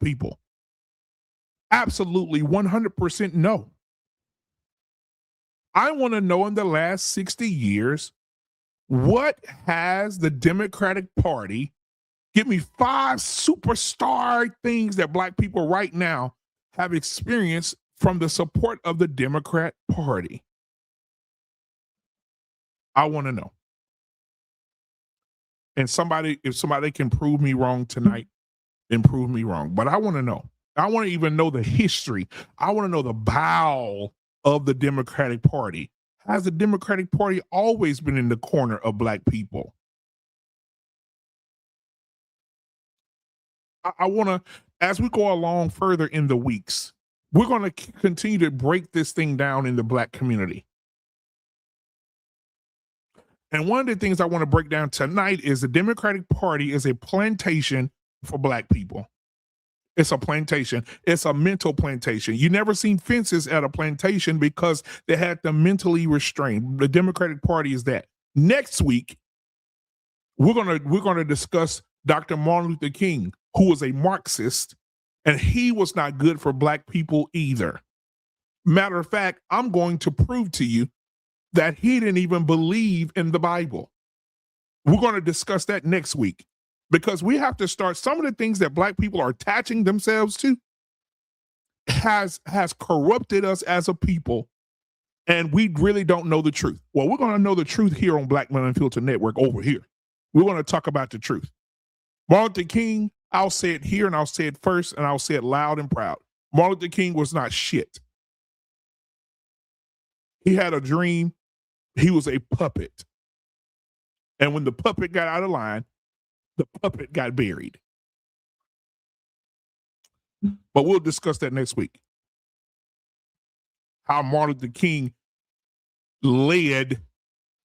people? Absolutely 100% no. I want to know in the last 60 years, what has the Democratic Party, give me 5 superstar things that Black people right now have experienced from the support of the Democrat Party. I want to know. And if somebody can prove me wrong tonight, then prove me wrong. But I want to know. I want to even know the history. I want to know the bowel of the Democratic Party. Has the Democratic Party always been in the corner of Black people? I want to, as we go along further in the weeks, we're going to continue to break this thing down in the Black community. And one of the things I want to break down tonight is the Democratic Party is a plantation for Black people. It's a plantation. It's a mental plantation. You never seen fences at a plantation because they had them mentally restrained. The Democratic Party is that. Next week, we're gonna discuss Dr. Martin Luther King, who was a Marxist, and he was not good for Black people either. Matter of fact, I'm going to prove to you that he didn't even believe in the Bible. We're going to discuss that next week because we have to start. Some of the things that Black people are attaching themselves to has corrupted us as a people, and we really don't know the truth. Well, we're going to know the truth here on Black Man Unfiltered Network over here. We're going to talk about the truth. Martin Luther King, I'll say it here and I'll say it first and I'll say it loud and proud. Martin Luther King was not shit. He had a dream. He was a puppet. And when the puppet got out of line, the puppet got buried. But we'll discuss that next week. How Martin Luther King led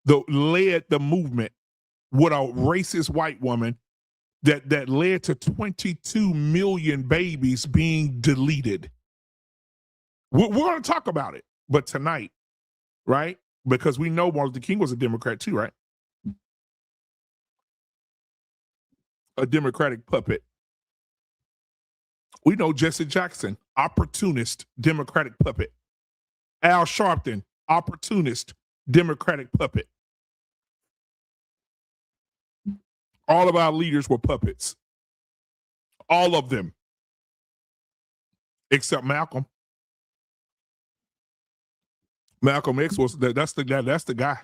the movement with a racist white woman that led to 22 million babies being deleted. We're going to talk about it, but tonight, right? Because we know Martin Luther King was a Democrat too, right? A Democratic puppet. We know Jesse Jackson, opportunist, Democratic puppet. Al Sharpton, opportunist, Democratic puppet. All of our leaders were puppets. All of them. Except Malcolm. Malcolm X was that's the guy.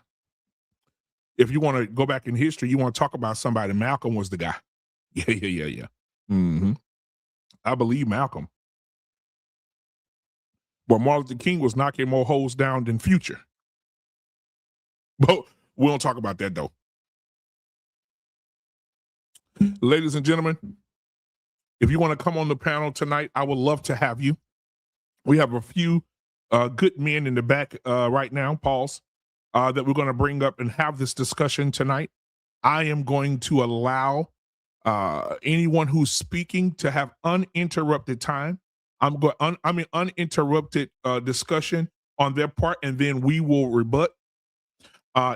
If you want to go back in history, you want to talk about somebody, Malcolm was the guy. Yeah. Mm-hmm. I believe Malcolm. But Martin Luther King was knocking more holes down than Future. But we don't talk about that though. Ladies and gentlemen, if you want to come on the panel tonight, I would love to have you. We have a few good men in the back right now, pause, that we're going to bring up and have this discussion tonight. I am going to allow anyone who's speaking to have uninterrupted time. Uninterrupted discussion on their part, and then we will rebut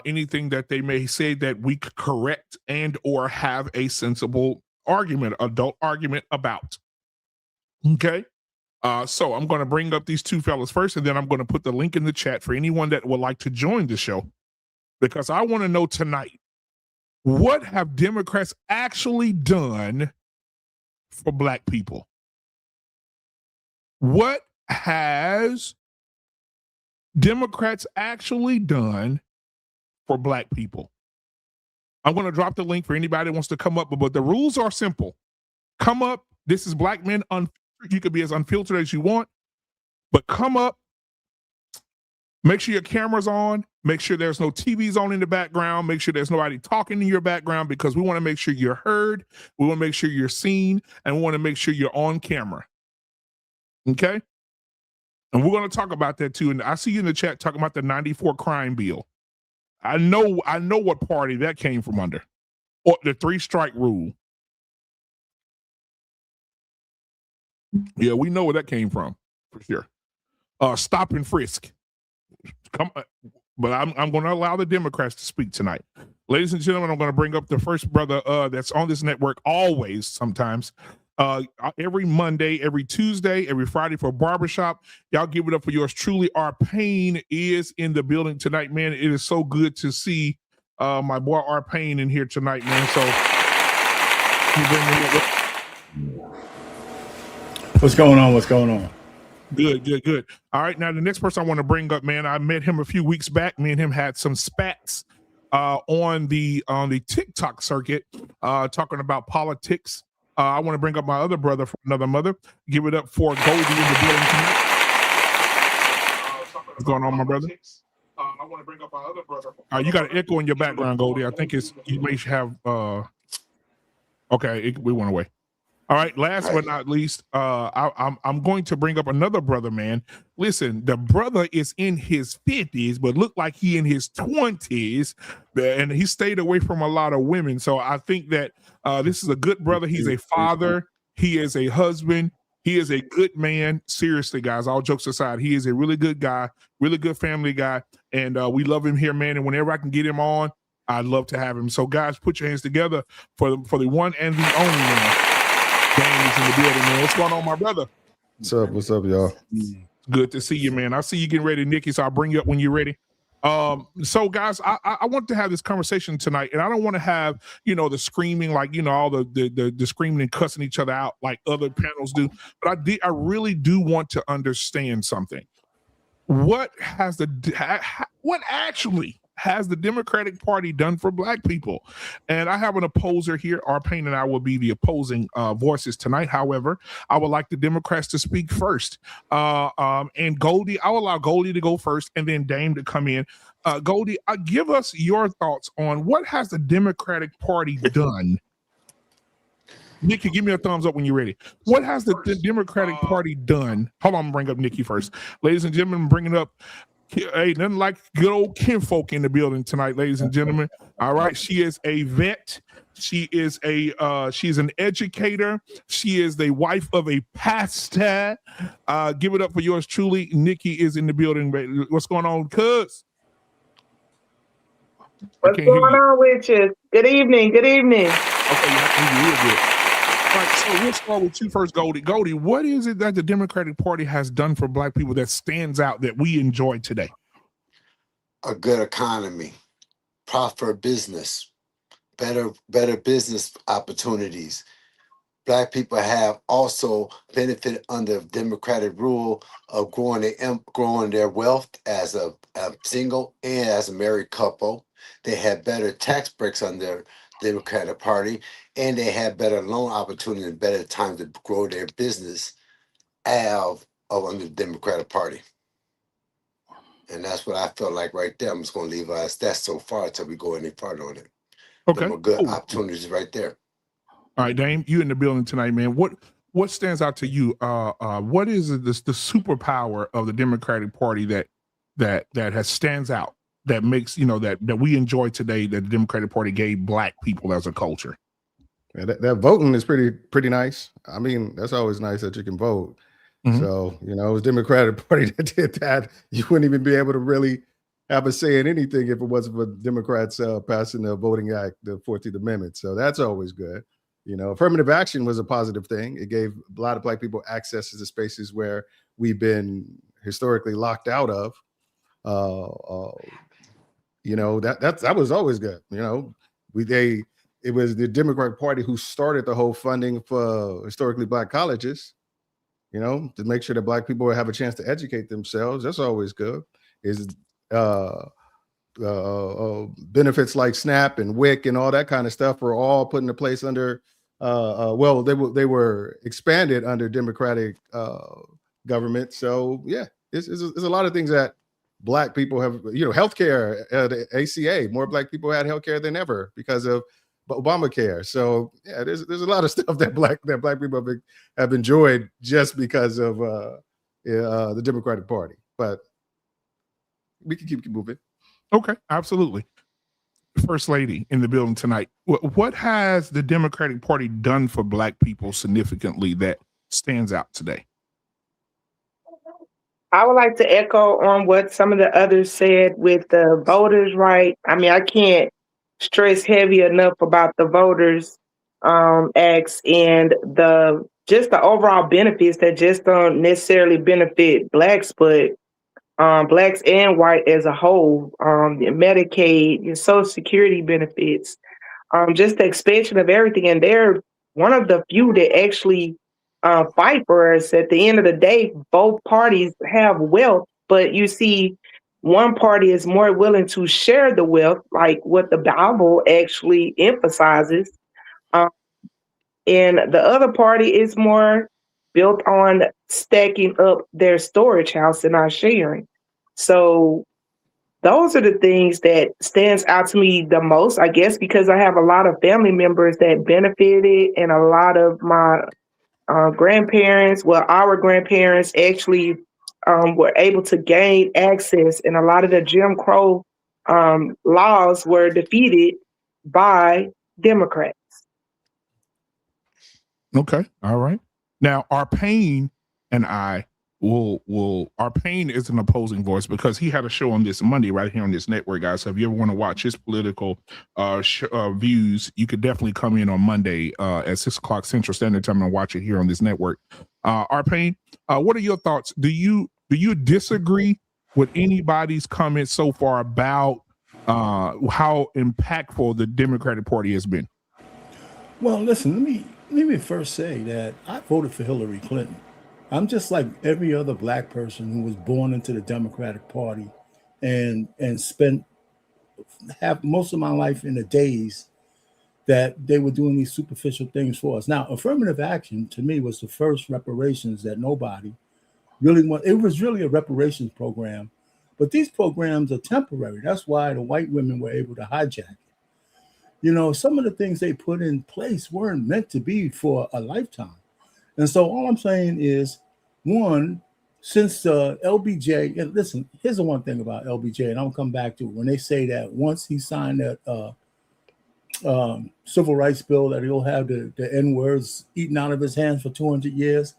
anything that they may say that we could correct and or have a sensible argument, adult argument about. Okay? So I'm going to bring up these two fellas first, and then I'm going to put the link in the chat for anyone that would like to join the show, because I want to know tonight, what have Democrats actually done for Black people? What has Democrats actually done for Black people? I'm going to drop the link for anybody that wants to come up, but the rules are simple. Come up. This is Black Men Unfiltered. You can be as unfiltered as you want, but come up. Make sure your camera's on. Make sure there's no TVs on in the background. Make sure there's nobody talking in your background, because we want to make sure you're heard. We want to make sure you're seen, and we want to make sure you're on camera. Okay? And we're going to talk about that too. And I see you in the chat talking about the 94 crime bill. I know what party that came from under. Or the 3-strike rule. Yeah, we know where that came from, for sure. Stop and frisk. Come, but I'm going to allow the Democrats to speak tonight. Ladies and gentlemen, I'm going to bring up the first brother that's on this network always, sometimes, Every Monday, every Tuesday, every Friday for barbershop. Y'all give it up for yours truly. Our Pain is in the building tonight, man. It is so good to see my boy Our Pain in here tonight, man. So what's going on? What's going on? Good. All right, now the next person I want to bring up, man, I met him a few weeks back. Me and him had some spats on the TikTok circuit, talking about politics. I want to bring up my other brother from another mother. Give it up for Goldie in the building tonight. What's going on, my brother? I want to bring up my other brother. You got an echo in your background, Goldie. I think you may have. Okay, we went away. All right. Last but not least, I'm going to bring up another brother, man. Listen, the brother is in his 50s, but looked like he in his 20s, and he stayed away from a lot of women. So I think that this is a good brother. He's a father. He is a husband. He is a good man. Seriously, guys, all jokes aside, he is a really good guy, really good family guy, and we love him here, man. And whenever I can get him on, I'd love to have him. So, guys, put your hands together for the one and the only man. Dame is in the building, man. What's going on, my brother? What's up, y'all? Good to see you, man. I see you getting ready, Nikki, so I'll bring you up when you're ready. So guys, I want to have this conversation tonight, and I don't want to have, the screaming, like, all the screaming and cussing each other out like other panels do. But I really do want to understand something. What actually has the Democratic Party done for Black people? And I have an opposer here. Our Pain and I will be the opposing voices tonight. However, I would like the Democrats to speak first. And Goldie, I'll allow Goldie to go first and then Dame to come in. Goldie, give us your thoughts on what has the Democratic Party done. Nikki, give me a thumbs up when you're ready. What has the Democratic Party done? Hold on, I'm bring up Nikki first. Ladies and gentlemen, I'm bringing up hey, nothing like good old kinfolk in the building tonight, ladies and gentlemen. All right, she is a vet. She is she's an educator. She is the wife of a pastor. Give it up for yours truly. Nikki is in the building. What's going on, cuz? What's going on with you? Good evening. Okay, I can hear you real good. All right, so we'll start with you first, Goldie. Goldie, what is it that the Democratic Party has done for Black people that stands out that we enjoy today? A good economy, proper business, better business opportunities. Black people have also benefited under Democratic rule of growing their wealth as a single and as a married couple. They have better tax breaks under Democratic Party, and they have better loan opportunities and better time to grow their business under the Democratic Party. And that's what I feel like right there. I'm just going to leave us that so far until we go any further on it. Okay. Good opportunities right there. All right, Dame, you in the building tonight, man. What stands out to you? What is the superpower of the Democratic Party that has stands out, that makes, that we enjoy today, that the Democratic Party gave Black people as a culture? Yeah, that voting is pretty nice. I mean, that's always nice that you can vote. Mm-hmm. So, it was Democratic Party that did that. You wouldn't even be able to really have a say in anything if it wasn't for Democrats passing the Voting Act, the 14th Amendment. So that's always good. Affirmative action was a positive thing. It gave a lot of Black people access to the spaces where we've been historically locked out of. That was always good. It was the Democratic Party who started the whole funding for historically Black colleges, to make sure that Black people would have a chance to educate themselves. That's always good. Benefits like SNAP and WIC and all that kind of stuff were all put into place under, they were expanded under Democratic government. So yeah, there's a lot of things that Black people have, healthcare, the ACA, more Black people had healthcare than ever because of Obamacare. So yeah, there's a lot of stuff that Black people have enjoyed just because of the Democratic Party. But we can keep moving. Okay, absolutely. First Lady in the building tonight. What has the Democratic Party done for Black people significantly that stands out today? I would like to echo on what some of the others said with the voters' right. I mean, I can't stress heavy enough about the voters' acts and the overall benefits that just don't necessarily benefit blacks, but blacks and white as a whole, your Medicaid, your Social Security benefits, just the expansion of everything. And they're one of the few that actually fight for us. At the end of the day, both parties have wealth, but you see one party is more willing to share the wealth, like what the Bible actually emphasizes. Um, and the other party is more built on stacking up their storage house and not sharing. So those are the things that stands out to me the most, I guess, because I have a lot of family members that benefited, and a lot of my grandparents, well, our grandparents actually were able to gain access, and a lot of the Jim Crow laws were defeated by Democrats. Okay. All right. Now, Arpain and I will Arpain is an opposing voice because he had a show on this Monday right here on this network, guys. So if you ever want to watch his political views, you could definitely come in on Monday at 6:00 Central Standard Time and watch it here on this network. Arpain, what are your thoughts? Do you disagree with anybody's comments so far about how impactful the Democratic Party has been? Well, listen, let me first say that I voted for Hillary Clinton. I'm just like every other black person who was born into the Democratic Party and spent most of my life in the days that they were doing these superficial things for us. Now, affirmative action to me was the first reparations that nobody really wanted. It was really a reparations program, but these programs are temporary. That's why the white women were able to hijack it. You know, some of the things they put in place weren't meant to be for a lifetime. And so all I'm saying is, one, since LBJ, and listen, here's the one thing about LBJ, and I'll come back to it. When they say that once he signed that civil rights bill, that he'll have the N-words eaten out of his hands for 200 years,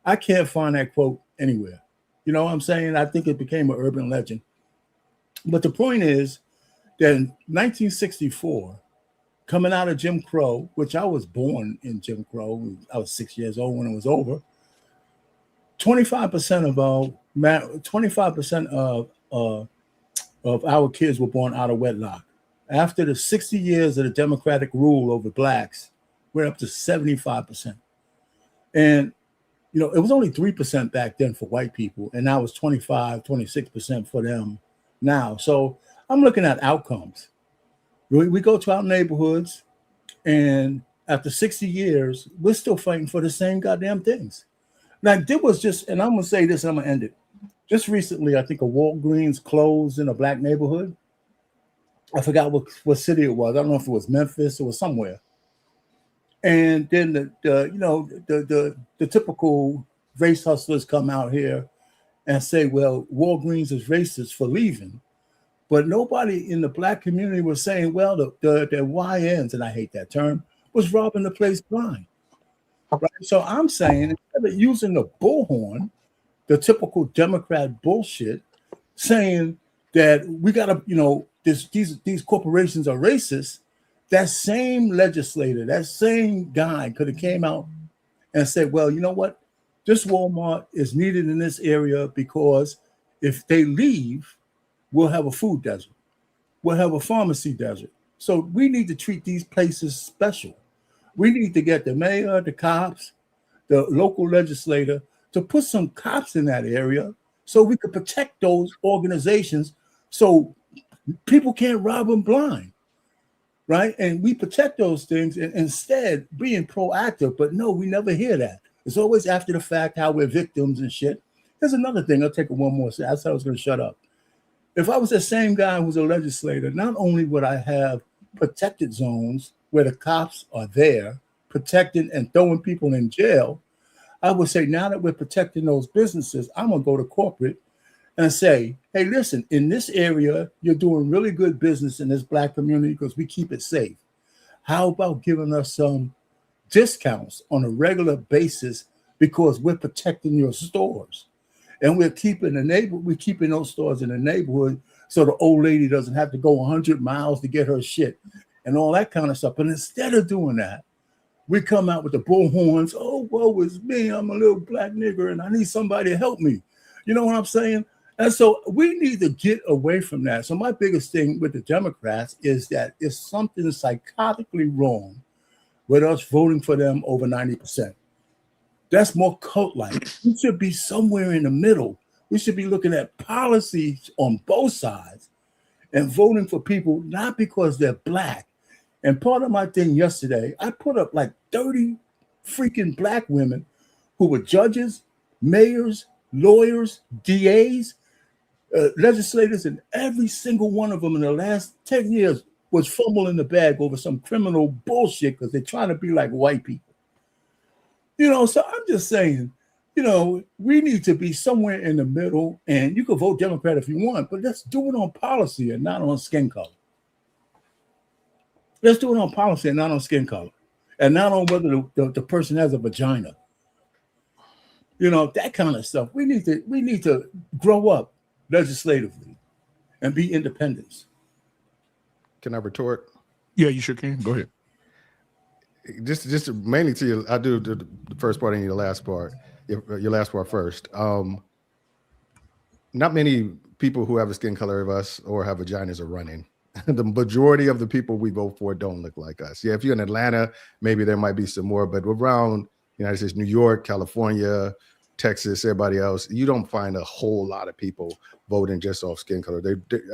I can't find that quote anywhere. You know what I'm saying? I think it became an urban legend. But the point is that in 1964, coming out of Jim Crow, which I was born in Jim Crow, I was 6 years old when it was over. 25% of our kids were born out of wedlock. After the 60 years of the Democratic rule over blacks, we're up to 75%. And you know, it was only 3% back then for white people, and now it's 26% for them now. So I'm looking at outcomes. We go to our neighborhoods, and after 60 years, we're still fighting for the same goddamn things. Now, there was just, and I'm going to say this, and I'm going to end it. Just recently, I think a Walgreens closed in a black neighborhood. I forgot what city it was. I don't know if it was Memphis or somewhere. And then the typical race hustlers come out here and say, well, Walgreens is racist for leaving. But nobody in the black community was saying, well, the YNs, and I hate that term, was robbing the place blind. Right? So I'm saying, instead of using the bullhorn, the typical Democrat bullshit, saying that we got to, you know, these corporations are racist, that same legislator, that same guy could have came out and said, well, you know what? This Walmart is needed in this area because if they leave, we'll have a food desert. We'll have a pharmacy desert. So we need to treat these places special. We need to get the mayor, the cops, the local legislator to put some cops in that area so we could protect those organizations so people can't rob them blind, right? And we protect those things and instead being proactive. But no, we never hear that. It's always after the fact how we're victims and shit. There's another thing. I'll take it one more. I said I was going to shut up. If I was the same guy who's a legislator, not only would I have protected zones where the cops are there protecting and throwing people in jail, I would say now that we're protecting those businesses, I'm going to go to corporate and say, hey, listen, in this area, you're doing really good business in this black community because we keep it safe. How about giving us some discounts on a regular basis because we're protecting your stores? And we're keeping those stores in the neighborhood so the old lady doesn't have to go 100 miles to get her shit and all that kind of stuff. But instead of doing that, we come out with the bullhorns. Oh, woe is me. I'm a little black nigger and I need somebody to help me. You know what I'm saying? And so we need to get away from that. So my biggest thing with the Democrats is that it's something psychotically wrong with us voting for them over 90%. That's more cult-like. We should be somewhere in the middle. We should be looking at policies on both sides and voting for people not because they're black. And part of my thing yesterday, I put up like 30 freaking black women who were judges, mayors, lawyers, DAs, legislators, and every single one of them in the last 10 years was fumbling the bag over some criminal bullshit because they're trying to be like white people. You know, so I'm just saying, you know, we need to be somewhere in the middle, and you can vote Democrat if you want, but let's do it on policy and not on skin color. Let's do it on policy and not on skin color, and not on whether the person has a vagina. You know, that kind of stuff. We need to grow up legislatively and be independents. Can I retort? Yeah, you sure can. Go ahead. Just mainly to you, I do the first part and your last part. Your last part first. Not many people who have a skin color of us or have vaginas are running. The majority of the people we vote for don't look like us. Yeah, if you're in Atlanta, maybe there might be some more, but around the United States, New York, California, Texas, everybody else, you don't find a whole lot of people voting just off skin color.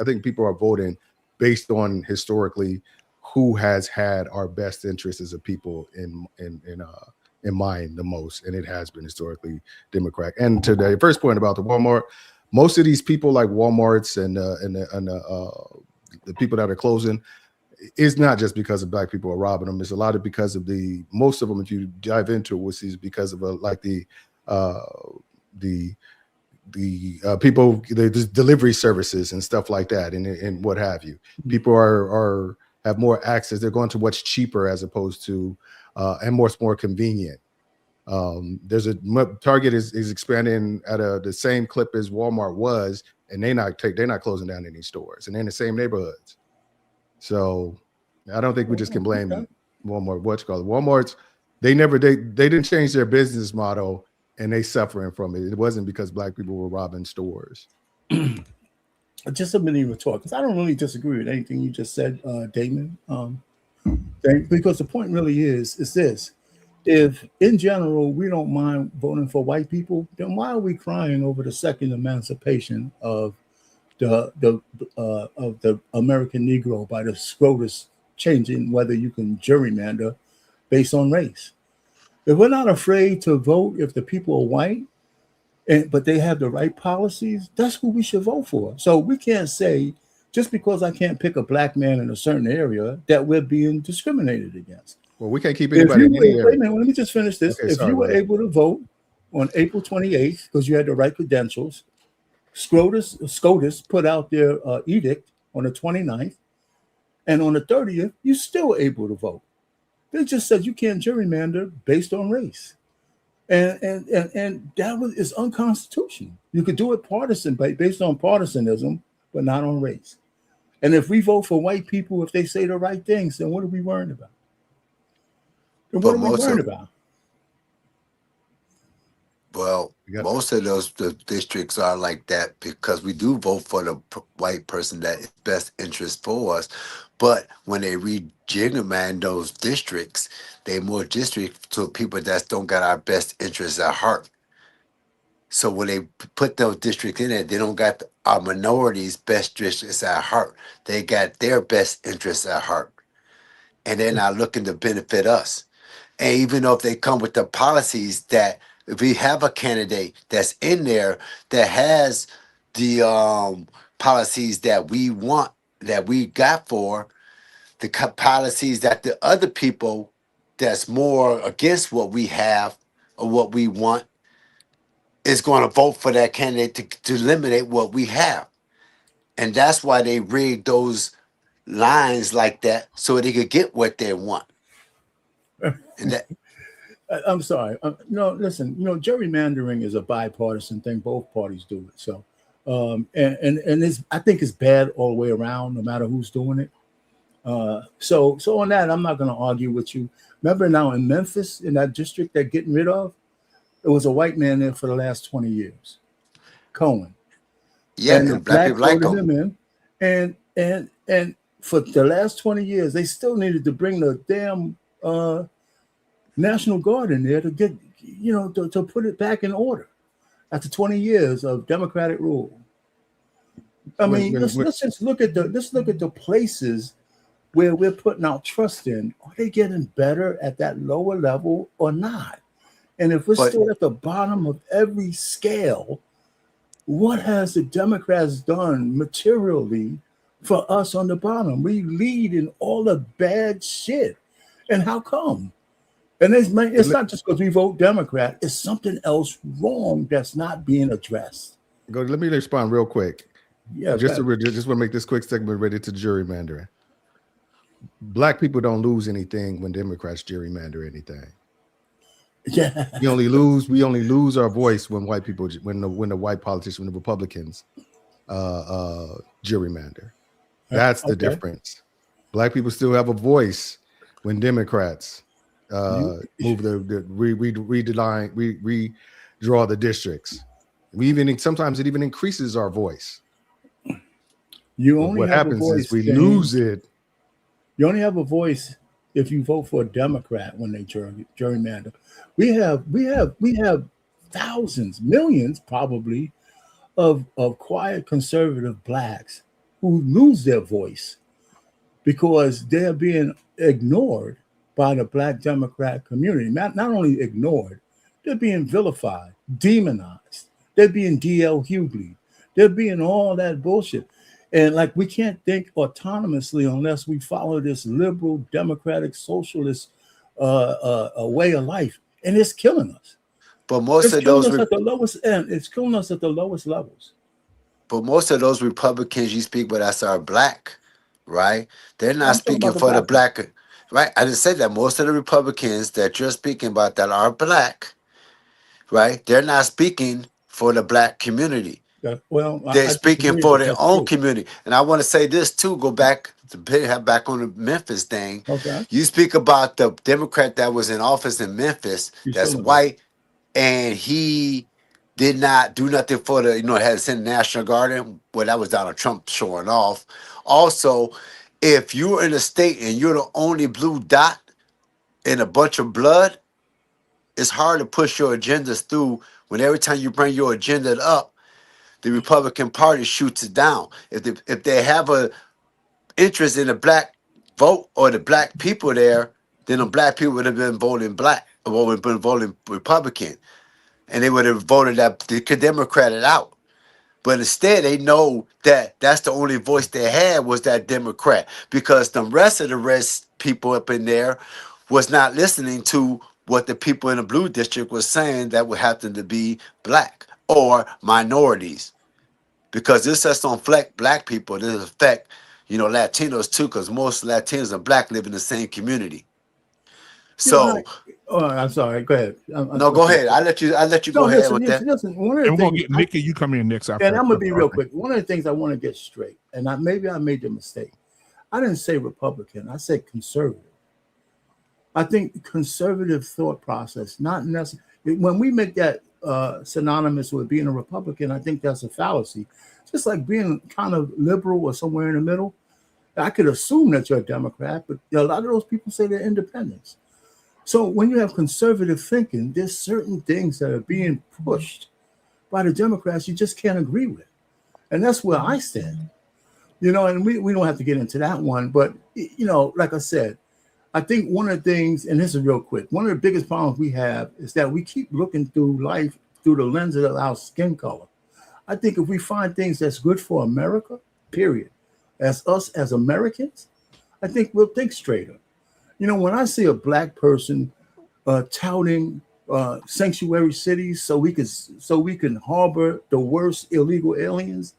I think people are voting based on historically who has had our best interests as a people in mind the most, and it has been historically Democrat. And to the first point about the Walmart, most of these people like Walmarts and the people that are closing is not just because of black people are robbing them. It's a lot of because of most of them, if you dive into it, we'll see is because of people, the delivery services and stuff like that, and what have you. People have more access. They're going to what's cheaper as opposed to and more convenient. Target is expanding at the same clip as Walmart was, and they're not closing down any stores, and they're in the same neighborhoods. So I don't think we just can blame Walmart. Walmart's they didn't change their business model, and they suffering from it. It wasn't because black people were robbing stores. Just a minute of talk, because I don't really disagree with anything you just said, Damon. Because the point really is this: if in general we don't mind voting for white people, then why are we crying over the second emancipation of the American Negro by the SCOTUS changing whether you can gerrymander based on race? If we're not afraid to vote if the people are white, but they have the right policies, that's who we should vote for. So we can't say just because I can't pick a black man in a certain area that we're being discriminated against. Well, we can't keep anybody in any area. Wait a minute, let me just finish this. Okay, if you were able to vote on April 28th because you had the right credentials, SCOTUS put out their edict on the 29th, and on the 30th, you're still able to vote. They just said you can't gerrymander based on race. And that is unconstitutional. You could do it based on partisanism, but not on race. And if we vote for white people, if they say the right things, then what are we worried about? Then what are we worried about? Well, most of the districts are like that because we do vote for the white person that is best interest for us. But when they rejiggerman those districts, they more districts to people that don't got our best interests at heart. So when they put those districts in there, they don't got our minorities' best interests at heart. They got their best interests at heart. And they're not looking to benefit us. And even though if they come with the policies that if we have a candidate that's in there that has the policies that we want, that we got for, the policies that the other people that's more against what we have or what we want is going to vote for that candidate to eliminate what we have. And that's why they rigged those lines like that so they could get what they want. And that. I'm sorry. Listen. Gerrymandering is a bipartisan thing. Both parties do it. So, and I think it's bad all the way around, no matter who's doing it. So on that, I'm not going to argue with you. Remember now in Memphis, in that district they're getting rid of, it was a white man there for the last 20 years, Cohen. Yeah, And the because black black people like voted them. him in, and for the last 20 years, they still needed to bring the damn National Guard in there to get, to put it back in order after 20 years of Democratic rule. I mean, let's just look at the places where we're putting our trust in. Are they getting better at that lower level or not? And if we're still at the bottom of every scale, what has the Democrats done materially for us on the bottom? We lead in all the bad shit. And how come? And it's not just because we vote Democrat. It's something else wrong that's not being addressed. Let me respond real quick. Yeah, just want to make this quick segment ready to gerrymandering. Black people don't lose anything when Democrats gerrymander anything. Yeah, we only lose our voice when white people, when the white politicians, when the Republicans gerrymander. That's the difference. Black people still have a voice when Democrats redraw the districts. Sometimes it even increases our voice. What happens is we lose it. You only have a voice if you vote for a Democrat when they gerrymander. We have thousands, millions probably of quiet conservative blacks who lose their voice because they're being ignored by the Black Democrat community. Not only ignored, they're being vilified, demonized. They're being D.L. Hughley. They're being all that bullshit. And like, we can't think autonomously unless we follow this liberal, democratic, socialist way of life. And it's killing us. But most of those at the lowest end. It's killing us at the lowest levels. But most of those Republicans you speak with us are black, right? They're not speaking for the black, right? I just said that most of the Republicans that you're speaking about that are black, right? They're not speaking for the black community. Well, they're speaking for their own community. And I want to say this too, go back on the Memphis thing. Okay. You speak about the Democrat that was in office in Memphis, that's white, and he did not do nothing for the, had to send the National Guard. Well, that was Donald Trump showing off. Also, if you're in a state and you're the only blue dot in a bunch of blood, it's hard to push your agendas through when every time you bring your agenda up, the Republican Party shoots it down. If they have a interest in the black vote or the black people there, then the black people would have been voting black or would have been voting Republican. And they would have voted that they could Democrat it out. But instead, they know that that's the only voice they had was that Democrat, because the rest of the people up in there was not listening to what the people in the blue district was saying that would happen to be black or minorities. Because this just don't affect black people, this affect, Latinos too, because most Latinos and black live in the same community. So, I'm sorry. Go ahead. Go ahead. I'll let you go ahead with that. Listen, we're gonna get Nikki. You come in next. And I'm gonna be real quick. One of the things I want to get straight, and maybe I made the mistake. I didn't say Republican. I said conservative. I think conservative thought process, not necessarily. When we make that synonymous with being a Republican, I think that's a fallacy. Just like being kind of liberal or somewhere in the middle. I could assume that you're a Democrat, but a lot of those people say they're independents. So when you have conservative thinking, there's certain things that are being pushed by the Democrats you just can't agree with. And that's where I stand. And we don't have to get into that one. But, like I said, I think one of the things, and this is real quick, one of the biggest problems we have is that we keep looking through life through the lens of our skin color. I think if we find things that's good for America, period, as us as Americans, I think we'll think straighter. When I see a black person touting sanctuary cities so we can harbor the worst illegal aliens,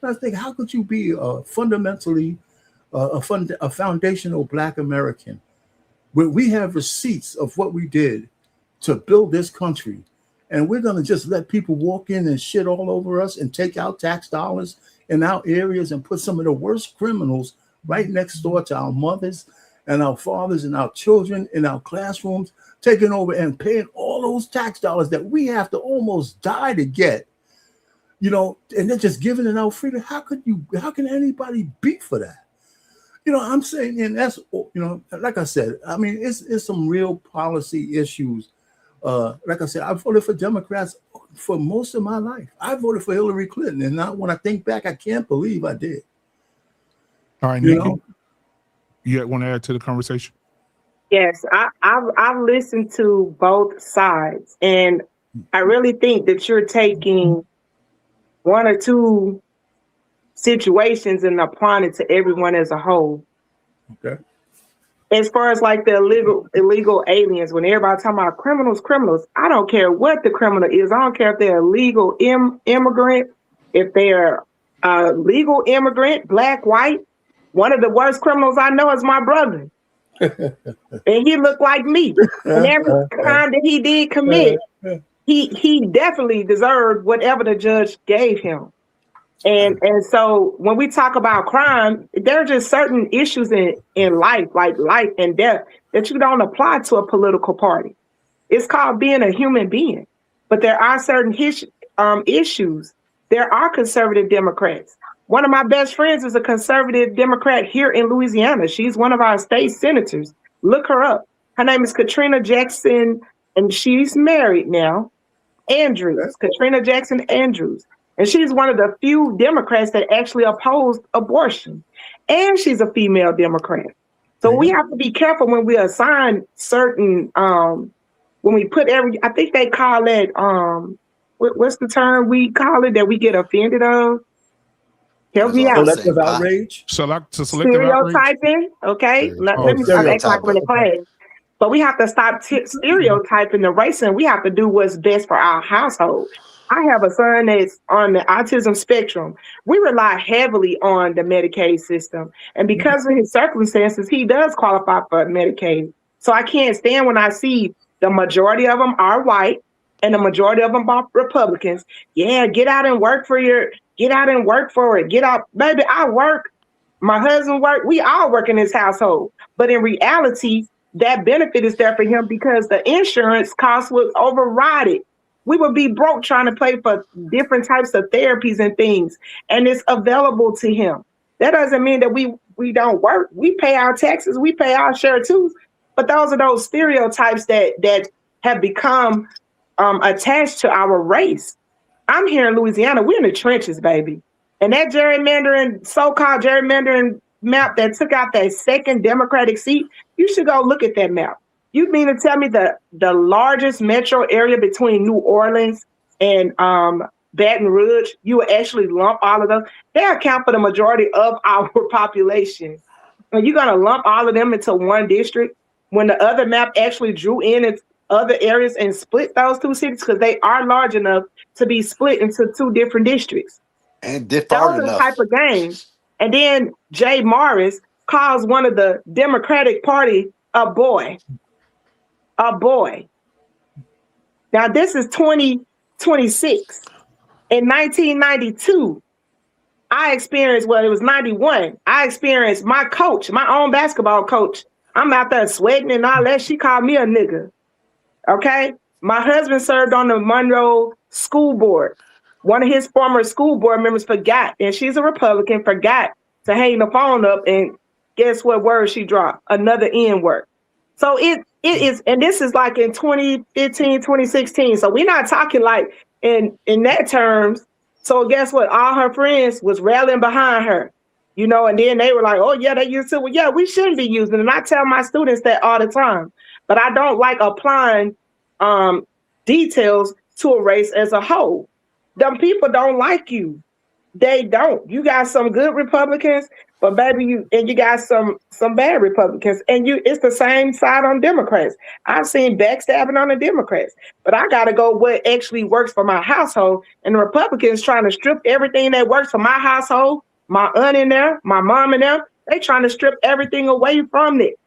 I think, how could you be fundamentally a foundational black American where we have receipts of what we did to build this country, and we're going to just let people walk in and shit all over us and take out tax dollars in our areas and put some of the worst criminals right next door to our mothers and our fathers and our children in our classrooms, taking over and paying all those tax dollars that we have to almost die to get, you know, and they're just giving it out freely. How can anybody beat for that? You know, I'm saying, and that's, you know, like I said, I mean, it's some real policy issues. Like I said, I voted for Democrats for most of my life. I voted for Hillary Clinton, and now when I think back, I can't believe I did. All right, Nikki, you want to add to the conversation? Yes, I've listened to both sides, and I really think that you're taking one or two situations and applying it to everyone as a whole. Okay. As far as like the illegal aliens, when everybody talking about criminals, I don't care what the criminal is. I don't care if they're a legal immigrant, if they're a legal immigrant, black, white. One of the worst criminals I know is my brother. And he looked like me. And every crime that he did commit, he definitely deserved whatever the judge gave him. And so when we talk about crime, there are just certain issues in life, like life and death, that you don't apply to a political party. It's called being a human being. But there are certain issues. There are conservative Democrats. One of my best friends is a conservative Democrat here in Louisiana. She's one of our state senators. Look her up. Her name is Katrina Jackson, and she's married now. Andrews, Katrina Jackson Andrews. And she's one of the few Democrats that actually opposed abortion. And she's a female Democrat. So we have to be careful when we assign certain, when we put I think they call it, what's the term we call it that we get offended of? Help me out. Selective outrage. Stereotyping. Okay. Let me start acting like I'm in a class. But we have to stop stereotyping the race, and we have to do what's best for our household. I have a son that's on the autism spectrum. We rely heavily on the Medicaid system. And because of his circumstances, he does qualify for Medicaid. So I can't stand when I see the majority of them are white and the majority of them are Republicans. Yeah, get out and work for it. Get out. Baby, I work. My husband work. We all work in this household. But in reality, that benefit is there for him because the insurance costs would override it. We would be broke trying to pay for different types of therapies and things, and it's available to him. That doesn't mean that we don't work. We pay our taxes, we pay our share too. But those are those stereotypes that have become attached to our race. I'm here in Louisiana. We're in the trenches, baby. And that so-called gerrymandering map that took out that second Democratic seat, you should go look at that map. You mean to tell me the largest metro area between New Orleans and Baton Rouge, you would actually lump all of them? They account for the majority of our population. Are you going to lump all of them into one district when the other map actually drew in its other areas and split those two cities? Because they are large enough to be split into two different districts. And different enough. Type of games. And then Jay Morris calls one of the Democratic Party a boy. A boy. Now this is 2026. In 1992, I experienced, well, it was 91. I experienced my coach, my own basketball coach. I'm out there sweating and all that. She called me a nigga. Okay. My husband served on the Monroe school board. One of his former school board members forgot, and she's a Republican, forgot to hang the phone up, and guess what word she dropped? Another N word. So it is, and this is like in 2015, 2016. So we're not talking like in that terms. So guess what? All her friends was rallying behind her, you know, and then they were like, oh yeah, they used to. Well, yeah, we shouldn't be using it. And I tell my students that all the time, but I don't like applying details to a race as a whole. Them people don't like you. They don't. You got some good Republicans, but baby, you got some bad Republicans, and it's the same side on Democrats. I've seen backstabbing on the Democrats, but I gotta go what actually works for my household. And the Republicans trying to strip everything that works for my household, my aunt in there, my mom in there, they trying to strip everything away from it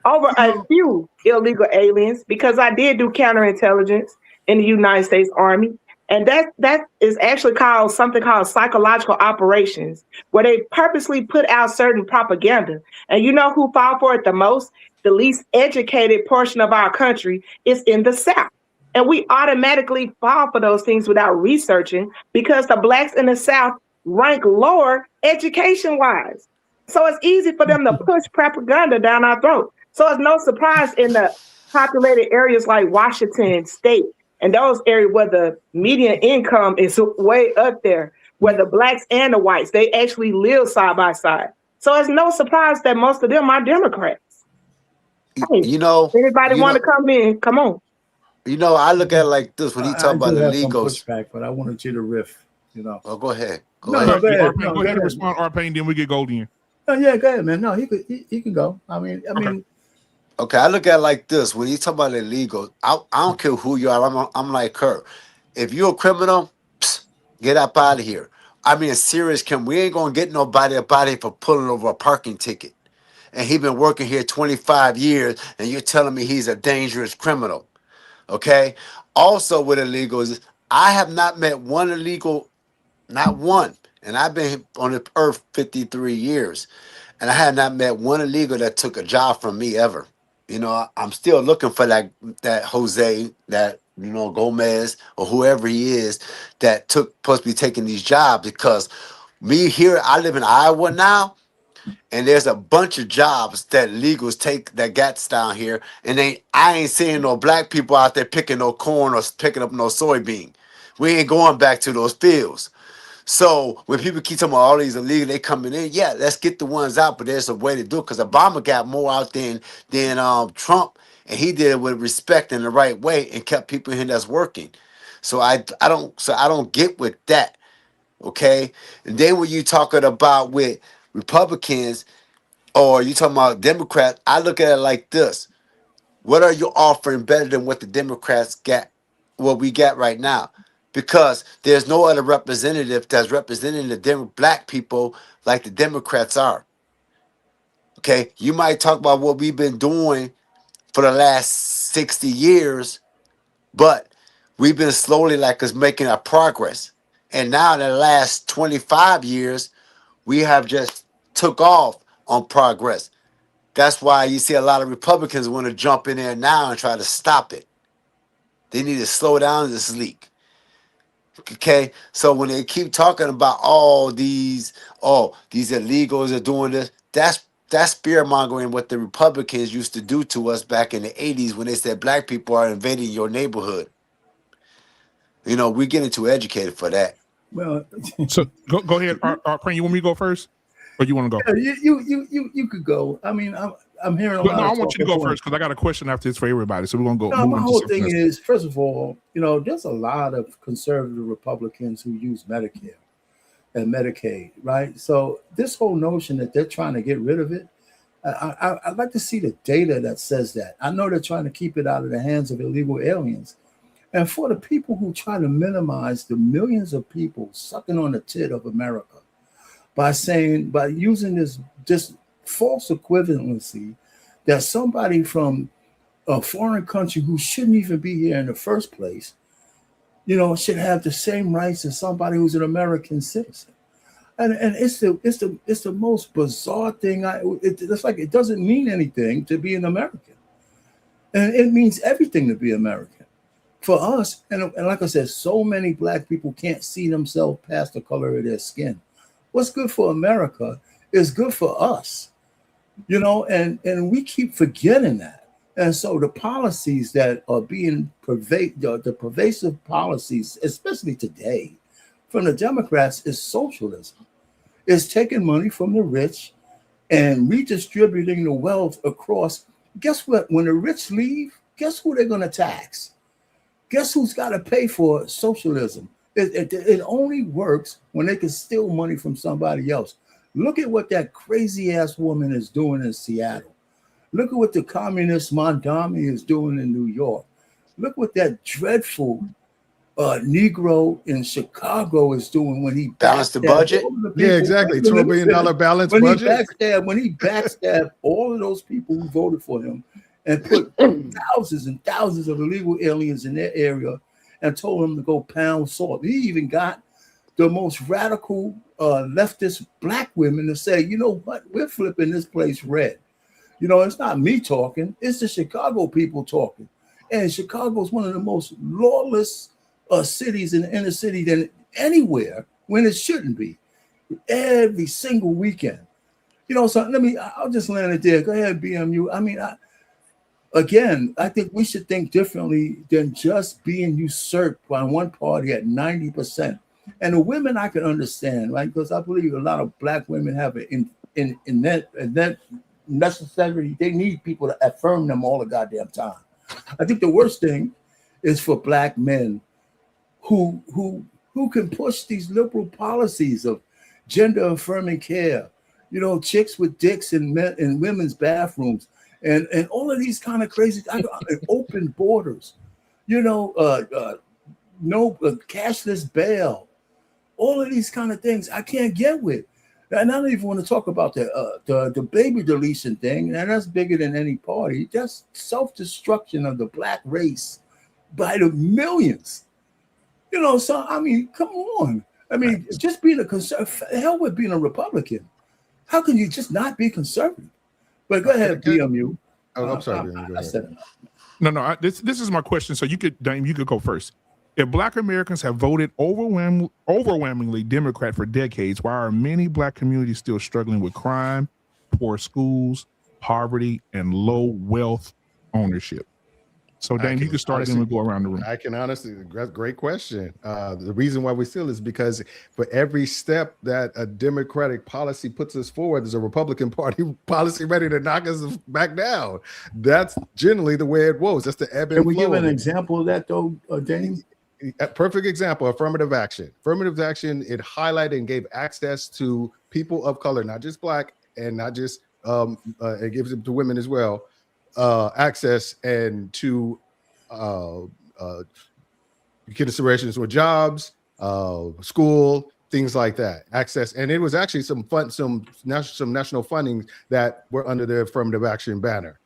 over a few illegal aliens, because I did do counterintelligence in the United States Army. And that is actually called something called psychological operations, where they purposely put out certain propaganda. And you know who fall for it the most? The least educated portion of our country is in the South. And we automatically fall for those things without researching because the blacks in the South rank lower education wise. So it's easy for them to push propaganda down our throat. So it's no surprise in the populated areas like Washington State and those areas where the median income is way up there, where the blacks and the whites, they actually live side by side. So it's no surprise that most of them are Democrats. Hey, anybody want to come in? Come on. I look at it like this when he talk about illegals. Pushback, but I wanted you to riff. Oh, go ahead. Go ahead. Go ahead and respond, Arpain, then we get Goldie. Oh, yeah, go ahead, man. No, he can go. I mean. Okay, I look at it like this. When you talk about illegal, I don't care who you are. I'm like her. If you're a criminal, get up out of here. I mean, a serious criminal. We ain't going to get nobody up out of here for pulling over a parking ticket. And he been working here 25 years, and you're telling me he's a dangerous criminal. Okay? Also with illegals, I have not met one illegal, not one. And I've been on the earth 53 years. And I have not met one illegal that took a job from me ever. I'm still looking for that Jose, that Gomez, or whoever he is that supposed to be taking these jobs. Because me here, I live in Iowa now, and there's a bunch of jobs that illegals take that gets down here, and I ain't seeing no black people out there picking no corn or picking up no soybean. We ain't going back to those fields. So when people keep talking about all these illegal, they coming in, yeah, let's get the ones out, but there's a way to do it because Obama got more out than Trump, and he did it with respect in the right way and kept people in here that's working. So I don't get with that, okay? And then when you talking about with Republicans or you talking about Democrats, I look at it like this: what are you offering better than what the Democrats got? What we got right now? Because there's no other representative that's representing the black people like the Democrats are. Okay, you might talk about what we've been doing for the last 60 years, but we've been slowly making our progress. And now in the last 25 years, we have just took off on progress. That's why you see a lot of Republicans want to jump in there now and try to stop it. They need to slow down this leak. Okay, so when they keep talking about these illegals are doing this, that's fear mongering what the Republicans used to do to us back in the 80s when they said black people are invading your neighborhood. We're getting too educated for that. Well, so go ahead, Arpain. You want me to go first, or you want to go? Yeah, you could go. I mean, I'm hearing a lot. No, I want you to go first because I got a question after this for everybody. So we're gonna go. No, my whole thing is, first of all, there's a lot of conservative Republicans who use Medicare and Medicaid, right? So this whole notion that they're trying to get rid of it, I'd like to see the data that says that. I know they're trying to keep it out of the hands of illegal aliens. And for the people who try to minimize the millions of people sucking on the tit of America by using this false equivalency that somebody from a foreign country who shouldn't even be here in the first place, should have the same rights as somebody who's an American citizen. And it's the most bizarre thing. It's like it doesn't mean anything to be an American. And it means everything to be American. For us, and like I said, so many black people can't see themselves past the color of their skin. What's good for America is good for us, and we keep forgetting that. And so the policies that are being the pervasive policies, especially today, from the Democrats is socialism. It's taking money from the rich and redistributing the wealth across. Guess what? When the rich leave, guess who they're going to tax? Guess who's got to pay for socialism? It only works when they can steal money from somebody else. Look at what that crazy ass woman is doing in Seattle. Look at what the communist Mondami is doing in New York. Look what that dreadful Negro in Chicago is doing when he balanced the budget. Yeah, exactly. $12 billion balance budget. When he backstabbed all of those people who voted for him and put thousands and thousands of illegal aliens in their area and told him to go pound salt. He even got the most radical leftist black women to say, you know what, we're flipping this place red. You know, it's not me talking, it's the Chicago people talking. And Chicago is one of the most lawless cities in the inner city than anywhere when it shouldn't be. Every single weekend. You know, so I'll just land it there. Go ahead, BMU. I mean, I think we should think differently than just being usurped by one party at 90%. And the women I can understand, right? Because I believe a lot of black women have it in that necessity. They need people to affirm them all the goddamn time. I think the worst thing is for black men who can push these liberal policies of gender affirming care, you know, chicks with dicks in women's bathrooms, and all of these kind of crazy open borders, you know, no cashless bail, all of these kind of things I can't get with. And I don't even want to talk about the baby deletion thing, and that's bigger than any party. That's self-destruction of the black race by the millions. You know, so I mean, come on. I mean, just being a conservative, hell with being a Republican. How can you just not be conservative? But go ahead, BMU. Oh, I'm sorry. I said it. No. This is my question. So you could, Dame, you could go first. If Black Americans have voted overwhelmingly Democrat for decades, why are many Black communities still struggling with crime, poor schools, poverty, and low wealth ownership? So, Dame, you can start and we'll go around the room. I can honestly, great question. The reason why we still is because for every step that a Democratic policy puts us forward, there's a Republican Party policy ready to knock us back down. That's generally the way it was. That's the ebb and flow. Can we give an example of that, though, Dame? A perfect example, affirmative action. Affirmative action, it highlighted and gave access to people of color, not just Black, and not just, it gives it to women as well, access and to considerations with jobs, school, things like that, access. And it was actually some national funding that were under the affirmative action banner.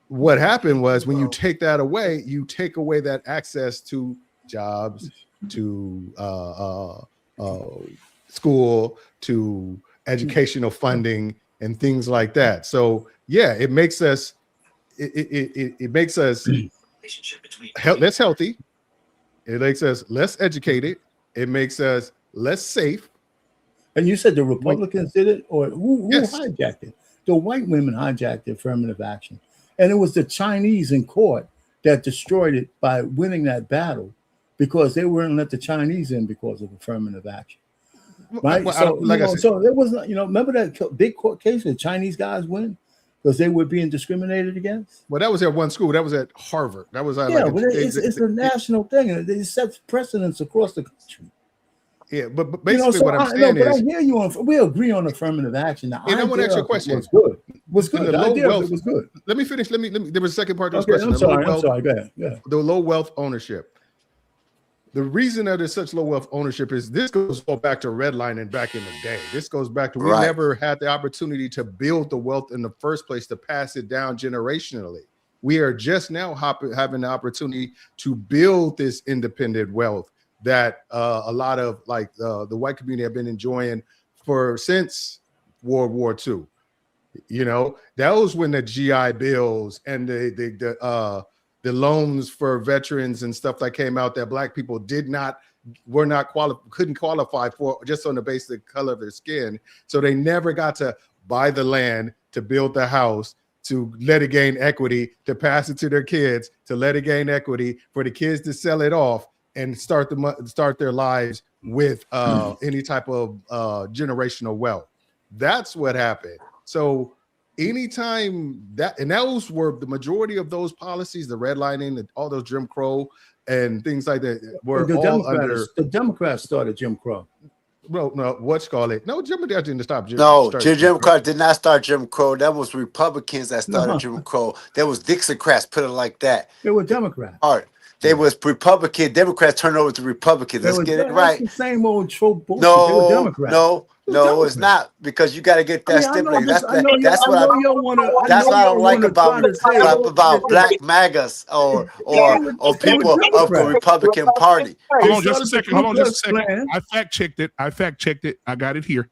What happened was when you take that away, you take away that access to jobs, to school, to educational funding, and things like that. So yeah, it makes us less healthy. It makes us less educated. It makes us less safe. And you said the Republicans did it, or who Yes. hijacked it? The white women hijacked the affirmative action. And it was the Chinese in court that destroyed it by winning that battle because they wouldn't let the Chinese in because of affirmative action. Right? Well, So there was, remember that big court case where Chinese guys win because they were being discriminated against? Well, that was at one school. That was at Harvard. That was But it's a national thing, and it sets precedents across the country. Yeah, but basically what I'm saying is, I hear you we agree on affirmative action. Now, I want to ask you a question. Was good. The idea of it was good. Let me finish. Let me. There was a second part to this question. I'm sorry. Go ahead. Yeah. The low wealth ownership. The reason that there's such low wealth ownership is this goes back to redlining back in the day. This goes back to we never had the opportunity to build the wealth in the first place, to pass it down generationally. We are just now having the opportunity to build this independent wealth that a lot of the white community have been enjoying since World War II. You know, that was when the GI Bills and the loans for veterans and stuff that came out that Black people couldn't qualify for just on the basic color of their skin. So they never got to buy the land, to build the house, to let it gain equity, to pass it to their kids, to let it gain equity, for the kids to sell it off and start their lives with any type of generational wealth. That's what happened. So anytime that those were the majority of those policies, the redlining, all those Jim Crow and things like that were the Democrats started Jim Crow. Well, no, what's call it? No, Jim didn't stop. Jim Crow did not start Jim Crow. That was Republicans that started Jim Crow. That was Dixiecrats, put it like that. They were Democrats. All right. They was Republican. Democrats turned over to Republicans. Let's get it right. The same old trope bullshit. No, they were Democrats. No, it's not, because you got to get that stipulated. That's what that's what I don't like about black MAGAs or people of the Republican Party. Hold on just a second. I fact checked it. I got it here.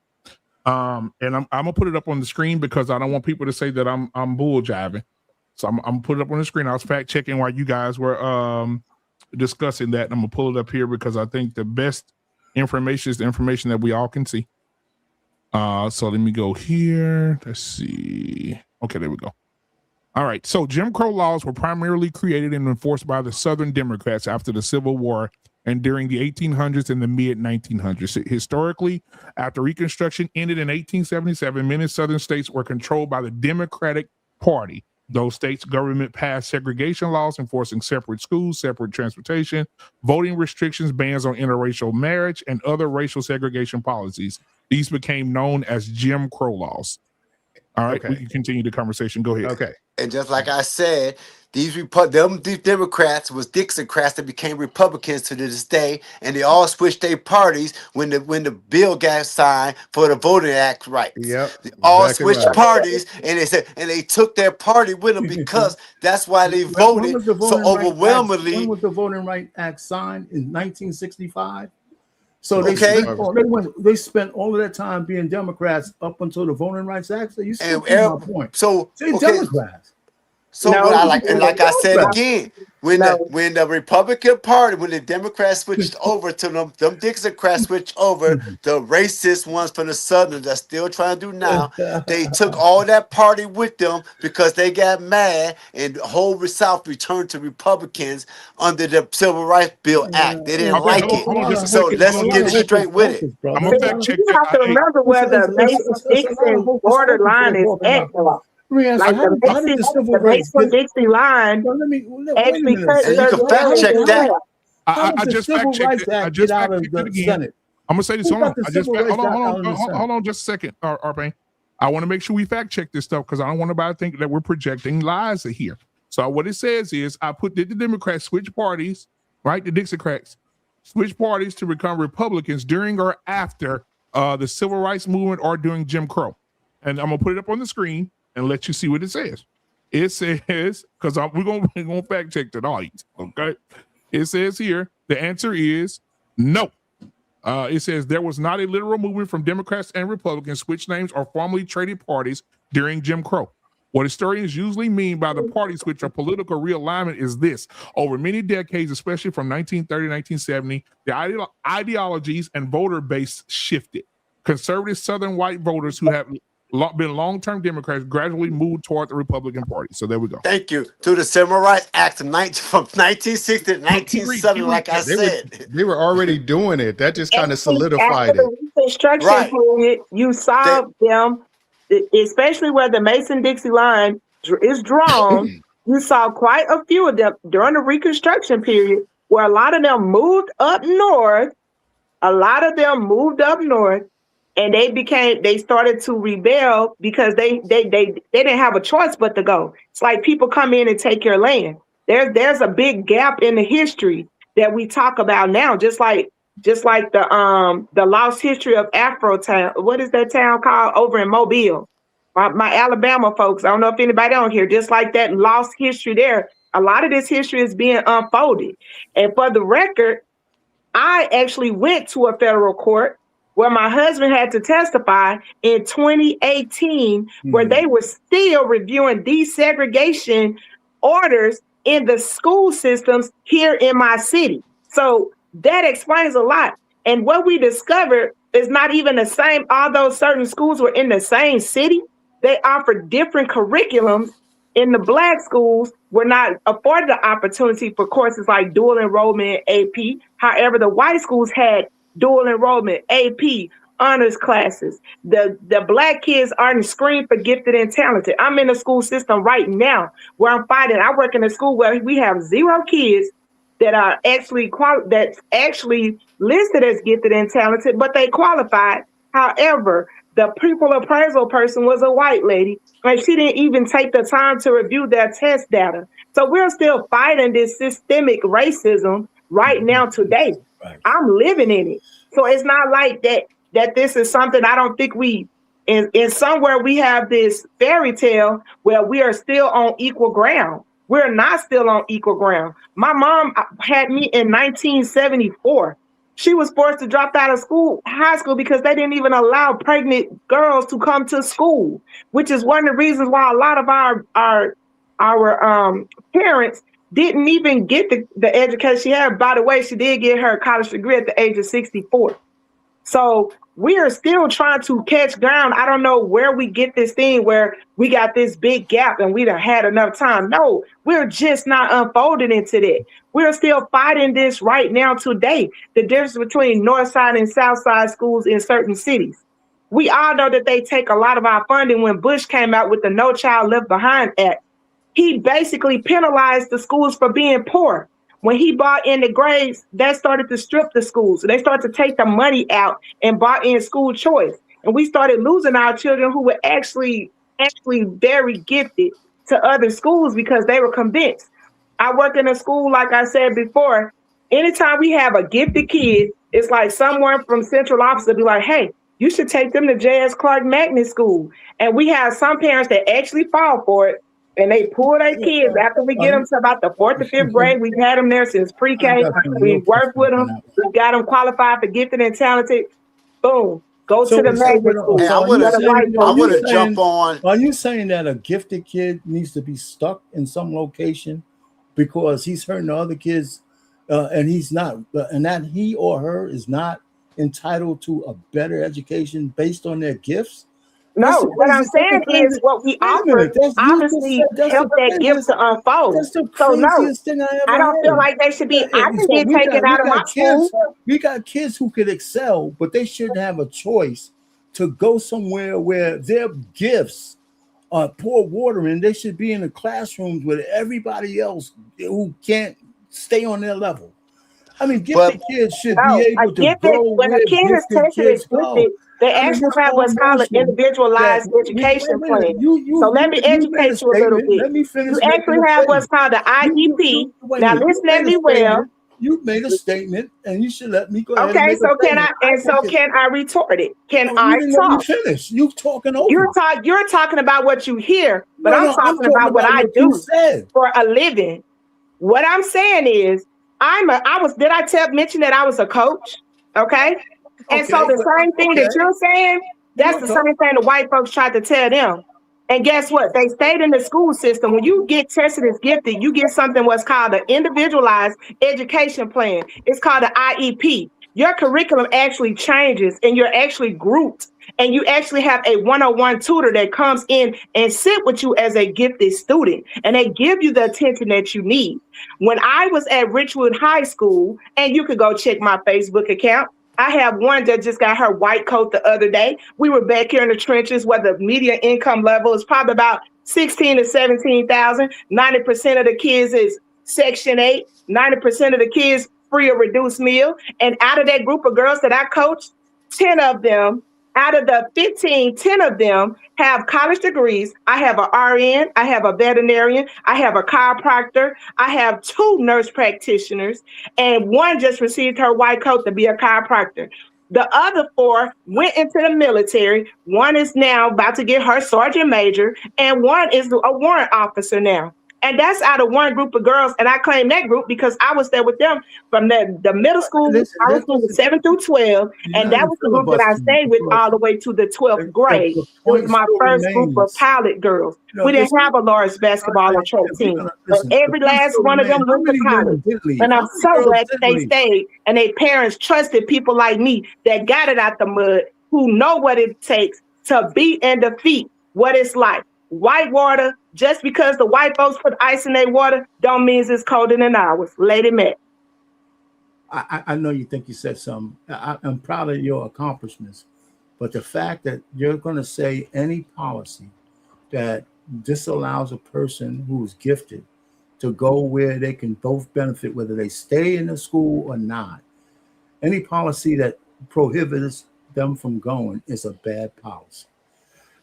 And I'm gonna put it up on the screen because I don't want people to say that I'm bull jiving. So I'm gonna put it up on the screen. I was fact checking while you guys were discussing that. And I'm gonna pull it up here because I think the best information is the information that we all can see. So let me go here. Let's see. Okay, there we go. All right. So Jim Crow laws were primarily created and enforced by the Southern Democrats after the Civil War and during the 1800s and the mid 1900s. Historically, after Reconstruction ended in 1877, many Southern states were controlled by the Democratic Party. Those states' government passed segregation laws enforcing separate schools, separate transportation, voting restrictions, bans on interracial marriage, and other racial segregation policies. These became known as Jim Crow laws. All right, we can continue the conversation. Go ahead. Okay. And just like I said, these Democrats was Dixiecrats that became Republicans to this day, and they all switched their parties when the bill got signed for the Voting Act rights. Yep. They all switched parties, and they took their party with them because that's why they voted so overwhelmingly. When was the Voting Rights Act signed? In 1965. So they spent all of that time being Democrats up until the Voting Rights Act. So you see my point. So Democrats. So what like I said again, when the Republican Party, when the Democrats switched over to them Dixiecrats switched over, the racist ones from the Southern that's still trying to do now, they took all that party with them because they got mad, and the whole South returned to Republicans under the Civil Rights Bill Act. They didn't like it. So let's get it straight with it. I'm gonna fact check that. You have to remember where the Mason-Dixon borderline is at. Like the Mason-Dixon line actually cut. And you can fact check that. I just fact checked it. I just fact checked it again. I'm gonna say this. Hold on just a second, Arpain. I want to make sure we fact check this stuff because I don't want anybody to think that we're projecting lies here. So what it says is, did the Democrats switch parties, right? The Dixiecrats switch parties to become Republicans during or after the Civil Rights Movement or during Jim Crow. And I'm gonna put it up on the screen and let you see what it says. It says, because we're gonna fact check tonight, okay? It says here, the answer is no. It says there was not a literal movement from Democrats and Republicans switch names or formally traded parties during Jim Crow. What historians usually mean by the party switch or political realignment is this. Over many decades, especially from 1930 to 1970, the ideologies and voter base shifted. Conservative Southern white voters who have been long-term Democrats gradually moved toward the Republican Party. So there we go. Thank you. To the Civil Rights Act from 1960 to 1970, like I said. They were already doing it. That just kind of solidified it. Reconstruction period, you saw them, especially where the Mason-Dixon line is drawn, you saw quite a few of them during the Reconstruction period where a lot of them moved up north. And they started to rebel because they didn't have a choice but to go. It's like people come in and take your land. There's a big gap in the history that we talk about now, just like the lost history of Afro Town. What is that town called over in Mobile? My Alabama folks, I don't know if anybody on here, just like that lost history there. A lot of this history is being unfolded. And for the record, I actually went to a federal court where my husband had to testify in 2018, where they were still reviewing desegregation orders in the school systems here in my city. So that explains a lot. And what we discovered is not even the same, although certain schools were in the same city, they offered different curriculums. In the Black schools, were not afforded the opportunity for courses like dual enrollment and AP. However, the white schools had dual enrollment, AP, honors classes. The Black kids aren't screened for gifted and talented. I'm in a school system right now where I'm fighting. I work in a school where we have 0 kids that are actually listed as gifted and talented, but they qualified. However, the pupil appraisal person was a white lady, and she didn't even take the time to review their test data. So we're still fighting this systemic racism right now today. Right. I'm living in it. So it's not like that that this is something I don't think in somewhere we have this fairy tale where we are still on equal ground. We're not still on equal ground. My mom had me in 1974. She was forced to drop out of high school, because they didn't even allow pregnant girls to come to school, which is one of the reasons why a lot of our parents didn't even get the education she had. By the way, she did get her college degree at the age of 64. So we are still trying to catch ground. I don't know where we get this thing where we got this big gap and we done had enough time. No, we're just not unfolding into that. We're still fighting this right now today. The difference between North Side and South Side schools in certain cities. We all know that they take a lot of our funding. When Bush came out with the No Child Left Behind Act, he basically penalized the schools for being poor. When he bought in the grades, that started to strip the schools. So they started to take the money out and bought in school choice. And we started losing our children who were actually very gifted to other schools because they were convinced. I work in a school, like I said before, anytime we have a gifted kid, it's like someone from central office will be like, hey, you should take them to J.S. Clark Magnet School. And we have some parents that actually fall for it. And they pull their kids after we get them to about the 4th or 5th grade. We've had them there since pre-K. We work with them. We got them qualified for gifted and talented. Boom. Go to the magnet school. Hey, I want to jump on. Are you saying that a gifted kid needs to be stuck in some location because he's hurting the other kids and he's not, and that he or her is not entitled to a better education based on their gifts? No, what I'm saying is what we offer obviously help that gift to unfold. That's the so no, craziest thing I don't feel like they should be. I can get taken out of my school. We got kids who could excel, but they shouldn't have a choice to go somewhere where their gifts are pour water in. They should be in the classrooms with everybody else who can't stay on their level. I mean, gifted kids should be able to go when a kid is tested gifted. They actually have what's called an individualized education plan. So let me educate you a little bit. Let me finish. You actually have what's called the IEP. Now listen at me well. You made a statement, and you should let me go ahead. Okay, so can I retort it? Can I talk? Finish. You talking over. You're talking about what you hear, but I'm talking about what I do for a living. What I'm saying is, did I mention that I was a coach? Okay. And so the same thing that you're saying, that's the same thing the white folks tried to tell them. And guess what? They stayed in the school system. When you get tested as gifted, you get something what's called an individualized education plan. It's called an IEP. Your curriculum actually changes and you're actually grouped. And you actually have a one-on-one tutor that comes in and sit with you as a gifted student. And they give you the attention that you need. When I was at Richwood High School, and you could go check my Facebook account, I have one that just got her white coat the other day. We were back here in the trenches where the median income level is probably about 16 to 17,000. 90% of the kids is Section 8. 90% of the kids free or reduced meal. And out of that group of girls that I coached, 10 of them, out of the 15, 10 of them have college degrees. I have an RN, I have a veterinarian, I have a chiropractor, I have 2 nurse practitioners, and one just received her white coat to be a chiropractor. The other 4 went into the military. One is now about to get her sergeant major, and one is a warrant officer now. And that's out of one group of girls. And I claim that group because I was there with them from the middle school. I was from 7 through 12. And that was the group that I stayed with all the way to the 12th grade. It was my first group of pilot girls. We didn't have a large basketball or track team. But every last one of them went to college. And I'm so glad that they stayed. And their parents trusted people like me that got it out the mud, who know what it takes to beat and defeat what it's like. White water, just because the white folks put ice in their water, don't mean it's colder than ours. Lady Matt. I know you think you said something. I'm proud of your accomplishments. But the fact that you're going to say any policy that disallows a person who's gifted to go where they can both benefit, whether they stay in the school or not, any policy that prohibits them from going is a bad policy.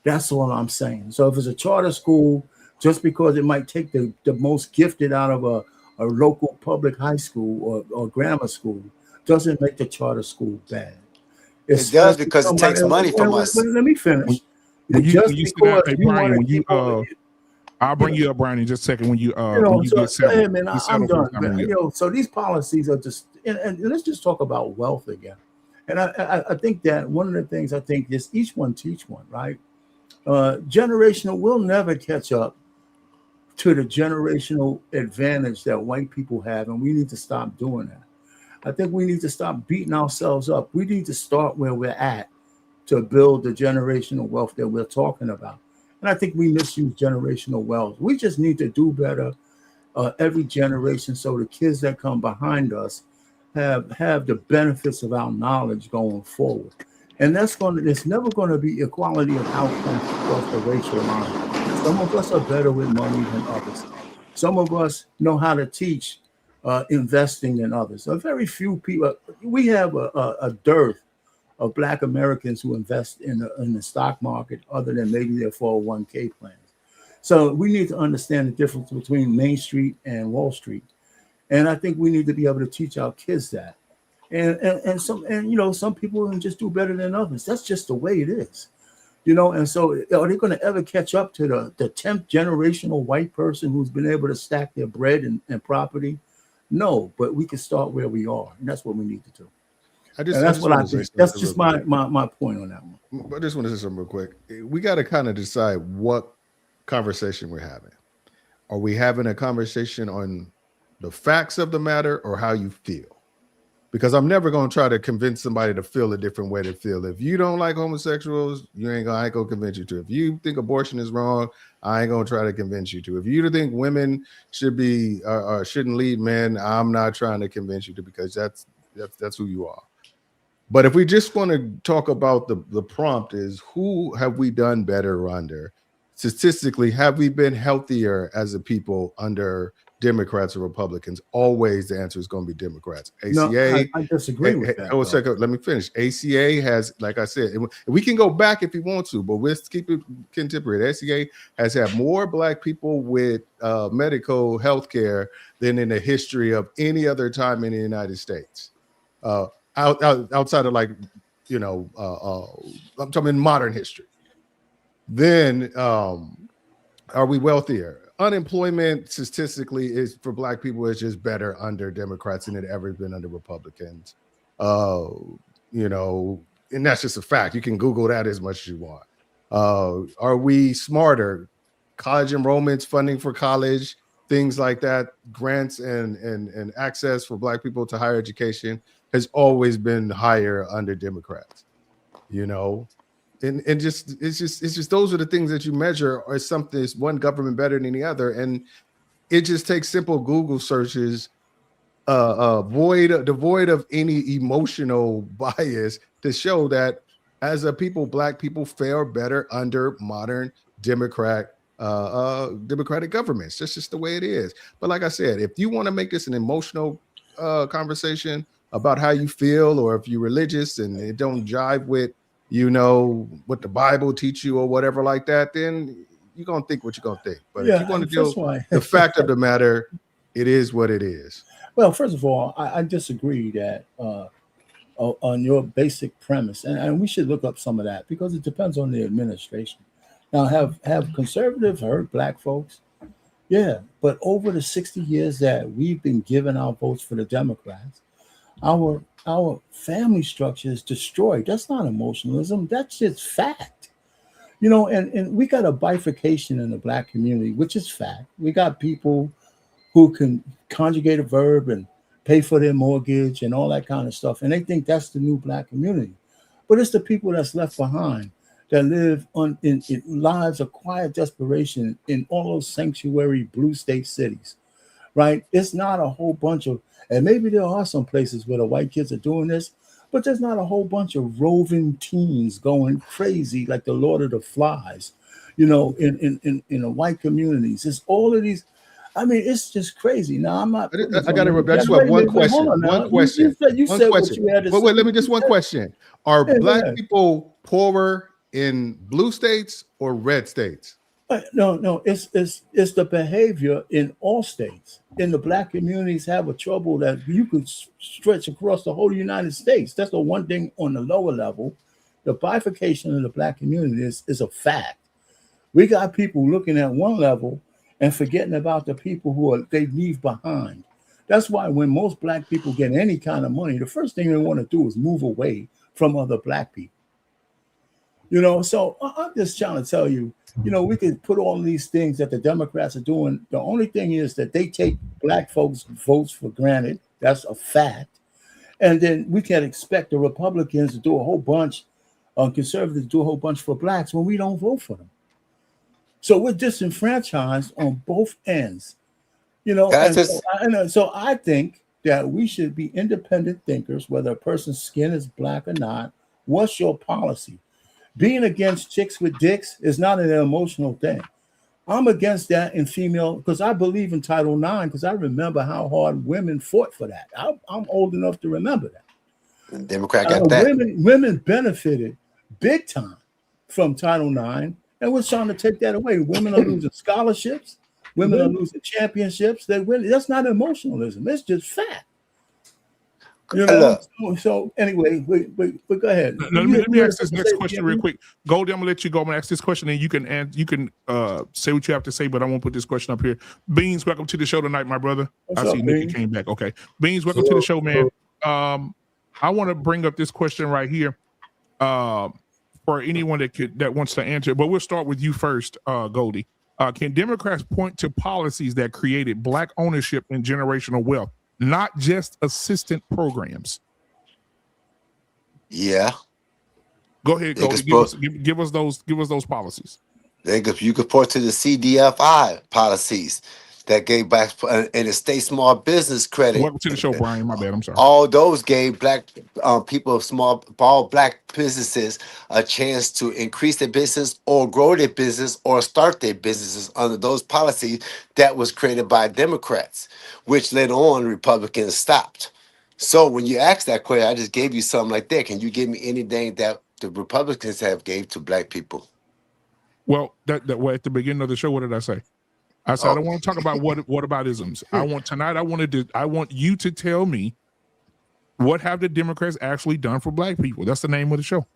That's all I'm saying. So if it's a charter school, just because it might take the most gifted out of a local public high school or grammar school, doesn't make the charter school bad. It does because it takes money from us. Let me finish. When you sit down, hey, Brian, when you I'll bring you you up, Brian, in just a second. When you know, get settled, go ahead, man. I'm done. Man, so these policies are just, and let's just talk about wealth again. And I think that one of the things I think is each one teach one, right? Generational, we'll never catch up to the generational advantage that white people have, and we need to stop doing that. I think we need to stop beating ourselves up. We need to start where we're at to build the generational wealth that we're talking about. And I think we misuse generational wealth. We just need to do better every generation so the kids that come behind us have the benefits of our knowledge going forward. And it's never going to be equality of outcomes across the racial line. Some of us are better with money than others. Some of us know how to teach investing than others. So very few people, we have a dearth of Black Americans who invest in the stock market other than maybe their 401k plans. So we need to understand the difference between Main Street and Wall Street. And I think we need to be able to teach our kids that. And some people can just do better than others. That's just the way it is. And so are they going to ever catch up to the 10th generational white person who's been able to stack their bread and property? No, but we can start where we are. And that's what we need to do. That's what I think. That's just my point on that one. I just want to say something real quick. We got to kind of decide what conversation we're having. Are we having a conversation on the facts of the matter or how you feel? Because I'm never going to try to convince somebody to feel a different way to feel. If you don't like homosexuals, I ain't going to convince you to. If you think abortion is wrong, I ain't going to try to convince you to. If you think women shouldn't lead men, I'm not trying to convince you to, because that's who you are. But if we just want to talk about the prompt is, who have we done better under? Statistically, have we been healthier as a people under Democrats or Republicans? Always the answer is going to be Democrats. ACA, no, I disagree with that. Oh, second, let me finish. ACA has, like I said, we can go back if you want to, but let's keep it contemporary. ACA has had more Black people with medical health care than in the history of any other time in the United States. Outside of I'm talking in modern history. Then are we wealthier? Unemployment statistically is for Black people is just better under Democrats than it ever been under Republicans. And that's just a fact. You can Google that as much as you want. Are we smarter? College enrollments, funding for college, things like that, grants and access for Black people to higher education has always been higher under Democrats. And it's just those are the things that you measure. Or something is one government better than the other, and it just takes simple Google searches, devoid of any emotional bias, to show that as a people, Black people fare better under modern democratic governments. That's just the way it is. But like I said, if you want to make this an emotional conversation about how you feel, or if you're religious and it don't jive with what the Bible teach you or whatever like that, then you're going to think what you're going to think. But if you want to deal the fact of the matter, it is what it is. Well, first of all, I disagree that on your basic premise, and we should look up some of that, because it depends on the administration. Now, have conservatives hurt Black folks? Yeah, but over the 60 years that we've been giving our votes for the Democrats, our family structure is destroyed. That's not emotionalism. That's just fact. And we got a bifurcation in the Black community, which is fact. We got people who can conjugate a verb and pay for their mortgage and all that kind of stuff, and they think that's the new Black community. But it's the people that's left behind that live in lives of quiet desperation in all those sanctuary blue state cities, right? It's not a whole bunch of, and maybe there are some places where the white kids are doing this, but there's not a whole bunch of roving teens going crazy like the Lord of the Flies, in the white communities. It's all of these. I mean, it's just crazy. Now, I'm not. I got to remember. I just have one question. One question. You said what you had to say. Wait, let me just one question. Are Black people poorer in blue states or red states? No. It's the behavior in all states. In the black communities have a trouble that you could stretch across the whole United States. That's the one thing on the lower level. The bifurcation in the black community is a fact. We got people looking at one level and forgetting about the people they leave behind. That's why when most black people get any kind of money, the first thing they want to do is move away from other black people. So I'm just trying to tell you, we can put all these things that the Democrats are doing. The only thing is that they take black folks' votes for granted. That's a fact. And then we can expect the Republicans to do a whole bunch, conservatives to do a whole bunch for blacks when we don't vote for them. So we're disenfranchised on both ends. So I think that we should be independent thinkers, whether a person's skin is black or not. What's your policy? Being against chicks with dicks is not an emotional thing. I'm against that in female because I believe in Title IX because I remember how hard women fought for that. I'm old enough to remember that. The Democrat got that. Women benefited big time from Title IX, and we're trying to take that away. Women are losing scholarships. Women are losing championships. That's not emotionalism. It's just fact. So anyway, but go ahead. Let me ask this next question real quick. Goldie, I'm gonna let you go. I'm gonna ask this question, and you can say what you have to say, but I won't put this question up here. Beans, welcome to the show tonight, my brother. I see Nikki came back. Okay, Beans, welcome to the show, man. I want to bring up this question right here, for anyone that wants to answer. But we'll start with you first, Goldie. Can Democrats point to policies that created black ownership and generational wealth, not just assistant programs? Yeah. Go ahead, Goldie. Give us those policies. You could point to the CDFI policies that gave back and the state small business credit. Welcome to the show, Brian. My bad. I'm sorry. All those gave black people, all black businesses, a chance to increase their business or grow their business or start their businesses under those policies that was created by Democrats, which later on Republicans stopped. So when you ask that question, I just gave you something like that. Can you give me anything that the Republicans have gave to black people? Well, at the beginning of the show, what did I say? I said I don't want to talk about what about isms. I want you to tell me what have the Democrats actually done for black people. That's the name of the show.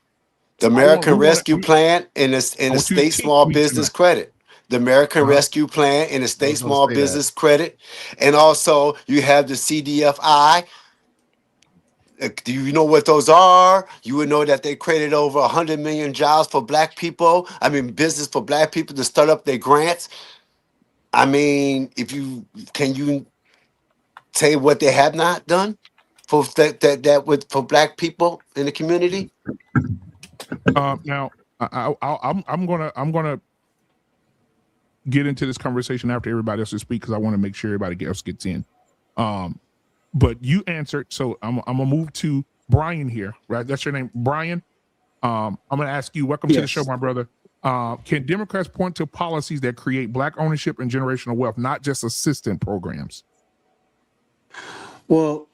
The American Rescue Plan and the state small business credit. The American Rescue Plan and the state small business credit. And also you have the CDFI. Do you know what those are? You would know that they created over 100 million jobs for black people. Business for black people to start up their grants. Can you say what they have not done for for black people in the community? Now, I'm gonna get into this conversation after everybody else speaks because I want to make sure everybody else gets in. But you answered, so I'm gonna move to Brian here. Right, that's your name, Brian. I'm gonna ask you. Welcome to the show, my brother. Can Democrats point to policies that create black ownership and generational wealth, not just assistant programs? Well,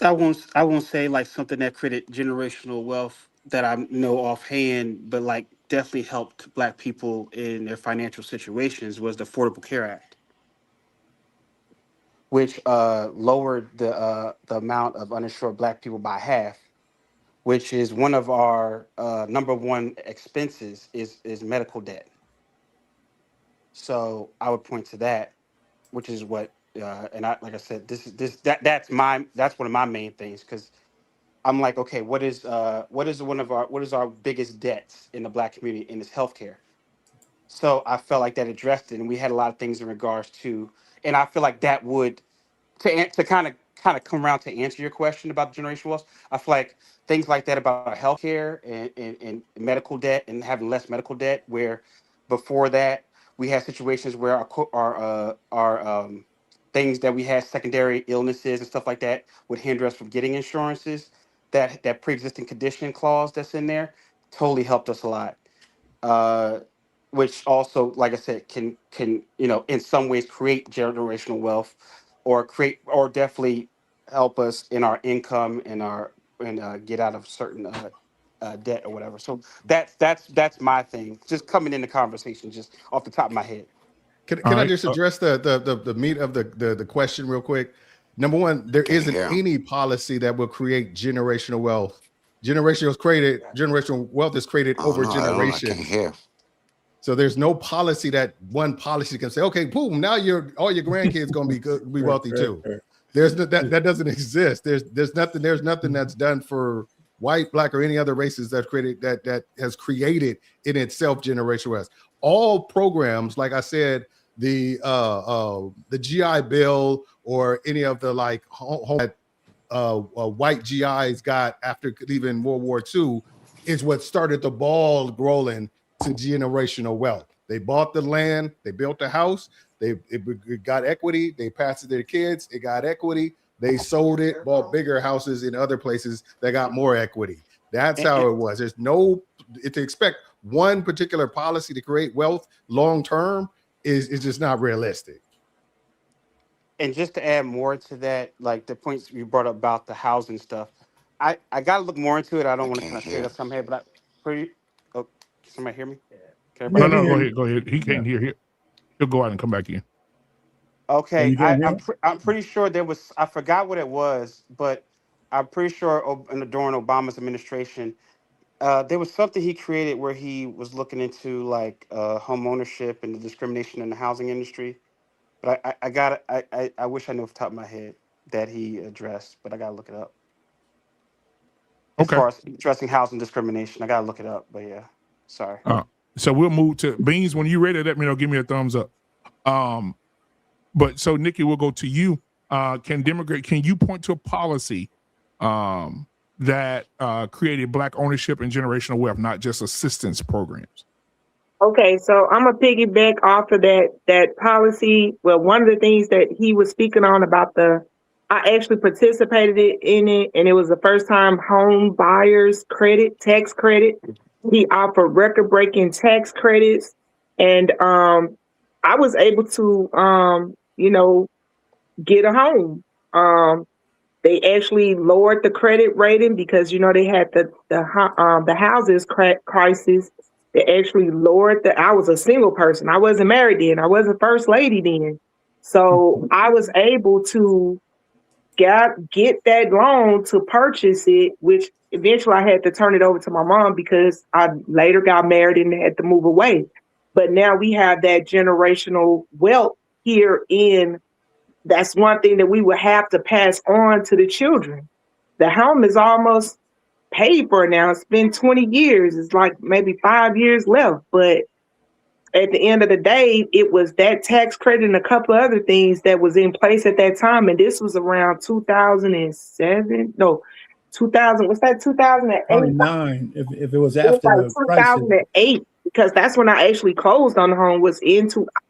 I won't say like something that created generational wealth that I know offhand, but like definitely helped black people in their financial situations was the Affordable Care Act, which lowered the amount of uninsured black people by half, which is one of our number one expenses is medical debt. So I would point to that, which is what, and like I said, that's one of my main things because I'm like, okay, what is our biggest debts in the black community in this healthcare? So I felt like that addressed it, and we had a lot of things in regards to, and I feel like that would to kind of come around to answer your question about generational wealth. I feel like things like that about healthcare and medical debt and having less medical debt, where before that we had situations where our things that we had secondary illnesses and stuff like that would hinder us from getting insurances. That pre-existing condition clause that's in there totally helped us a lot. Which also, like I said, can in some ways create generational wealth, or definitely help us in our income and get out of certain debt or whatever. So that's my thing. Just coming in the conversation, just off the top of my head. Can I just address the meat of the question real quick? Number one, there isn't any policy that will create generational wealth. Generational wealth is created over generations. So there's no policy that one policy can say, okay, boom, now all your grandkids gonna be wealthy too. That doesn't exist. There's nothing that's done for white, black, or any other races that has created in itself generational wealth. All programs, like I said, the GI Bill or any of the like white GIs got after leaving World War II is what started the ball rolling to generational wealth. They bought the land, they built the house, it got equity, they passed it to their kids, it got equity, they sold it, bought bigger houses in other places that got more equity. That's how it was. There's to expect one particular policy to create wealth long term is just not realistic. And just to add more to that, like the points you brought up about the housing stuff, I got to look more into it. I don't want to kind of say that some head, but somebody hear me? No, go ahead. He can't hear. He'll go out and come back in. Okay, I'm pretty sure there was, I forgot what it was, but I'm pretty sure during Obama's administration, there was something he created where he was looking into like home ownership and the discrimination in the housing industry. But I wish I knew off the top of my head that he addressed, but I gotta look it up. As far as addressing housing discrimination, I gotta look it up. But yeah, sorry. So we'll move to Beans. When you're ready, let me know. Give me a thumbs up. But so Nikki, we'll go to you. Can you point to a policy that created Black ownership and generational wealth, not just assistance programs? Okay, so I'm gonna piggyback off of that policy. Well, one of the things that he was speaking on about I actually participated in it, and it was the first time home buyers tax credit. He offered record-breaking tax credits, and I was able to, get a home. They actually lowered the credit rating because they had the houses crisis. They actually lowered I was a single person. I wasn't married then. I wasn't first lady then. So I was able to get that loan to purchase it, which eventually I had to turn it over to my mom because I later got married and had to move away. But now we have that generational wealth here that's one thing that we would have to pass on to the children. The home is almost paid for now. It's been 20 years. It's like maybe 5 years left. But at the end of the day, it was that tax credit and a couple of other things that was in place at that time. And this was around 2007. No, 2000. What's that? 2008. 2009. If it was after it was like 2008, because that's when I actually closed on the home.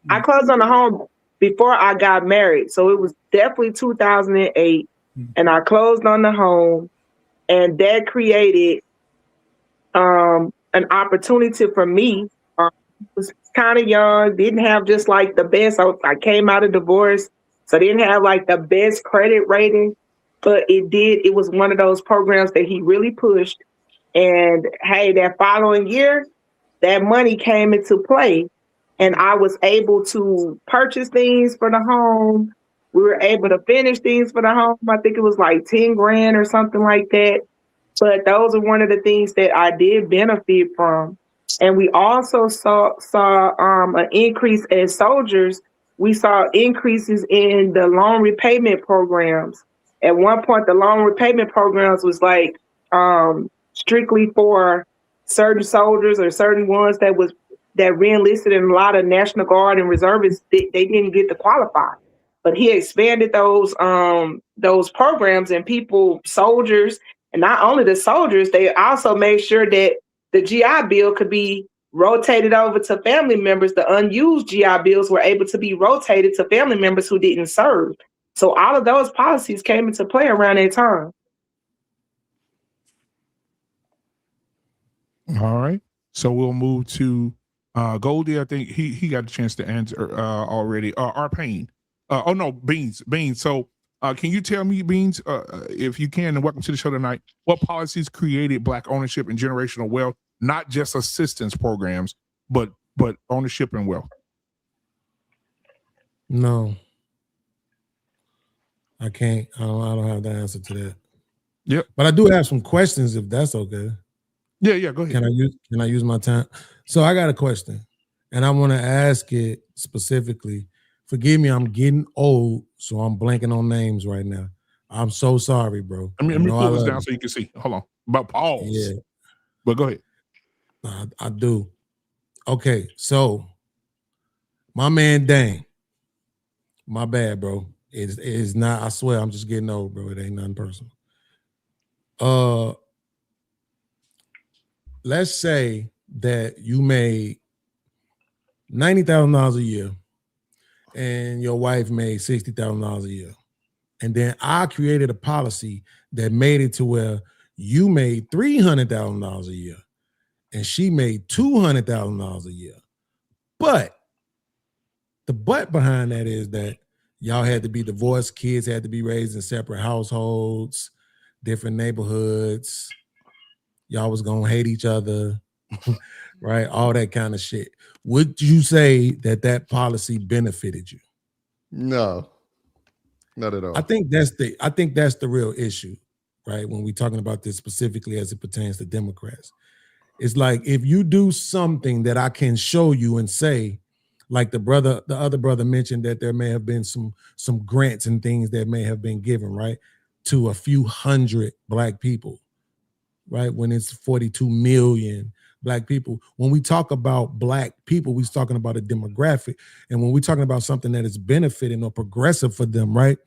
I closed on the home before I got married. So it was definitely 2008. And I closed on the home. And that created an opportunity for me. Was kind of young, didn't have just like the best. I came out of divorce, so I didn't have like the best credit rating, but it was one of those programs that he really pushed. And hey, that following year, that money came into play, and I was able to purchase things for the home. We were able to finish things for the home. I think it was like 10 grand or something like that. But those are one of the things that I did benefit from. And we also saw an increase as soldiers. We saw increases in the loan repayment programs. At one point, the loan repayment programs was like strictly for certain soldiers or certain ones that re-enlisted in a lot of National Guard and reservists. They didn't get to qualify. But he expanded those programs, and soldiers, and not only the soldiers, they also made sure that the GI Bill could be rotated over to family members. The unused GI Bills were able to be rotated to family members who didn't serve. So all of those policies came into play around that time. All right. So we'll move to Goldie. I think he got a chance to answer already. Arpain. Beans. So Can you tell me, Beans, if you can, and welcome to the show tonight, what policies created Black ownership and generational wealth, not just assistance programs, but ownership and wealth? No, I can't. I don't have the answer to that. Yep. But I do have some questions, if that's okay. Yeah. Go ahead. Can I use my time? So I got a question, and I want to ask it specifically. Forgive me, I'm getting old, so I'm blanking on names right now. I'm so sorry, bro. Let me pull this down so you can see. Hold on. About pause. Yeah. But go ahead. I do. Okay, so my man Dane. My bad, bro. It is not, I swear, I'm just getting old, bro. It ain't nothing personal. Let's say that you made $90,000 a year and your wife made $60,000 a year. And then I created a policy that made it to where you made $300,000 a year and she made $200,000 a year. But the but behind that is that y'all had to be divorced, kids had to be raised in separate households, different neighborhoods. Y'all was gonna hate each other, right? All that kind of shit. Would you say that policy benefited you? No, not at all. I think that's the real issue, right? When we're talking about this specifically as it pertains to Democrats. It's like if you do something that I can show you and say, like the other brother mentioned that there may have been some grants and things that may have been given, right, to a few hundred Black people, right? When it's 42 million Black people. When we talk about Black people, we're talking about a demographic. And when we're talking about something that is benefiting or progressive for them, right?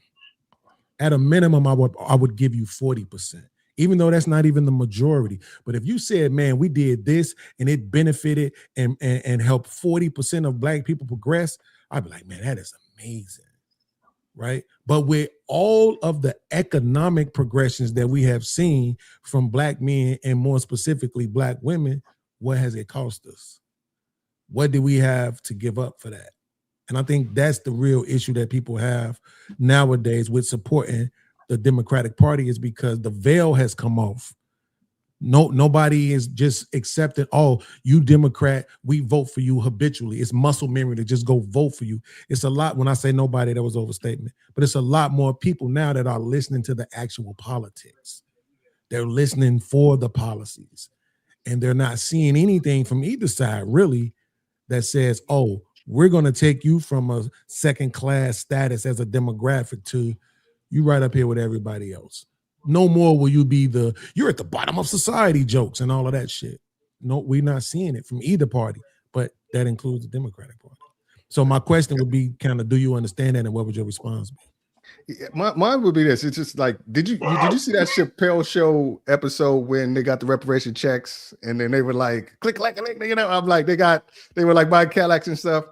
At a minimum, I would give you 40%, even though that's not even the majority. But if you said, man, we did this and it benefited and helped 40% of Black people progress, I'd be like, man, that is amazing, right? But with all of the economic progressions that we have seen from Black men and more specifically Black women, what has it cost us? What do we have to give up for that? And I think that's the real issue that people have nowadays with supporting the Democratic Party, is because the veil has come off. Nobody is just accepting, oh, you Democrat, we vote for you habitually. It's muscle memory to just go vote for you. It's a lot. When I say nobody, that was overstatement, but it's a lot more people now that are listening to the actual politics. They're listening for the policies, and they're not seeing anything from either side really that says, oh, we're going to take you from a second class status as a demographic to you right up here with everybody else. No more will you be you're at the bottom of society jokes and all of that shit. No, we're not seeing it from either party, but that includes the Democratic Party. So my question would be kind of, do you understand that, and what would your response be? Mine would be this. It's just like, did you see that Chappelle Show episode when they got the reparation checks and then they were like, click, you know, I'm like, they were like buying Cadillacs and stuff.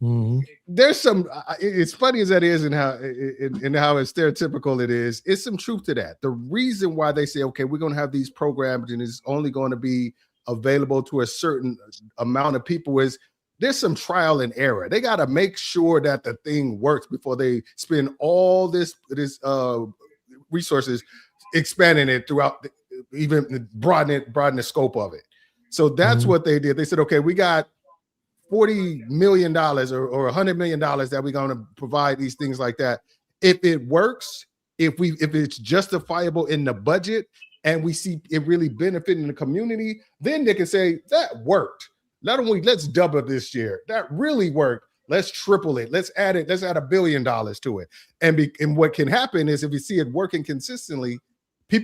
Mm-hmm. There's some, it's funny as that is and how it's stereotypical it is, it's some truth to that. The reason why they say, okay, we're going to have these programs and it's only going to be available to a certain amount of people is there's some trial and error. They got to make sure that the thing works before they spend all this resources expanding it throughout, even broaden the scope of it. So that's what they did. They said, okay, we got $40 million or $100 million that we're going to provide these things like that. If it works, if it's justifiable in the budget and we see it really benefiting the community, then they can say that worked. Let's double this year. That really worked. Let's triple it. Let's add $1 billion to it. And what can happen is if you see it working consistently,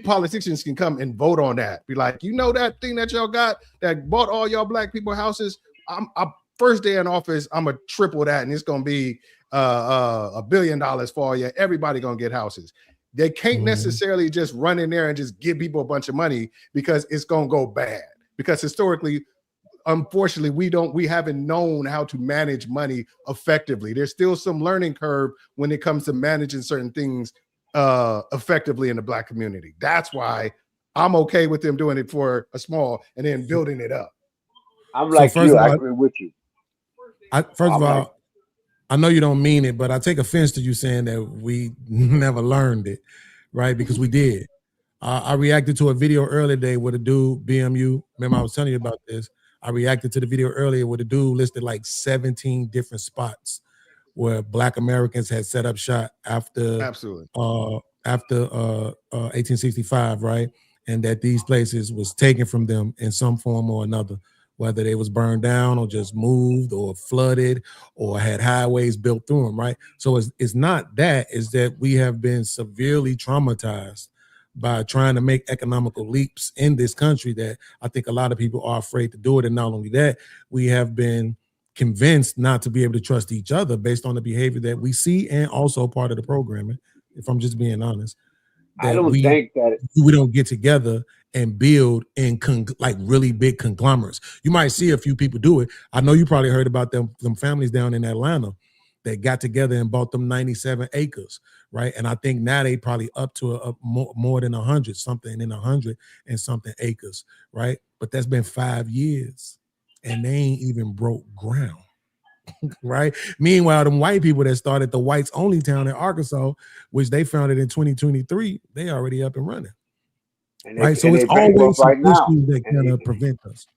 politicians can come and vote on that. Be like, you know, that thing that y'all got that bought all y'all Black people houses, I'm first day in office, I'm gonna triple that, and it's gonna be $1 billion for you. Everybody gonna get houses. They can't necessarily just run in there and just give people a bunch of money because it's gonna go bad. Because historically, unfortunately, we haven't known how to manage money effectively. There's still some learning curve when it comes to managing certain things effectively in the Black community. That's why I'm okay with them doing it for a small and then building it up. I'm like you. I agree with you. First of all, I know you don't mean it, but I take offense to you saying that we never learned it, right? Because we did. I reacted to a video earlier today with a dude, BMU. Remember, I was telling you about this. I reacted to the video earlier with a dude listed like 17 different spots where Black Americans had set up shop after Absolutely. 1865, right? And that these places was taken from them in some form or another, whether they was burned down or just moved or flooded or had highways built through them, right? So it's not that, it's that we have been severely traumatized by trying to make economical leaps in this country that I think a lot of people are afraid to do it. And not only that, we have been convinced not to be able to trust each other based on the behavior that we see, and also part of the programming, if I'm just being honest. I don't think that we don't get together and build in like really big conglomerates. You might see a few people do it. I know you probably heard about them families down in Atlanta that got together and bought them 97 acres, right? And I think now they probably up to more than 100, something in 100 and something acres, right? But that's been 5 years and they ain't even broke ground. Right. Meanwhile, them white people that started the whites only town in Arkansas, which they founded in 2023, they already up and running. Right. So it's always some issues that kind of prevent us.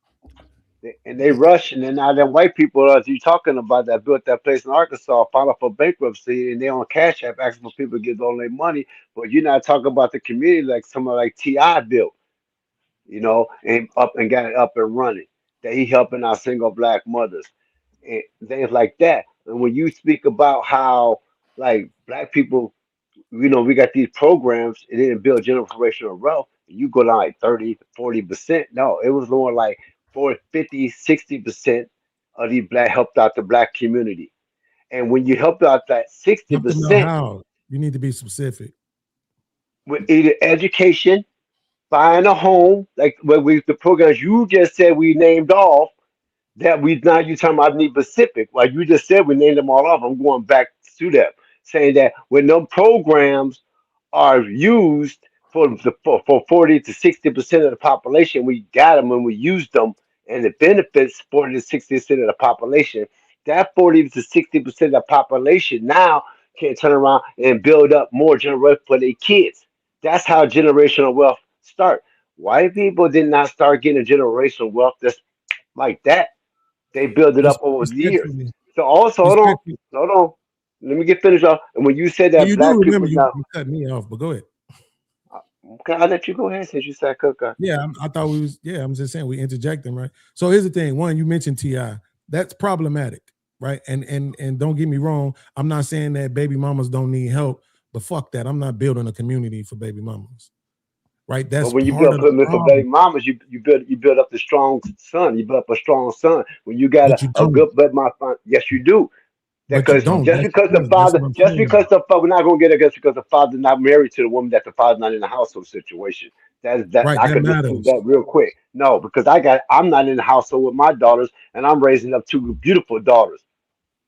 And they rush, and then now them white people, as you talking about, that built that place in Arkansas, filed up for bankruptcy, and they on Cash App asking for people to give all their money. But you're not talking about the community like someone like T.I. built, and got it up and running. That he helping our single Black mothers and things like that. And when you speak about how like Black people, we got these programs, it didn't build generational wealth. You go down like 30-40%. No, it was more like 50-60% of these Black helped out the Black community. And when you helped out that 60%, how you need to be specific with either education, buying a home, like the programs you just said we named off. That you talking about need Pacific. Like you just said, we named them all off. I'm going back to them, saying that when them programs are used for 40-60% of the population, we got them when we used them, and it benefits 40-60% of the population. That 40-60% of the population now can turn around and build up more generation for their kids. That's how generational wealth start. White people did not start getting generational wealth just like that. They build it up over the years. So also, hold on. Let me get finished off. And when you said that Black people you cut me off, but go ahead. Okay, I'll let you go ahead since you said cooker. Yeah, I thought we was. Yeah, I'm just saying we interject them, right? So here's the thing. One, you mentioned T.I. That's problematic, right? And don't get me wrong. I'm not saying that baby mamas don't need help, but fuck that. I'm not building a community for baby mamas. Right. That's but when you build commitment for baby mamas, you build up the strong son. You build up a strong son. When you got a good baby mama, yes, you do. Because just because the father, we're not gonna get it just because the father's not married to the woman, that the father's not in the household situation. Right, I could just do that real quick. No, because I'm not in the household with my daughters, and I'm raising up two beautiful daughters.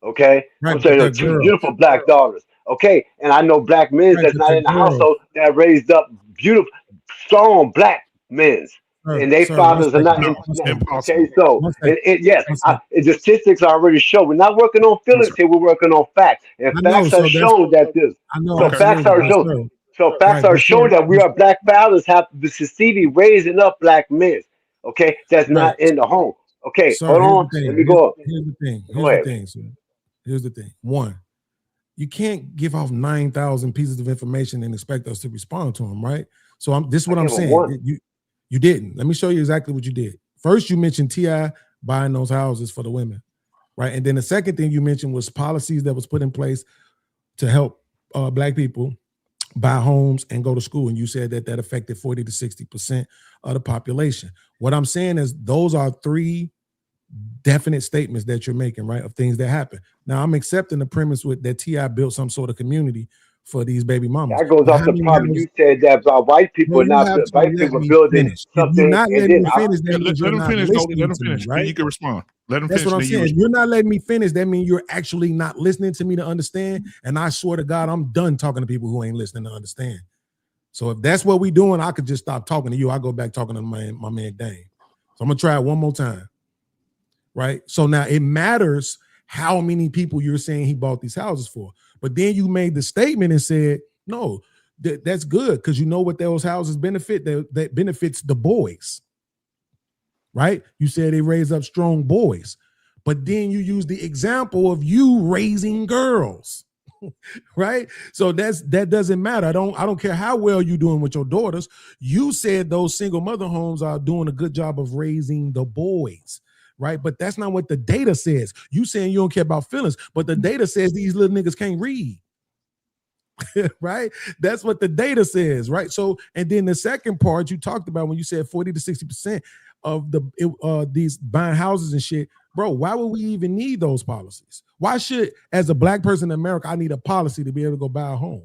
Okay, right, I'm saying two beautiful Black daughters. Okay, and I know Black men that's not in the household that raised up beautiful, strong Black men, and their fathers are not. Okay, so yes, the statistics already show we're not working on feelings here. We're working on facts, and facts are shown that this. So facts are shown. So facts are showing that we are Black fathers have succeeded raising up Black men. Okay, that's not in the home. Okay, hold on. Let me go. Here's the thing. One, you can't give off 9,000 pieces of information and expect us to respond to them, right? So this is what I'm saying. You didn't. Let me show you exactly what you did. First, you mentioned T.I. buying those houses for the women, right? And then the second thing you mentioned was policies that was put in place to help Black people buy homes and go to school. And you said that affected 40-60% of the population. What I'm saying is those are three definite statements that you're making, right, of things that happen. Now, I'm accepting the premise that T.I. built some sort of community for these baby mamas. That goes off the problem. You said that white people white people building something. You're not letting me finish. Let him finish. Let him finish. Right? You can respond. Let him finish. That's what I'm saying. You're not letting me finish. That means you're actually not listening to me to understand. And I swear to God, I'm done talking to people who ain't listening to understand. So if that's what we doing, I could just stop talking to you. I go back talking to my man Dane. So I'm gonna try it one more time. Right. So now it matters how many people you're saying he bought these houses for. But then you made the statement and said, no, that's good because you know what those houses benefit. That benefits the boys, right? You said they raise up strong boys. But then you use the example of you raising girls, right? So that doesn't matter. I don't care how well you're doing with your daughters. You said those single mother homes are doing a good job of raising the boys, right? But that's not what the data says. You saying you don't care about feelings, but the data says these little niggas can't read. Right? That's what the data says, right? So, and then the second part you talked about when you said 40 to 60% of these buying houses and shit, bro, why would we even need those policies? Why should, as a black person in America, I need a policy to be able to go buy a home?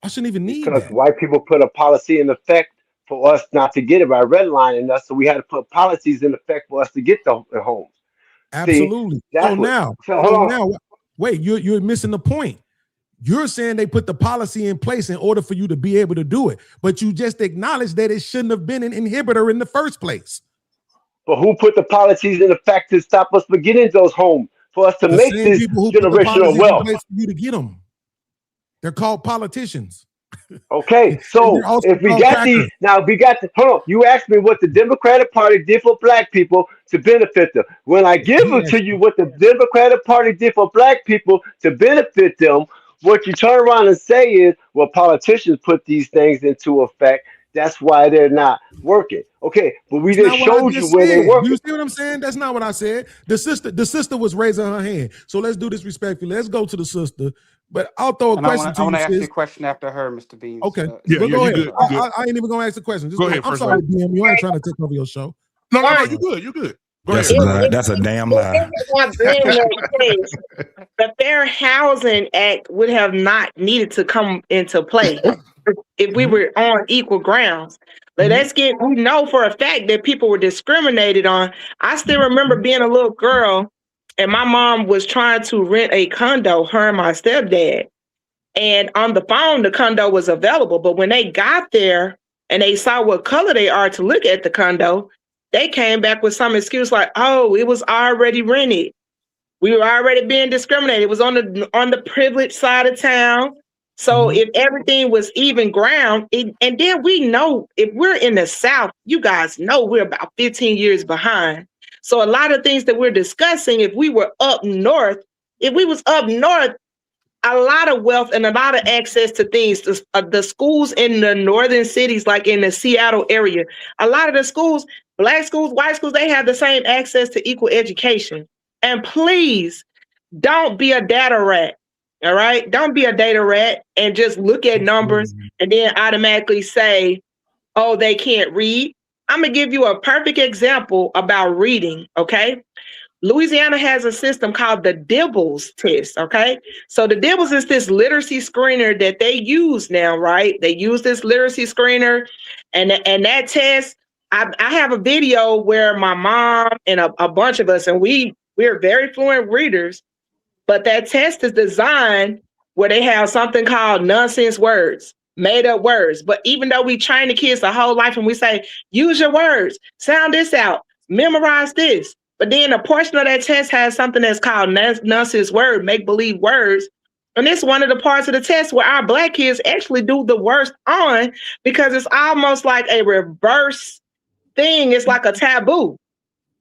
I shouldn't even need Because that. white people put a policy in effect for us not to get it by redlining us, so we had to put policies in effect for us to get the homes. Absolutely. See, that's hold on. Wait, you're missing the point. You're saying they put the policy in place in order for you to be able to do it, but you just acknowledged that it shouldn't have been an inhibitor in the first place. But who put the policies in effect to stop us from getting those homes, for us to The make same this people who put the generational policies in wealth? place for you to get them. They're called politicians. Okay, And so they're also if we called got crackers. hold on, you asked me what the Democratic Party did for black people to benefit them. When I give He them to asked you you. what the Democratic Party did for black people to benefit them, what you turn around and say is, well, politicians put these things into effect. That's why they're not working. Okay, but we That's just not what I showed you just where they said. working. You see what I'm saying? That's not what I said. The sister was raising her hand. So let's do this respectfully. Let's go to the sister. But I'll throw a And I question want to to you, ask you a sis. question after her, Mr. Beans. Okay. Yeah, Well, yeah, go you ahead. good. You good. I ain't even gonna ask the question. Just Go go. ahead I'm first, sorry, Ray. DM. You ain't trying to take over your show. No, Fine. you good. You good. Go That's ahead. that's a damn lie. If it had been that case, the Fair Housing Act would have not needed to come into play if we were on equal grounds. But we know for a fact that people were discriminated on. I still remember being a little girl and my mom was trying to rent a condo, her and my stepdad. And on the phone, the condo was available. But when they got there and they saw what color they are to look at the condo, they came back with some excuse like, oh, it was already rented. We were already being discriminated. It was on the privileged side of town. So if everything was even ground, and then we know if we're in the South, you guys know we're about 15 years behind. So a lot of things that we're discussing, if we was up north, a lot of wealth and a lot of access to things. The schools in the northern cities, like in the Seattle area, a lot of the schools, black schools, white schools, they have the same access to equal education. And please don't be a data rat. All right. Don't be a data rat and just look at numbers and then automatically say, oh, they can't read. I'm going to give you a perfect example about reading. Okay. Louisiana has a system called the DIBELS test, okay? So the DIBELS is this literacy screener that they use now, right? They use this literacy screener, and that test, I have a video where my mom and a bunch of us, and we're very fluent readers, but that test is designed where they have something called nonsense words, made up words. But even though we train the kids the whole life and we say, use your words, sound this out, memorize this. But then a portion of that test has something that's called nonsense word, make-believe words. And it's one of the parts of the test where our black kids actually do the worst on, because it's almost like a reverse thing. It's like a taboo.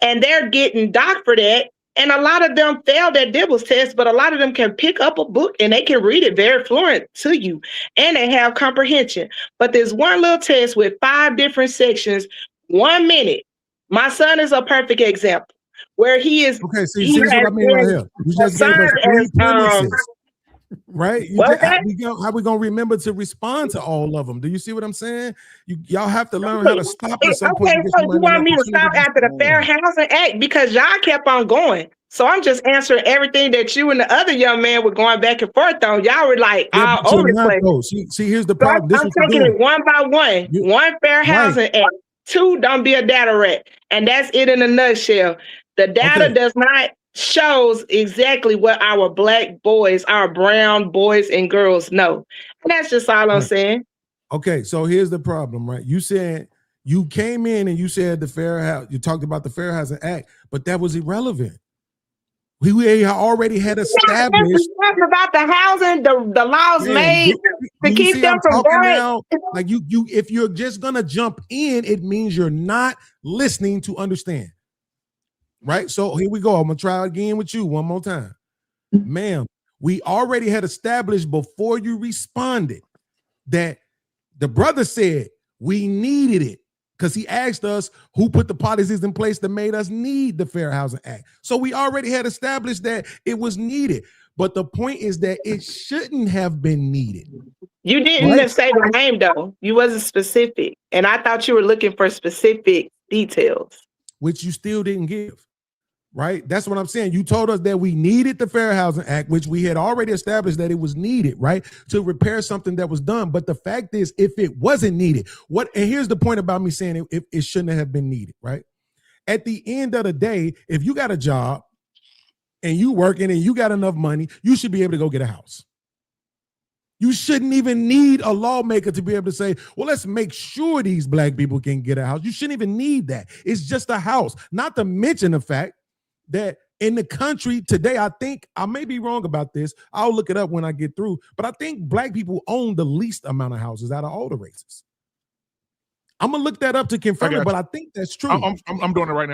And they're getting docked for that. And a lot of them failed that DIBELS test, but a lot of them can pick up a book and they can read it very fluent to you. And they have comprehension. But there's one little test with 5 different sections, 1 minute. My son is a perfect example. Where he is, okay, so you see what I mean right here. You just gave us 3 premises, right? How we gonna remember to respond to all of them? Do you see what I'm saying? Y'all have to learn how to stop at some point. Okay, so you want me to stop after the Fair Housing Act because y'all kept on going. So I'm just answering everything that you and the other young man were going back and forth on. Y'all were like all over the place. See, here's the problem. So I'm taking it one by one. 1, Fair Housing Act. 2, don't be a data rat. And that's it in a nutshell. The data does not shows exactly what our black boys, our brown boys and girls know. And that's just all I'm saying. Okay, so here's the problem, right? You said you came in and you said you talked about the Fair Housing Act, but that was irrelevant. We already had established about the housing, the laws made to keep them from going. Now, like you, if you're just gonna jump in, it means you're not listening to understand. Right? So here we go. I'm gonna try again with you one more time. Ma'am, we already had established before you responded that the brother said we needed it because he asked us who put the policies in place that made us need the Fair Housing Act. So we already had established that it was needed. But the point is that it shouldn't have been needed. You didn't say the name though. You wasn't specific. And I thought you were looking for specific details. Which you still didn't give. Right? That's what I'm saying. You told us that we needed the Fair Housing Act, which we had already established that it was needed, right? To repair something that was done. But the fact is, if it wasn't needed, and here's the point about me saying it shouldn't have been needed, right? At the end of the day, if you got a job and you working and you got enough money, you should be able to go get a house. You shouldn't even need a lawmaker to be able to say, well, let's make sure these black people can get a house. You shouldn't even need that. It's just a house. Not to mention the fact that in the country today, I think, I may be wrong about this, I'll look it up when I get through, but I think black people own the least amount of houses out of all the races. I'm gonna look that up to confirm it, but I think that's true. I'm doing it right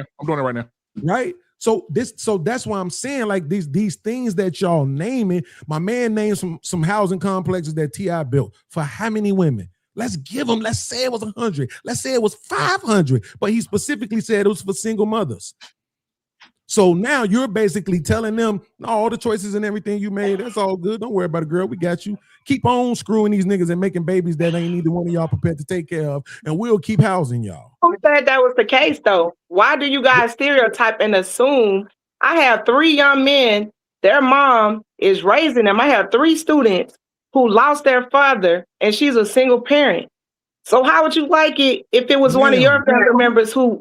now. Right? So that's why I'm saying, like, these things that y'all naming, my man named some housing complexes that T.I. built for how many women? Let's give them, let's say it was 100, let's say it was 500, but he specifically said it was for single mothers. So now you're basically telling them, no, all the choices and everything you made, that's all good. Don't worry about it, girl. We got you. Keep on screwing these niggas and making babies that ain't neither one of y'all prepared to take care of, and we'll keep housing y'all. Who said that was the case, though? Why do you guys stereotype and assume? I have 3 young men, their mom is raising them. I have 3 students who lost their father, and she's a single parent. So how would you like it if it was one of your family members who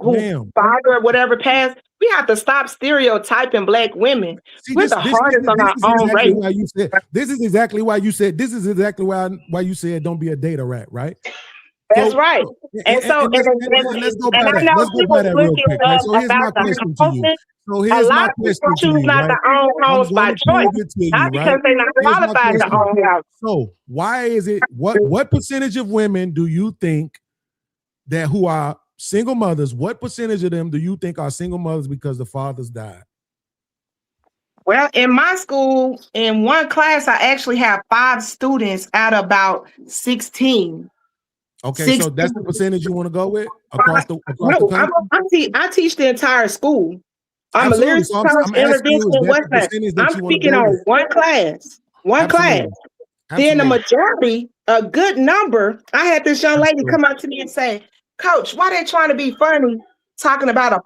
father or whatever passed? We have to stop stereotyping black women. We're the hardest on our own race. This is exactly why you said don't be a data rat, right? That's right. Let's go by that real quick. Right? So here's my question to you. So here's my question to you. Not to own homes by choice, not because they're not qualified to own houses. So why is it? What percentage of women do you think that who are single mothers? What percentage of them do you think are single mothers because the fathers died? Well, in my school, in one class, I actually have 5 students out of about 16. Okay, 16. So that's the percentage you want to go with across the country? I teach the entire school. I'm a lyrics coach, intervention, what's that? I'm speaking on one class. One class. Then the majority, a good number, I had this young lady come up to me and say, Coach, why they trying to be funny talking about a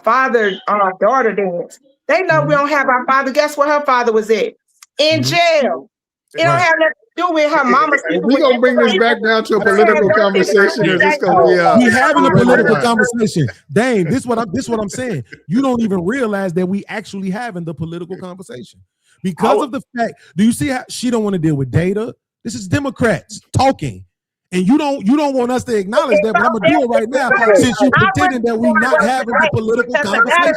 father-daughter dance? They know we don't have our father. Guess where her father was at? In jail. It don't have nothing to do with her mama. We're going to bring this back down to a political conversation. We're having a political conversation. Dang, this what I'm saying. You don't even realize that we actually having the political conversation. Because of the fact, do you see how she don't want to deal with data? This is Democrats talking. And you don't want us to acknowledge that, but I'm gonna do it right now since you're pretending that we're not having the political conversation.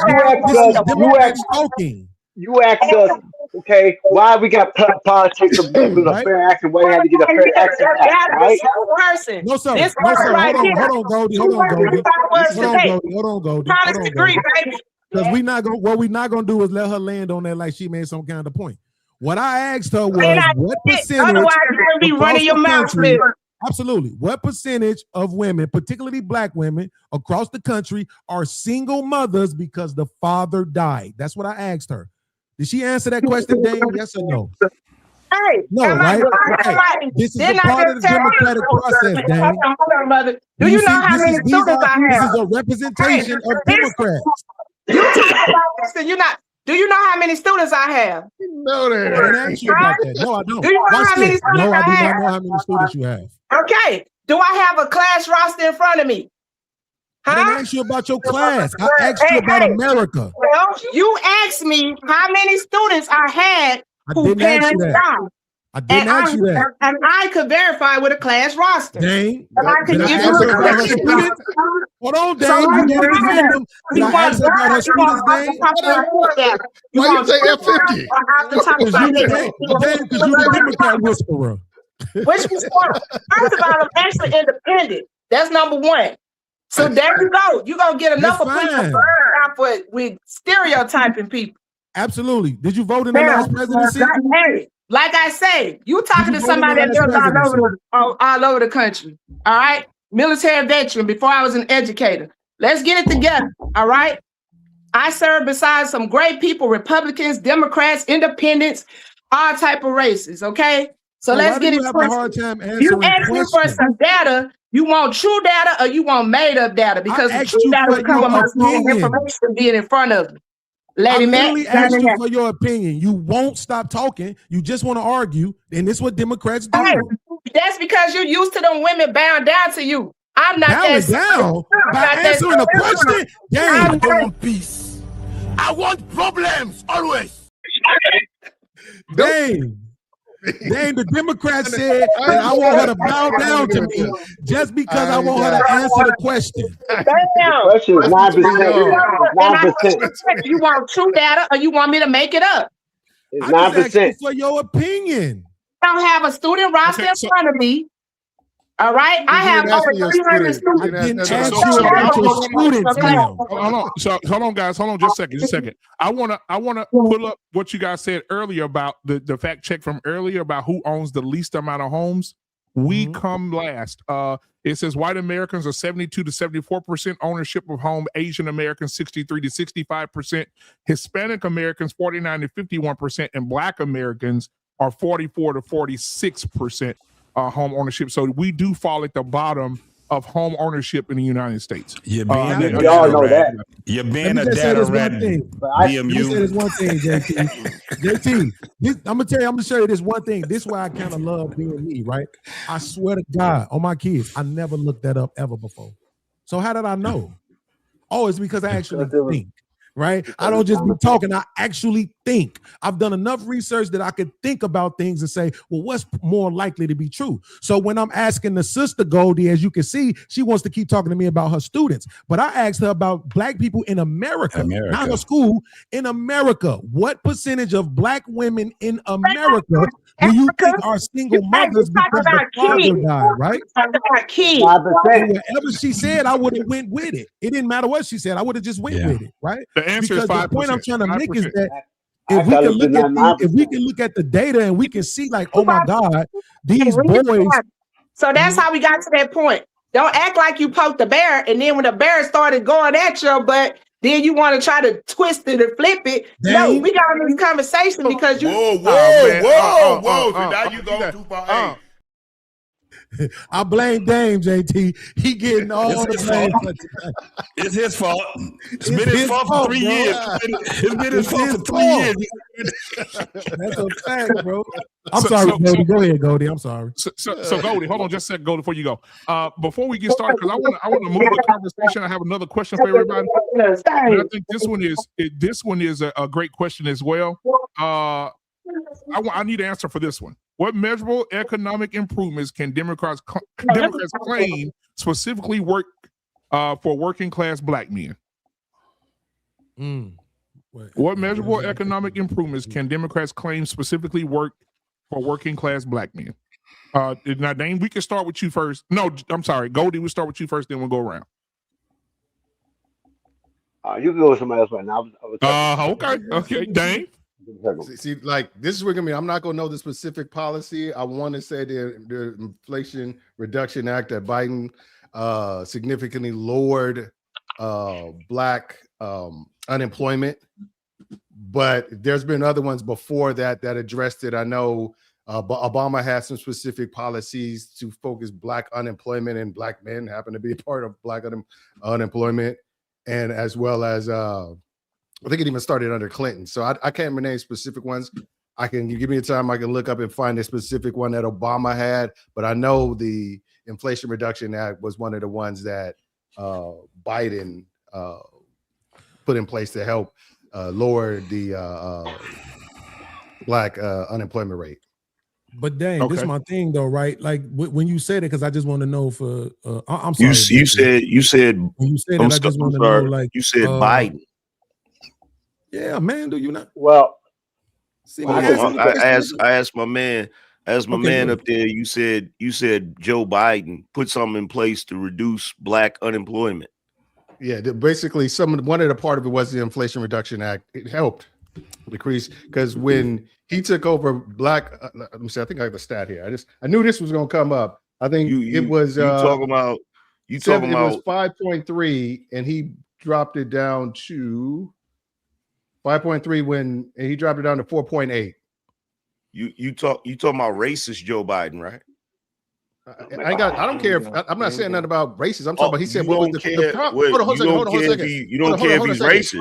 This is Democrats talking. You asked us, okay, why we got politics of a fair action? Why you had to get a fair action act, right? No, sir. Hold on, Goldie. Because what we're not gonna do is let her land on that like she made some kind of point. What I asked her was, what percentage? Otherwise, you're gonna be running your mouth. Absolutely. What percentage of women, particularly black women across the country, are single mothers because the father died? That's what I asked her. Did she answer that question, Dane? Yes or no? Hey, no, right? Okay. This is a part of the democratic process, Dane. Do you know how many students I have? This is a representation of Democrats. Do you know how many students I have? No, I didn't ask you about that. No, I don't. Do you know how many students I have? No, I do not know how many students you have. Okay. Do I have a class roster in front of me? I didn't ask you about your class. I asked you about America. Well, you asked me how many students I had who parents died. I didn't ask you that. And I could verify with a class roster. Dang. And I could Did I give ask you her a about her correction. students? Hold on, So Dang. You like, need to defend them. Did I ask her about her students, Dang? Why you say F50? Because you're the Democrat whisperer. Which was first of all, I'm actually independent. That's number one. So there you go. You're gonna get enough of people with stereotyping people. Absolutely. Did you vote in the last presidency? Hey, like I say, you talking to somebody that lives all over the country. All right, military veteran. Before I was an educator. Let's get it together. All right. I served beside some great people: Republicans, Democrats, Independents, all type of races. Okay. So let's get it. You asking for some data. You want true data or you want made up data? Because the true data will come with my information being in front of you. Lady Mac, I really asked you for your opinion. You won't stop talking. You just want to argue, and this is what Democrats do. Hey, that's because you're used to them women bowing down to you. I'm not bowing down by answering a question. I want peace. I want problems always. Dang. Dang, the Democrats said that I want her to bow down to me just because I want her to answer the question. The question is 9%. You want true data or you want me to make it up? It's I just asked 9%. you for your opinion. I don't have a student roster in front of me. All right, I have over 300 students. I didn't ask you about your students, ma'am. Hold on. So hold on, guys. Hold on just a second. I wanna pull up what you guys said earlier about the fact check from earlier about who owns the least amount of homes. We come last. It says white Americans are 72 to 74% ownership of home, Asian Americans 63 to 65%, Hispanic Americans 49 to 51%, and Black Americans are 44 to 46%. Home ownership. So we do fall at the bottom of home ownership in the United States. You're being we all know that. You're being a data rat. Let me say this one thing, JT. I'm gonna show you this one thing. This is why I kind of love being me, right? I swear to God, on my kids, I never looked that up ever before. So how did I know? Oh, it's because I actually think. Right? I don't just be talking. I actually think. I've done enough research that I could think about things and say, well, what's more likely to be true? So when I'm asking the sister Goldie, as you can see, she wants to keep talking to me about her students. But I asked her about Black people in America. Not a school, in America. What percentage of Black women in America do you think are single mothers because the father died, right? Whatever she said, I would have went with it. It didn't matter what she said. I would have just went with it, right? The answer because is 5%. The point I'm trying to make is 5%. that if we can look at the data and we can see like, oh my God, these boys. So that's how we got to that point. Don't act like you poked the bear, and then when the bear started going at your butt, then you want to try to twist it or flip it. No, we got in this conversation because you. Whoa! So now you go too far. I blame Dame, JT. He getting all the blame. It's his fault. It's been his fault for 3 years. It's been his fault for 3 years. That's a fact, bro. I'm sorry, Goldie. Go ahead, Goldie. I'm sorry. So Goldie, hold on just a second, Goldie, before you go. Before we get started, because I want to move the conversation. I have another question for everybody. And I think this one is a great question as well. I need an answer for this one. What measurable economic improvements can Democrats claim specifically work for working class Black men? What measurable economic improvements can Democrats claim specifically work for working class Black men? Now, Dane, we can start with you first. No, I'm sorry, Goldie. We'll start with you first, then we'll go around. You can go with somebody else right now. Okay, Dane. See, like this is where I'm not gonna know the specific policy. I want to say the Inflation Reduction Act that Biden significantly lowered Black unemployment, but there's been other ones before that addressed it. I know Obama had some specific policies to focus Black unemployment, and Black men happen to be a part of Black unemployment, and as well as I think it even started under Clinton. So I can't name specific ones. I can, you give me a time, I can look up and find a specific one that Obama had, but I know the Inflation Reduction Act was one of the ones that Biden put in place to help lower the Black unemployment rate. But dang, this is Okay. my thing though, right? Like when you said it, because I just want to know for I'm sorry. You said when you said I'm it, I just want to know, sorry. like You said Biden. Yeah, man. Do you not Well, see well, me I asking can- the I question? asked my man, up there. You said Joe Biden put something in place to reduce black unemployment. Yeah, basically, one of the part of it was the Inflation Reduction Act. It helped decrease because when he took over, let me see. I think I have the stat here. I knew this was going to come up. I think it was you talking about it was 5.3, and he dropped it down to 5.3 when he dropped it down to 4.8. You talking about racist Joe Biden, right? I don't care if I'm not saying nothing about racism. I'm talking about. He said, you "What was don't the care- prompt?" wait, Hold on a you second. don't Hold on a care if second. you don't care if he's racist.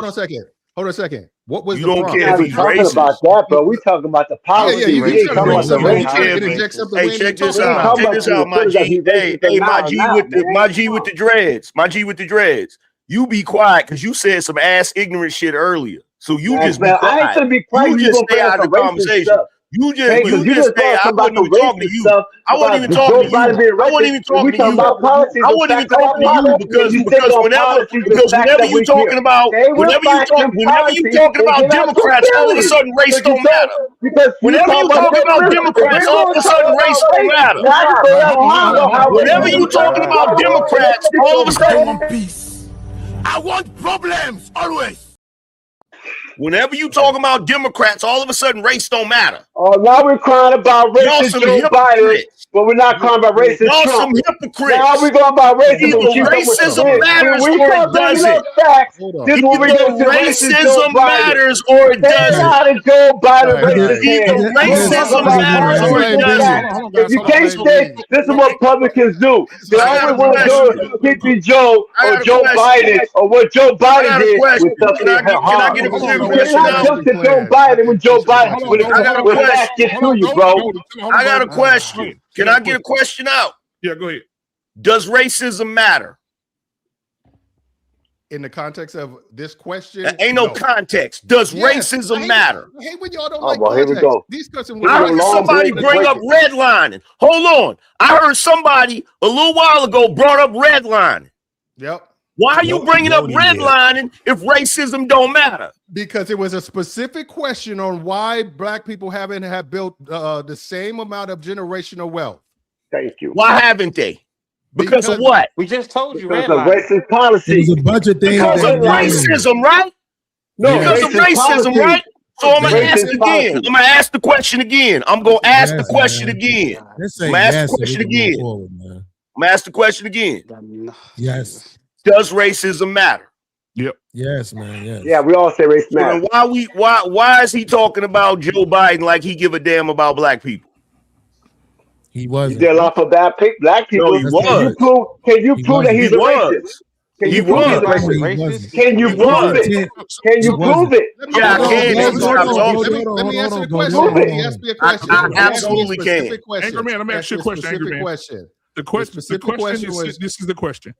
Hold on a second. What was You the don't prompt? care if we he's talking racist. about that, bro. We talking about the policy. Yeah, we ain't talking about the You don't race. care if interject something. Hey, we check ain't this talking ain't out. about. talking Check about this you. out, my Put it up, G. he racist or My not, G man. with the dreads. My G with the dreads. You be quiet because you said some ass ignorant shit earlier. So you just be Man, I ain't quiet. gonna be quiet. You You just gonna stay put out out of the some racist conversation. stuff. You Hey, because you just just stay. brought I about wasn't the even talking to racist you. stuff. I wasn't even talking Joe to you. Biden being I wasn't racist. even If we talking to talking you. about policies, I the wasn't even fact of our talking to you policies, you because take on whenever policies, the fact that you we here. talking about They will fact and policies and get our Democrats, all of a prosperity. sudden race don't matter. Because you Whenever talk you about talking about federalism. If Democrats, we're all going of to a talk sudden about race don't race, matter. now I can go down the line about how Whenever you racism talking about Democrats, all of a sudden peace. I want problems always. Whenever you talking about Democrats, all of a sudden race don't matter. Oh, now we're crying about Y'all racist some Joe Biden, hypocrites. but we're not crying about racist Y'all Trump. some Now we're hypocrites. going about racism, Either and she's talking racism when matters we or it start bringing doesn't. up facts, Hold on. this is when we Either get into racist Joe racism Biden. matters or it Stay doesn't. out of Joe Biden All right, racist Either hands. We're talking racism about matters or it policies and doesn't. facts. If you can't stay, this is what Republicans do. They I got always a want to question. go keep Joe I or got a Joe question. Biden or what Joe I Biden got a did question. with something Can I hard. get a clear You question cannot out? jump to Joe Biden when Joe Biden I got a when question. facts get to you, bro. I got a question. Can I get a question out? Yeah, go ahead. Does racism matter? In the context of this question, Ain't no context. Does Yes, racism matter? I hate when y'all don't Oh, like well, here we context. go. These questions. Here we I go. heard Long somebody break, bring up redlining. Hold on. I heard somebody a little while ago brought up redlining. Yep. Why are you bringing up redlining if racism don't matter? Because it was a specific question on why black people haven't built the same amount of generational wealth. Thank you. Why haven't they? Because of what? We just told you Because of redlining. racist policy. It was a bunch of things Because that of racism, right? No, Because of racism, policy. right? So I'm gonna Racist ask again. policy. I'm gonna ask the question again. I'm gonna ask the Yes, question man. again. Let's I'm say gonna ask yes the so we question can move again. forward, man. I'm gonna ask the question again. Yes. Does racism matter? Yep. Yes, man. Yes. Yeah, we all say race So then matters. why is he talking about Joe Biden like he give a damn about black people? He He wasn't. did a lot for black people. No, he was. Can you He prove that wasn't. he's He a racist? was. Can He you prove he's a was. No, he racist? wasn't. Can you He prove was. it? Can you He prove wasn't. it? Yeah, I Hold can. on, If you stop talking. Let me answer the question. Hold on. He asked me a I question. absolutely can. Angry man, let me ask you a question, Angry man. Question. The question is this is the question.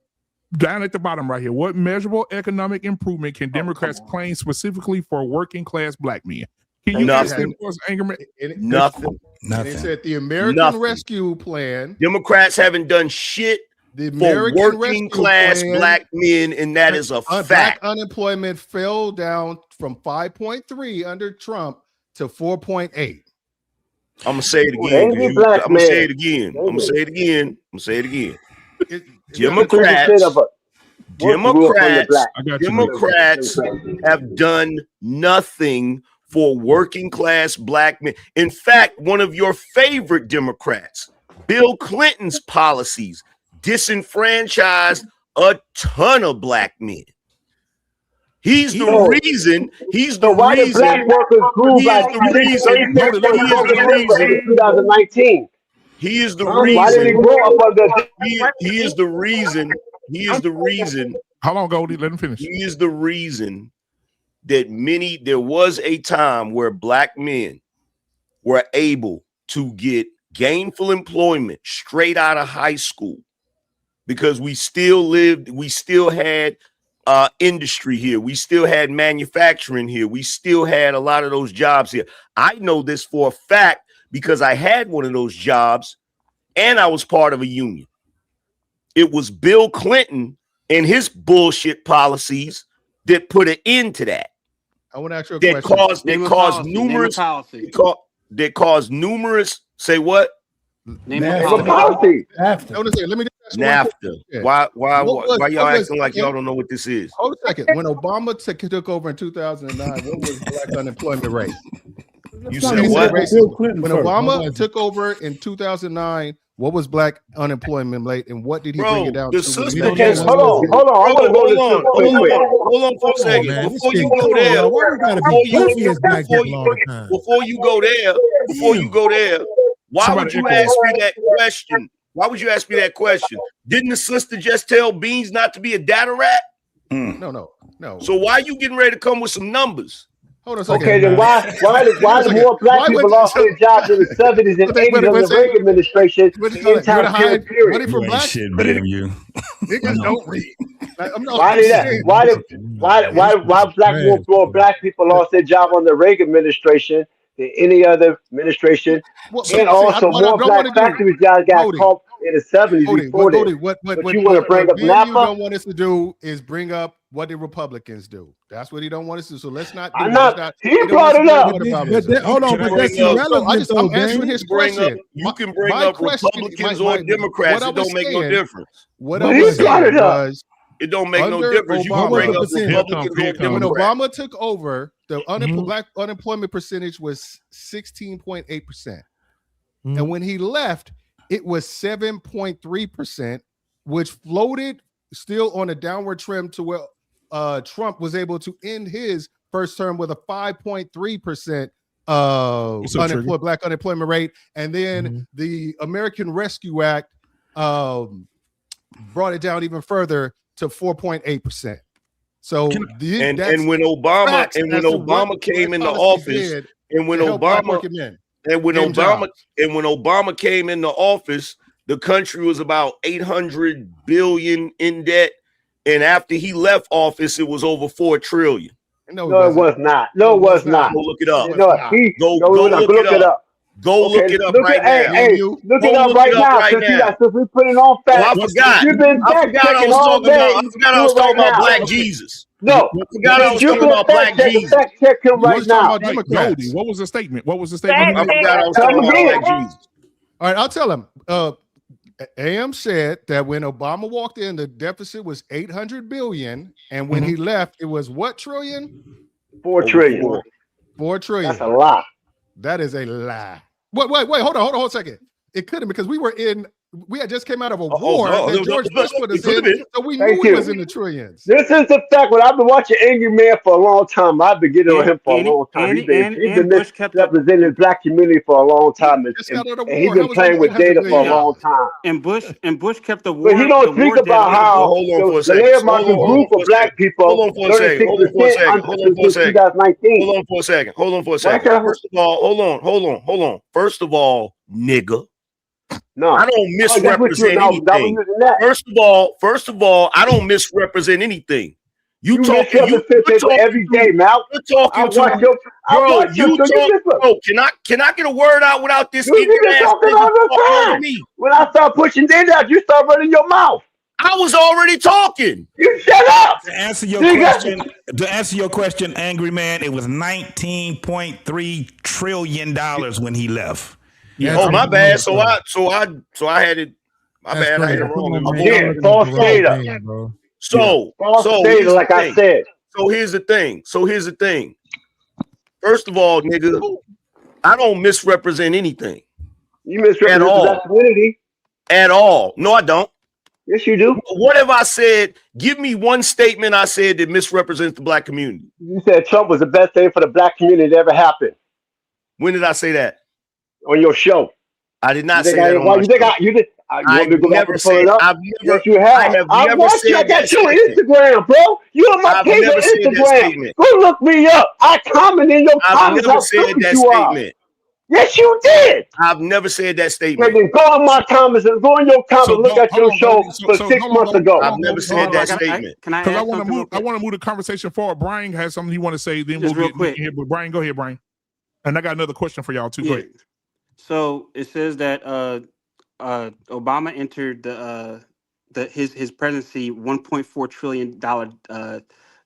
Down at the bottom right here. What measurable economic improvement can Democrats claim specifically for working class black men? Can you answer Nothing. that, Angry man? Nothing. They said the American Nothing. Rescue Plan. Democrats haven't done shit The for American working Rescue class Plan, black men, and that is a black fact. unemployment fell down from 5.3 under Trump to 4.8. I'm gonna say it Well, again. angry black I'm gonna say man. it again. I'm gonna say it again. I'm gonna say it again. Democrats Democrats have done nothing for working class black men. In fact, one of your favorite Democrats, Bill Clinton's policies disenfranchised a ton of black men. He's the reason. He's the why reason. the black workers grew by 2019? He is the Why did it reason. grow up under? He is the reason. He is the reason. How long, Goldie? Let him finish. He is the reason that there was a time where black men were able to get gainful employment straight out of high school, because we still had industry here. We still had manufacturing here. We still had a lot of those jobs here. I know this for a fact because I had one of those jobs and I was part of a union. It was Bill Clinton and his bullshit policies that put an end to that. I want to ask you a That question. caused numerous. Say what? Policy. Let me just ask NAFTA. Why y'all acting like y'all don't know what this is? Hold a second. When Obama took over in 2009, what was black unemployment rate? You said what? When Obama took over in 2009, what was black unemployment rate, and what did he bring it down to? Hold on. Hold on for a second. Before you go there, why would you ask me that question? Why would you ask me that question? Didn't the sister just tell Beans not to be a data rat? No. So why are you getting ready to come with some numbers? Hold on a second. Okay, then why do more black people lost their jobs in the 70s and 80s under the Reagan administration? The entire period. You ain't shit better than you. Niggas don't read. Why more black people lost their job on the Reagan administration than any other administration? And also more black factories got caught in the 70s before that. What you want to bring up NAFTA? You don't want us to do is bring up what the Republicans do. That's what he don't want us to do. So let's not. He brought it up. Hold on, but that's irrelevant. I'm answering his question. You can bring up Republicans or Democrats. It don't make no difference. What I was saying was, it don't make no difference. You can bring up Republicans or Democrats. When Obama took over, the black unemployment percentage was 16.8%, and when he left, it was 7.3%, which floated still on a downward trend to where Trump was able to end his first term with a 5.3% black unemployment rate, and then the American Rescue Act brought it down even further to 4.8%. So when Obama came into office, when Obama came into office, the country was about 800 billion in debt, and after he left office, it was over 4 trillion. No, it was not. Go look it up. Go look it up right now. Look it up right now. Since we put it on fact. I forgot. You've been I forgot I was talking about Black Jesus. No, I forgot I was talking about Black Jesus. Fact check him right now. What was the statement? I forgot I was talking about Black Jesus. All right, I'll tell him. AM said that when Obama walked in, the deficit was 800 billion, and when he left, it was what trillion? 4 trillion. 4 trillion. That's a lie. That is a lie. Wait, hold on a second. It couldn't, because we had just came out of a war that George Bush put us in, so we knew it was in the trillions. This is the fact. When I've been watching Angry Man for a long time, I've been getting on him for a long time. He's been representing the black community for a long time, and he's been playing with data for a long time. And Bush kept the war. But he don't speak about how the labor market grew for black people. Hold on for a second. Hold on for a second. Hold on. First of all, nigga. No, I don't misrepresent anything. First of all, I don't misrepresent anything. You talking every day, Mal. You're talking Can I get a word out without this ignorant ass talking me? When I start pushing data out, you start running your mouth. I was already talking. You shut up. To answer your question, Angry Man, it was $19.3 trillion when he left. Yeah, my bad. So I had it. My bad. I had it wrong. False data. False data, like I said. So here's the thing. First of all, nigga, I don't misrepresent anything. You misrepresent the community at all. No, I don't. Yes, you do. What have I said? Give me one statement I said that misrepresents the black community. You said Trump was the best thing for the black community that ever happened. When did I say that? On your show. I did not say that on my show. I've never said. Yes, you have. I watched you. I got you on Instagram, bro. You on my page on Instagram. Go look me up. I comment in your comments. I've never said that statement. Yes, you did. I've never said that statement. Go in my comments and go in your comments. Look at your show for 6 months ago. I've never said that statement. Because I want to move the conversation forward. Brian has something he want to say. Then we'll get in here. But Brian, go ahead, Brian. And I got another question for y'all too. Go ahead. So it says that Obama entered his presidency $1.4 trillion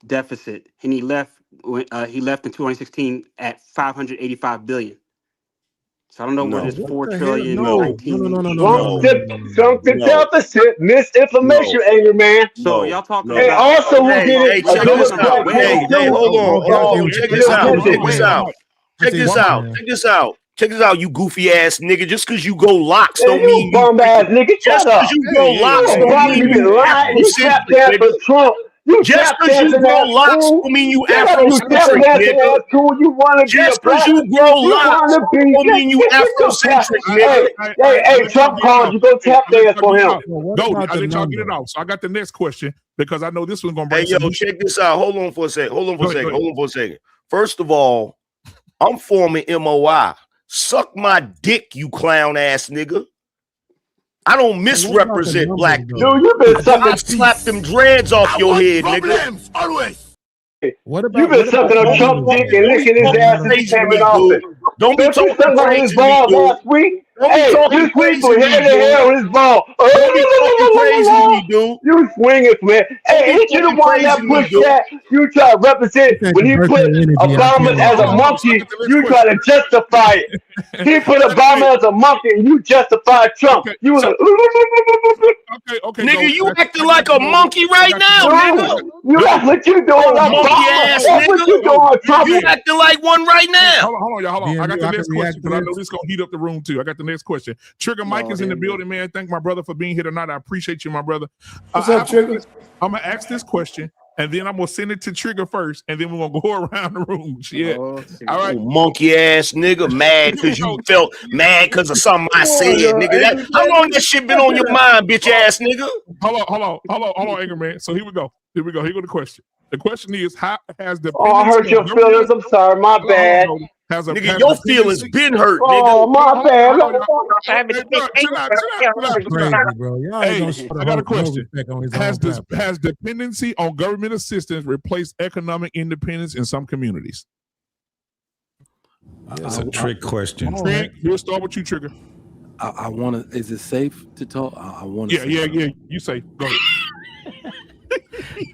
deficit, and he left in 2016 at 585 billion. So I don't know where No. this What 4 the hell? trillion No, 19. Shrunk the deficit, misinformation, No. angry man. So y'all talking And about also we'll get Hey, it. check this out. Hey, hold on. Okay, Check okay, this okay, out. okay, Check this okay. out. I Check see this what you're out. saying. Check this out. Check this out, you goofy ass nigga. Just because you go locks Man, don't you mean bum ass nigga, just shut up. because you go locks You don't Obama, mean you been you lying. You tap Afrocentric, dance for nigga. Trump. You Just tap because you dancing grow ass locks cool. don't mean you Shut up, you tap Afrocentric, dancing nigga. ass cool. You want to be a Just black. because you grow You want locks to be. don't mean you Get your tap. Afrocentric, nigga. Hey, Trump called you. Go tap dance for him. Well, what Go, about I the let y'all get number? it off. So I got the next question because I know this one's gonna Hey, bring yo, some. check this out. Hold on for a second. Go ahead. First of all, I'm forming MOI. Suck my dick, you clown ass nigga. I don't misrepresent black people. Dude, you been I sucking. slap them dreads off your head, nigga. Problems always. What about You been sucking on Trump dick and licking his ass since he came in office. Don't be Don't you talking suck on his crazy to me, balls dude. last week? Don't be Hey, talking you swing crazy from to me, head to dude. head on his ball. Don't be talking crazy to me, dude. You swinging from it. Hey, ain't you the talking one crazy that to me, pushed dude. that? You try to represent You when he take the put birthday energy, I Obama can't as a wait. monkey, you try to justify it. He put Obama as a monkey and you justify Trump. Okay, You was so- like, Okay, Nigga, go. you I acting got like you, a Go. monkey right I got now, you, nigga. you that's what you doing, Obama. Monkey ass That's what you nigga. doing, Trump. You acting like one right now. Hold on, y'all. Hold on. I got the I can next react question to because I know this. this is gonna heat up the room too. I got the next question. Trigger Mike is in the building, man. Thank my brother for being here tonight. I appreciate you, my brother. What's up, Trigger? I'm gonna ask this question, and then I'm gonna send it to Trigger first, and then we're gonna go around the room. Shit. All right. Monkey ass nigga, mad because you felt mad because of something I said, nigga. How long that shit been on your mind, bitch ass nigga? Hold on, Anger Man. So here we go. Here go the question. The question is, how has the I hurt your feelings. I'm sorry, my bad. Nigga, your feelings been hurt, nigga. Oh, my bad. Crazy, bro. Y'all ain't Hey, gonna show the I got a host no question. respect on his Has own this platform. has dependency on government assistance replaced economic independence in some communities? That's a trick question. Trent, we'll start with you, Trigger. I want to. Is it safe to talk? I want to. Yeah. You say go ahead.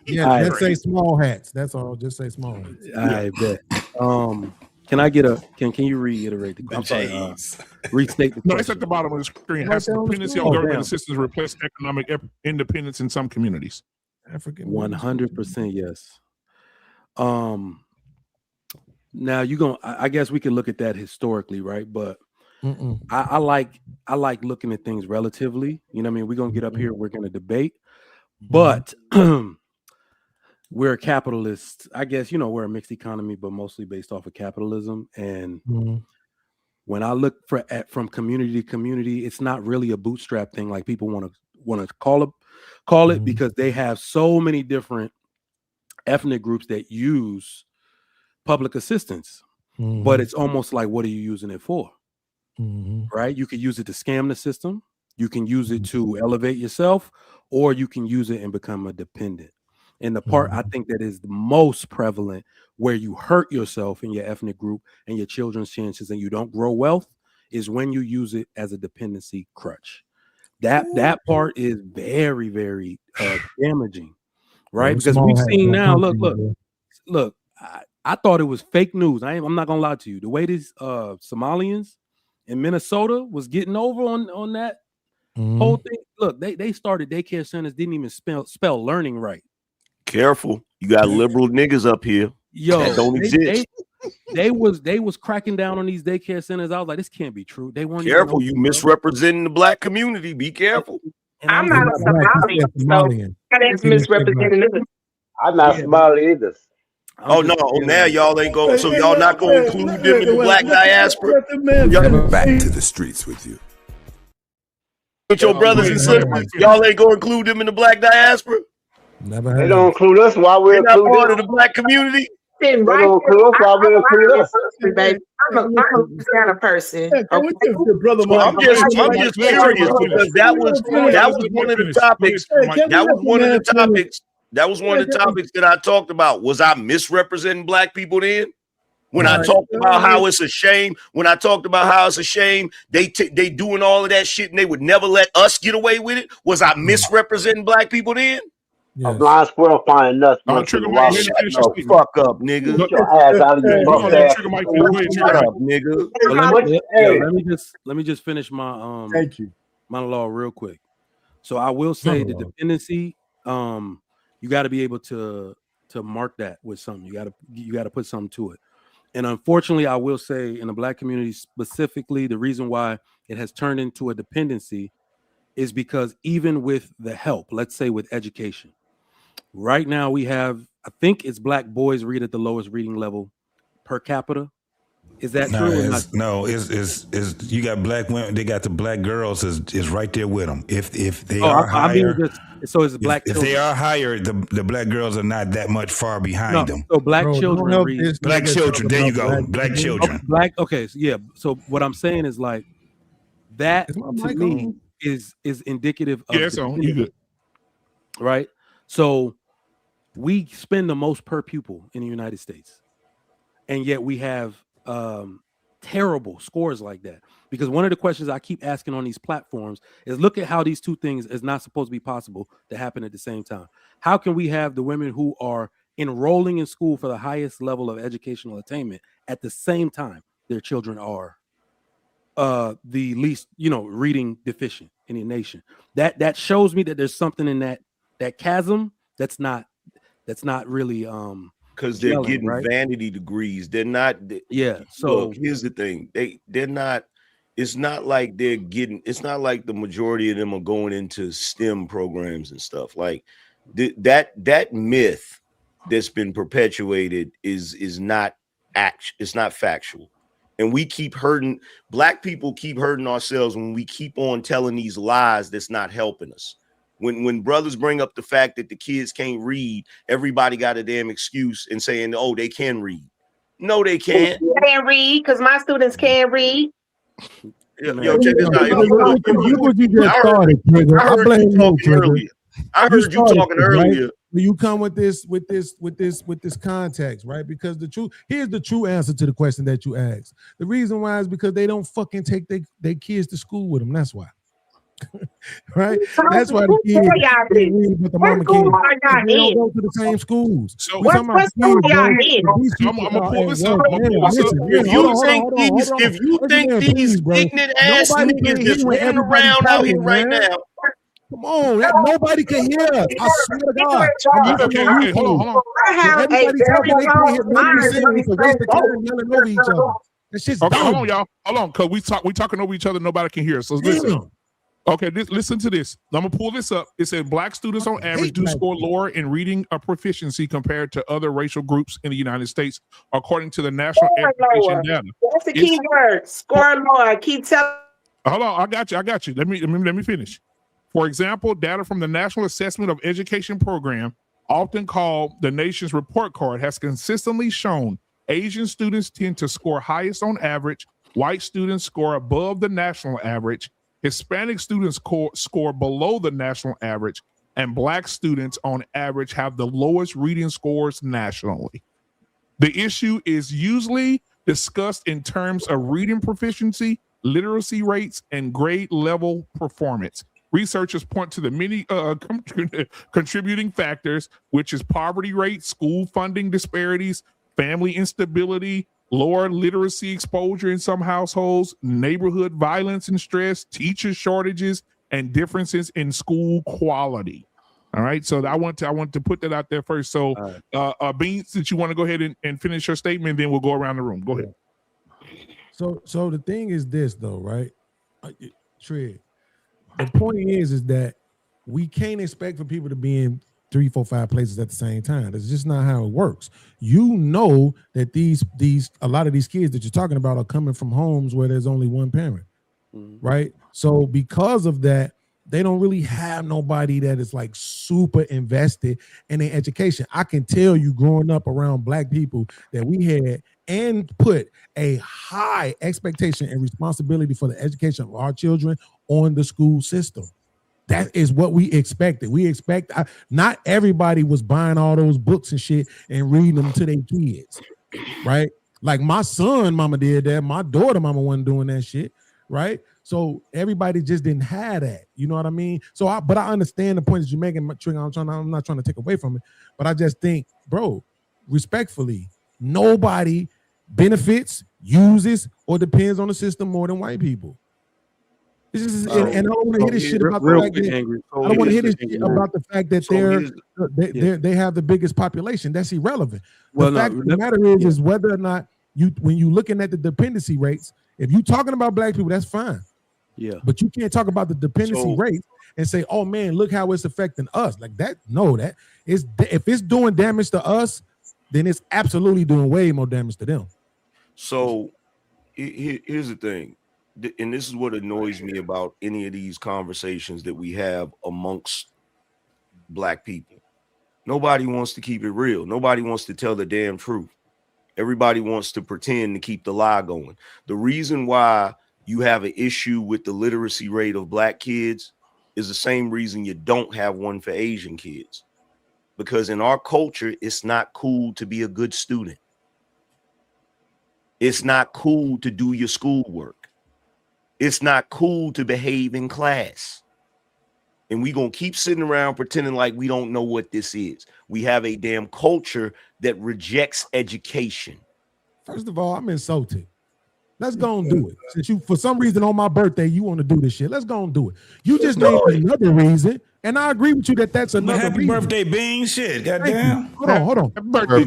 Yeah, let's say small hats. That's all. Just say small hats. I bet. Can I get a? Can you reiterate the? I'm sorry. Restate the question. No, it's at the bottom of the screen. Has dependency on government assistance replaced economic independence in some communities? 100% yes. Now you gonna. I guess we can look at that historically, right? But I like looking at things relatively. You know what I mean? We're gonna get up here. We're gonna debate, but we're a capitalist. I guess we're a mixed economy, but mostly based off of capitalism. And when I look from community to community, it's not really a bootstrap thing like people want to call it because they have so many different ethnic groups that use public assistance. But it's almost like, what are you using it for? Right? You can use it to scam the system. You can use it to elevate yourself, or you can use it and become a dependent. And the part I think that is the most prevalent, where you hurt yourself in your ethnic group and your children's chances and you don't grow wealth, is when you use it as a dependency crutch. That part is very, very damaging, right? Because we've seen now, look, I thought it was fake news. I'm not gonna lie to you. The way these Somalians in Minnesota was getting over on that whole thing. Look, they started daycare centers, didn't even spell learning right. Careful, you got liberal niggas up here. Yo, that don't exist. They was cracking down on these daycare centers. I was like, this can't be true. They weren't careful. You misrepresenting the black community. Be careful. I'm not a Somalian, so that's misrepresenting us. I'm not Somali either. Oh no! Now y'all ain't going. So y'all not going to include them in the black diaspora? Back to the streets with you. With your brothers and sisters, y'all ain't going to include them in the black diaspora? Never They heard don't include us. Why we're not part of the black community? They don't include us. Why we're include us? Baby, I'm a kind of person. I'm just curious because that was one of the topics. That was one of the topics. That was one of the topics that I talked about. Was I misrepresenting black people then? When I talked about how it's a shame, they doing all of that shit and they would never let us get away with it. Was I misrepresenting black people then? A blind squirrel find nuts. Shut the fuck up, nigga. Get your ass out of your buff ass. Shut up, nigga. Let me just finish my Thank you. monologue real quick. So I will say the dependency, you got to be able to mark that with something. You got to put something to it. And unfortunately, I will say in the black community specifically, the reason why it has turned into a dependency is because even with the help, let's say with education, right now we have, I think it's black boys read at the lowest reading level per capita. Is that true? No, it's you got black women. They got the black girls is right there with them. If they are higher, so it's black. If they are higher, the black girls are not that much far behind them. So black children read. Black children. There you go. Black children. Okay. So yeah. So what I'm saying is like that to me is indicative of you good. Right. So we spend the most per pupil in the United States, and yet we have terrible scores like that. Because one of the questions I keep asking on these platforms is look at how these two things is not supposed to be possible to happen at the same time. How can we have the women who are enrolling in school for the highest level of educational attainment at the same time their children are the least, reading deficient in the nation? That shows me that there's something in that chasm that's not really because they're getting vanity degrees. They're not. So look, here's the thing. They're not. It's not like they're getting. It's not like the majority of them are going into STEM programs and stuff. Like that myth that's been perpetuated is not it's not factual. And we keep hurting. Black people keep hurting ourselves when we keep on telling these lies that's not helping us. When brothers bring up the fact that the kids can't read, everybody got a damn excuse and saying, oh, they can read. No, they can't. They can't read because my students can't read. Yo, check this out. I heard you talking earlier. Right? You come with this context, right? Because here's the true answer to the question that you asked. The reason why is because they don't fucking take their kids to school with them. That's why. Right? That's why the kids read, but the mama can't. They don't go to the same schools. So what school y'all in? I'm gonna pull this up. If you think these ignorant ass niggas just running around out here right now. Come on, nobody can hear us. I swear to God. Okay, hold on. I have a very close mind. That shit's okay, dumb. hold on, y'all. Hold on, because we talking over each other. Nobody can hear us. So listen. Okay, listen to this. I'm gonna pull this up. It said black students on average do score lower in reading proficiency compared to other racial groups in the United States, according to the National Education Data. That's the key word. Score lower. Keep telling. Hold on, I got you. Let me finish. For example, data from the National Assessment of Education Program, often called the nation's report card, has consistently shown Asian students tend to score highest on average, white students score above the national average, Hispanic students score below the national average, and black students on average have the lowest reading scores nationally. The issue is usually discussed in terms of reading proficiency, literacy rates, and grade level performance. Researchers point to the many contributing factors, which is poverty rates, school funding disparities, family instability, lower literacy exposure in some households, neighborhood violence and stress, teacher shortages, and differences in school quality. All right. So I want to put that out there first. So Beans, since you want to go ahead and finish your statement, then we'll go around the room. Go ahead. So the thing is this though, right? Trey, the point is that we can't expect for people to be in 3, 4, 5 places at the same time. That's just not how it works. You know that a lot of these kids that you're talking about are coming from homes where there's only one parent, right? So because of that, they don't really have nobody that is like super invested in their education. I can tell you growing up around black people that we had and put a high expectation and responsibility for the education of our children on the school system. That is what we expected. We expect not everybody was buying all those books and shit and reading them to their kids, right? Like my son, mama did that. My daughter, mama wasn't doing that shit, right? So everybody just didn't have that. You know what I mean? But I understand the point that you're making. I'm not trying to take away from it, but I just think, bro, respectfully, nobody benefits, uses, or depends on the system more than white people. This is, and I don't want to hear this shit about the fact that I don't want to hear this shit about the fact that they have the biggest population. That's irrelevant. The fact of the matter is whether or not when you looking at the dependency rates, if you're talking about black people, that's fine. Yeah. But you can't talk about the dependency rate and say, oh man, look how it's affecting us. Like that. No, that is, if it's doing damage to us, then it's absolutely doing way more damage to them. So here's the thing. And this is what annoys me about any of these conversations that we have amongst black people. Nobody wants to keep it real. Nobody wants to tell the damn truth. Everybody wants to pretend to keep the lie going. The reason why you have an issue with the literacy rate of black kids is the same reason you don't have one for Asian kids. Because in our culture, it's not cool to be a good student. It's not cool to do your schoolwork. It's not cool to behave in class. And we're going to keep sitting around pretending like we don't know what this is. We have a damn culture that rejects education. First of all, I'm insulted. Let's go and do it. Since you, for some reason on my birthday, you want to do this shit. Let's go and do it. You just named another reason. And I agree with you that's another happy reason. Birthday, Bean. Shit, goddamn. Hold on. Birthday,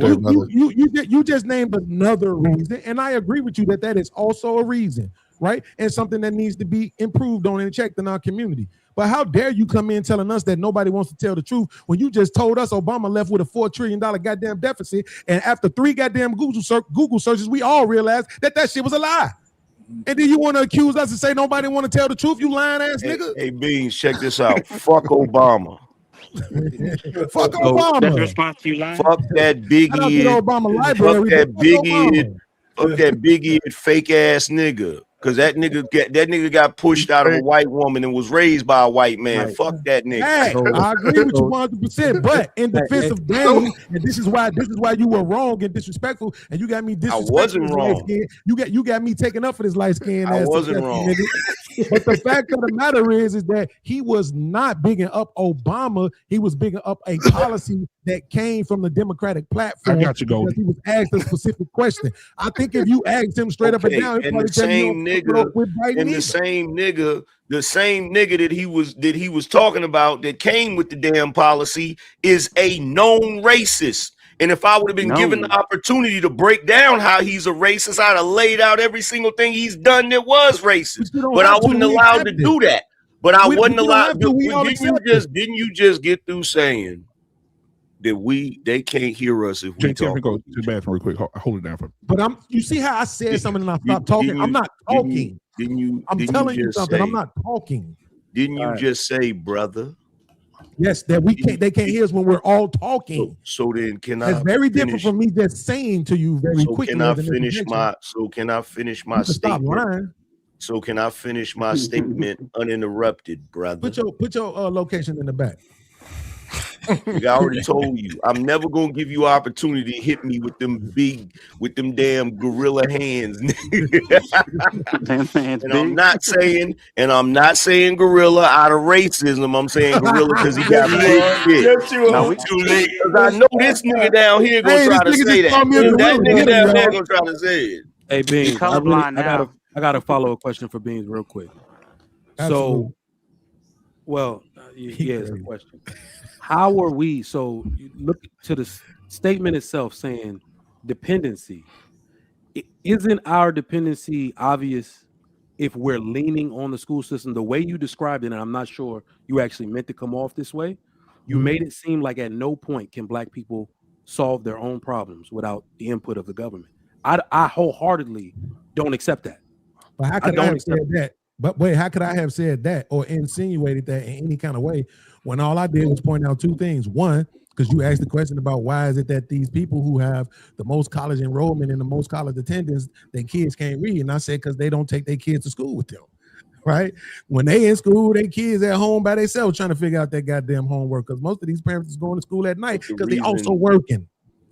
you just named another reason. And I agree with you that is also a reason, right? And something that needs to be improved on and checked in our community. But how dare you come in telling us that nobody wants to tell the truth when you just told us Obama left with a $4 trillion goddamn deficit, and after 3 goddamn Google searches, we all realized that shit was a lie. And then you want to accuse us and say nobody want to tell the truth, you lying ass nigga? Hey, Beans, check this out. Fuck Obama. Fuck Obama. That's the response to you lying? Fuck that big-eared. Fuck that big-eared fake-ass nigga. Because that nigga got pushed out of a white woman and was raised by a white man. Right. Fuck that nigga. Hey, I agree with you 100%. But in defense of Danny, and this is why you were wrong and disrespectful, and you got me disrespectful. I wasn't wrong. You got me taking up for this light skin. I wasn't wrong. But the fact of the matter is that he was not bigging up Obama. He was bigging up a policy that came from the Democratic platform. I got you, Goldie. He was asked a specific question. I think if you asked him straight up and down, and the same nigga that he was talking about that came with the damn policy is a known racist. And if I would have been given the opportunity to break down how he's a racist, I'd have laid out every single thing he's done that was racist. But I wasn't allowed to do that. But I wasn't allowed to. Didn't you just get through saying that they can't hear us if we talk? Go to the bathroom real quick. Hold it down for me. But you see how I said something and I stopped talking? I'm not talking. I'm telling you something. I'm not talking. Didn't you just say, brother? Yes, that they can't hear us when we're all talking. So then can I? It's very different from me just saying to you very quickly. Can I finish my statement? So can I finish my statement uninterrupted, brother? Put your location in the back. Like I already told you, I'm never gonna give you opportunity to hit me with them damn gorilla hands. And I'm not saying gorilla out of racism. I'm saying gorilla because he got big shit. Too late. Because I know this nigga down here gonna try to say that. That nigga down there gonna try to say it. Hey Beans, I got a follow-up question for Beans real quick. Absolutely. So, well, it's a question. How are we? So you look to the statement itself saying dependency. Isn't our dependency obvious if we're leaning on the school system the way you described it? And I'm not sure you actually meant to come off this way. You made it seem like at no point can black people solve their own problems without the input of the government. I wholeheartedly don't accept that. But how could I have said that? But wait, how could I have said that or insinuated that in any kind of way when all I did was point out 2 things? One, because you asked the question about why is it that these people who have the most college enrollment and the most college attendance, their kids can't read? And I said, because they don't take their kids to school with them, right? When they in school, their kids at home by themselves trying to figure out their goddamn homework because most of these parents is going to school at night because they also working,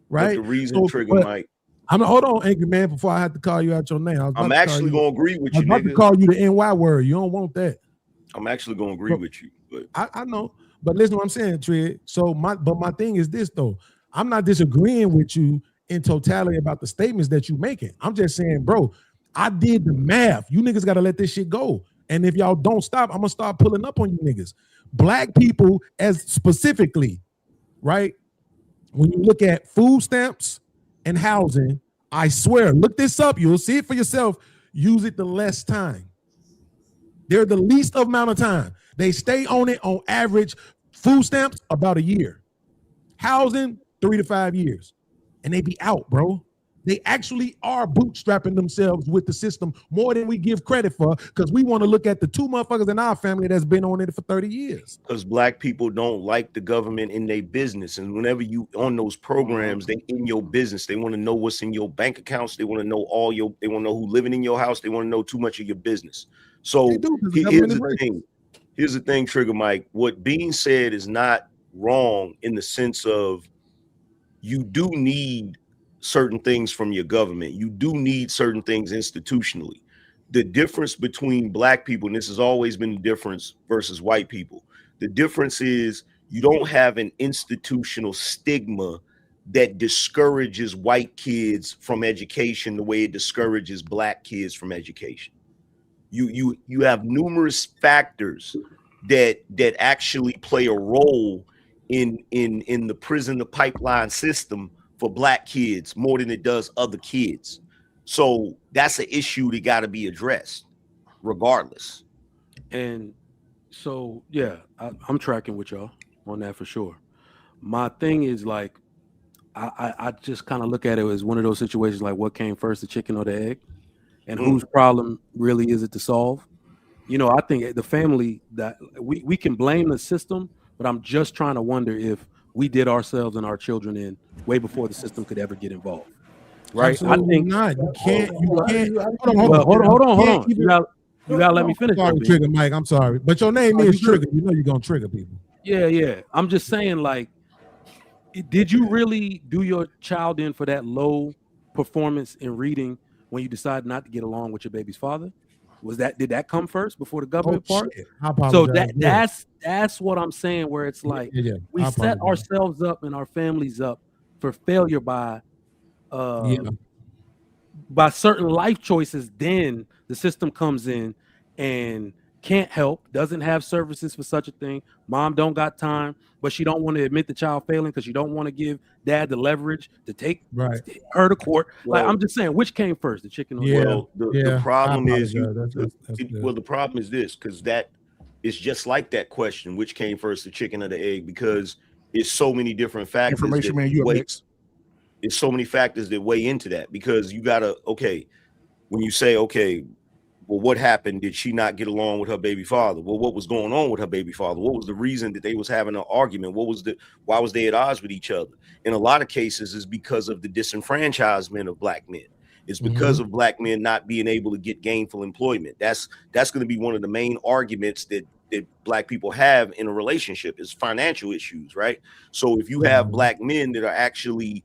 right? But the reason, Mike. Hold on, angry man. Before I have to call you out your name, I'm actually gonna agree with you. I'm about to call you the NY word. You don't want that. I'm actually gonna agree with you, but I know. But listen, what I'm saying, Trig. So my thing is this though. I'm not disagreeing with you in totality about the statements that you're making. I'm just saying, bro, I did the math. You niggas gotta let this shit go. And if y'all don't stop, I'm gonna start pulling up on you niggas. Black people, as specifically, right? When you look at food stamps and housing, I swear, look this up. You'll see it for yourself. Use it the less time. They're the least amount of time. They stay on it on average. Food stamps about a year. Housing 3 to 5 years. And they be out, bro. They actually are bootstrapping themselves with the system more than we give credit for, because we want to look at the 2 motherfuckers in our family that's been on it for 30 years. Because black people don't like the government in their business. And whenever you on those programs, they in your business. They want to know what's in your bank accounts. They want to know they want to know who living in your house. They want to know too much of your business. So here's the thing, Trigger Mike. What being said is not wrong in the sense of you do need certain things from your government. You do need certain things institutionally. The difference between black people, and this has always been the difference versus white people, the difference is you don't have an institutional stigma that discourages white kids from education the way it discourages black kids from education. You have numerous factors that actually play a role in the prison, the pipeline system for black kids more than it does other kids. So that's an issue that got to be addressed regardless. And so, yeah, I'm tracking with y'all on that for sure. My thing is like, I just kind of look at it as one of those situations like what came first, the chicken or the egg, and whose problem really is it to solve? You know, I think the family that we can blame the system, but I'm just trying to wonder if we did ourselves and our children in way before the system could ever get involved. Right? Absolutely I think not. You can't. Hold on. You gotta let me finish. Sorry, Trigger Mike. I'm sorry, but your name is Trigger. You know you're gonna trigger people. Yeah. I'm just saying, like, did you really do your child in for that low performance in reading when you decided not to get along with your baby's father? Did that come first before the government part? So that's what I'm saying, where it's like we set ourselves up and our families up for failure by certain life choices. Then the system comes in and can't help, doesn't have services for such a thing. Mom don't got time, but she don't want to admit the child failing because she don't want to give dad the leverage to take her to court. Well, like, I'm just saying, which came first, the chicken or the problem is the problem is this, because that is just like that question, which came first, the chicken or the egg, because it's so many different factors. Information, man, it's so many factors that weigh into that, because you gotta, when you say, well, what happened? Did she not get along with her baby father? Well, what was going on with her baby father? What was the reason that they was having an argument? Why was they at odds with each other? In a lot of cases, is because of the disenfranchisement of black men. It's because of black men not being able to get gainful employment. That's going to be one of the main arguments that black people have in a relationship, is financial issues, right? So if you have black men that are actually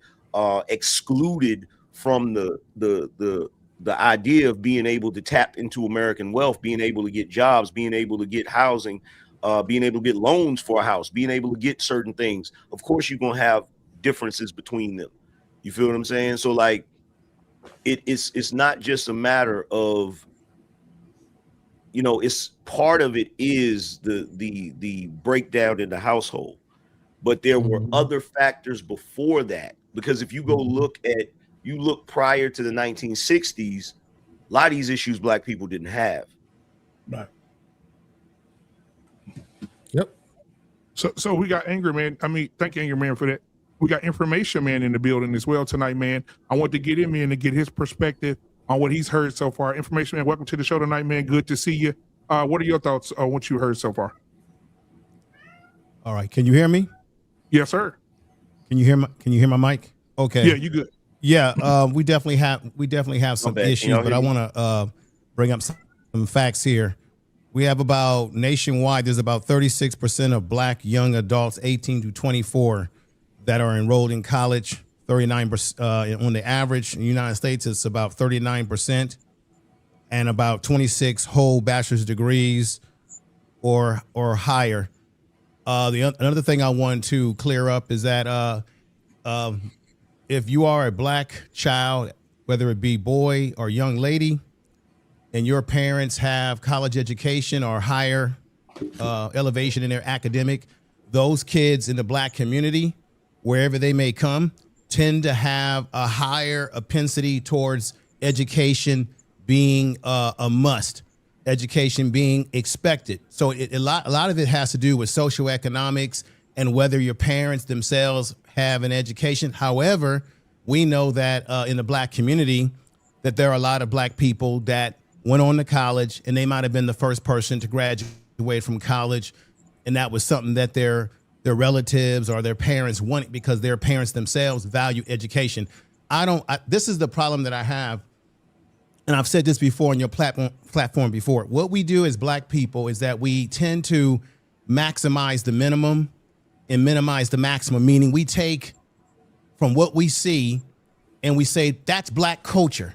excluded from the idea of being able to tap into American wealth, being able to get jobs, being able to get housing, being able to get loans for a house, being able to get certain things, of course you're going to have differences between them. You feel what I'm saying? So like, it's not just a matter of, it's part of it is the breakdown in the household, but there were other factors before that, because if you go look prior to the 1960s, a lot of these issues black people didn't have. Right. Yep. So we got Angry Man. Thank you, Angry Man, for that. We got Information Man in the building as well tonight, man. I want to get him in to get his perspective on what he's heard so far. Information Man, welcome to the show tonight, man. Good to see you. What are your thoughts on what you heard so far? All right. Can you hear me? Yes, sir. Can you hear my mic? Okay. Yeah, you good. Yeah, we definitely have some issues, but I want to bring up some facts here. We have about nationwide, there's about 36% of black young adults 18 to 24 that are enrolled in college. 39%. On the average in the United States, it's about 39%, and about 26 whole bachelor's degrees or higher. Another thing I want to clear up is that if you are a black child, whether it be boy or young lady, and your parents have college education or higher elevation in their academic, those kids in the black community, wherever they may come, tend to have a higher propensity towards education being a must, education being expected. So a lot of it has to do with socioeconomics and whether your parents themselves have an education. However, we know that in the black community that there are a lot of black people that went on to college and they might have been the first person to graduate from college, and that was something that their relatives or their parents wanted because their parents themselves value education. This is the problem that I have, and I've said this before on your platform before. What we do as black people is that we tend to maximize the minimum and minimize the maximum, meaning we take from what we see and we say that's black culture.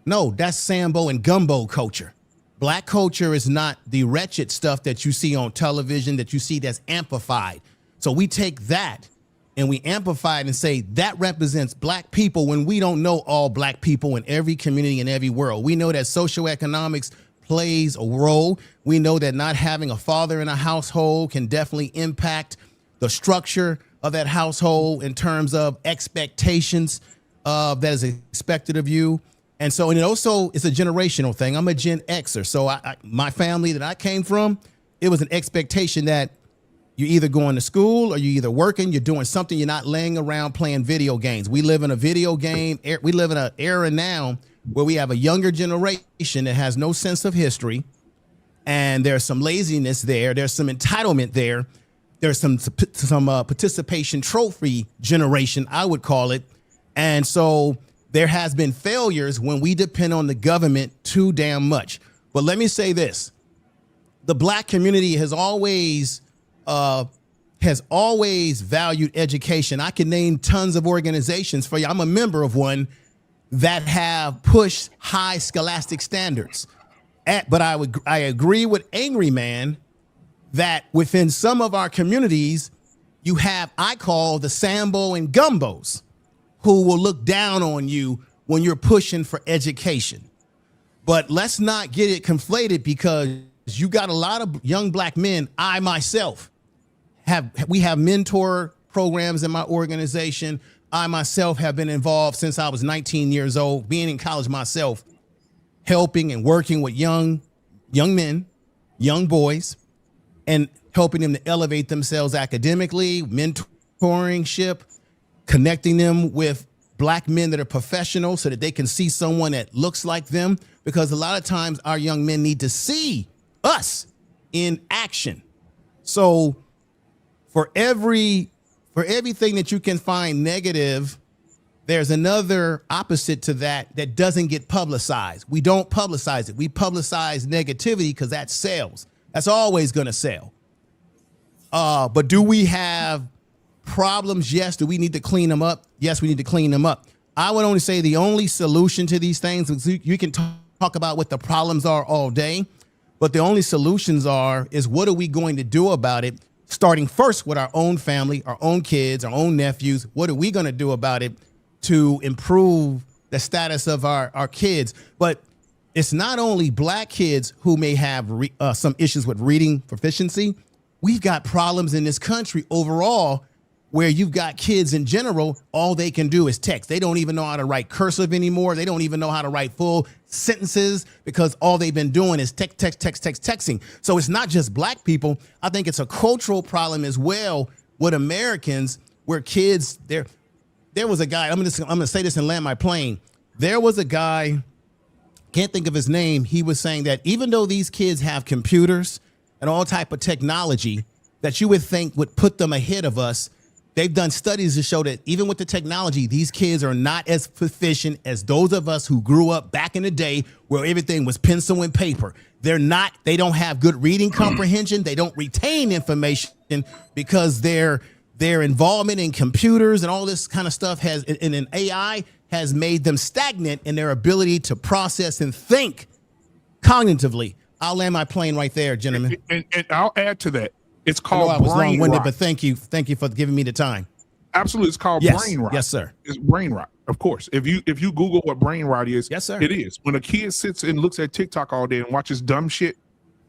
No, that's Sambo and gumbo culture. Black culture is not the wretched stuff that you see on television, that you see that's amplified. So we take that and we amplify it and say that represents black people when we don't know all black people in every community in every world. We know that socioeconomics plays a role. We know that not having a father in a household can definitely impact the structure of that household in terms of expectations that is expected of you. And so, and it also is a generational thing. I'm a Gen Xer. So my family that I came from, it was an expectation that you're either going to school or you're either working, you're doing something, you're not laying around playing video games. We live in a video game. We live in an era now where we have a younger generation that has no sense of history. And there's some laziness there. There's some entitlement there. There's some participation trophy generation, I would call it. And so there has been failures when we depend on the government too damn much. But let me say this. The black community has always valued education. I can name tons of organizations for you. I'm a member of one that have pushed high scholastic standards. But I agree with Angry Man that within some of our communities, you have, I call the Sambo and Gumbos, who will look down on you when you're pushing for education. But let's not get it conflated, because you got a lot of young black men. I myself we have mentor programs in my organization. I myself have been involved since I was 19 years old, being in college myself, helping and working with young men, young boys, and helping them to elevate themselves academically, mentorship, connecting them with black men that are professional so that they can see someone that looks like them. Because a lot of times our young men need to see us in action. So for everything that you can find negative, there's another opposite to that doesn't get publicized. We don't publicize it. We publicize negativity because that sells. That's always going to sell. But do we have problems? Yes. Do we need to clean them up? Yes, we need to clean them up. I would only say the only solution to these things is you can talk about what the problems are all day, but the only solutions is what are we going to do about it? Starting first with our own family, our own kids, our own nephews. What are we going to do about it to improve the status of our kids? But it's not only black kids who may have some issues with reading proficiency. We've got problems in this country overall where you've got kids in general, all they can do is text. They don't even know how to write cursive anymore. They don't even know how to write full sentences because all they've been doing is texting. So it's not just black people. I think it's a cultural problem as well with Americans, where kids, there was a guy, I'm going to say this and land my plane. There was a guy, can't think of his name. He was saying that even though these kids have computers and all type of technology that you would think would put them ahead of us, they've done studies to show that even with the technology, these kids are not as proficient as those of us who grew up back in the day where everything was pencil and paper. They don't have good reading comprehension. They don't retain information because they're their involvement in computers and all this kind of stuff has, and in AI, has made them stagnant in their ability to process and think cognitively. I'll land my plane right there, gentlemen. And I'll add to that. It's I know called I was brain long-winded, rot. but thank you for giving me the time. Absolutely, it's called Yes. brain rot. Yes, sir. It's brain rot, of course. If you Google what brain rot is, yes, sir, it is. When a kid sits and looks at TikTok all day and watches dumb shit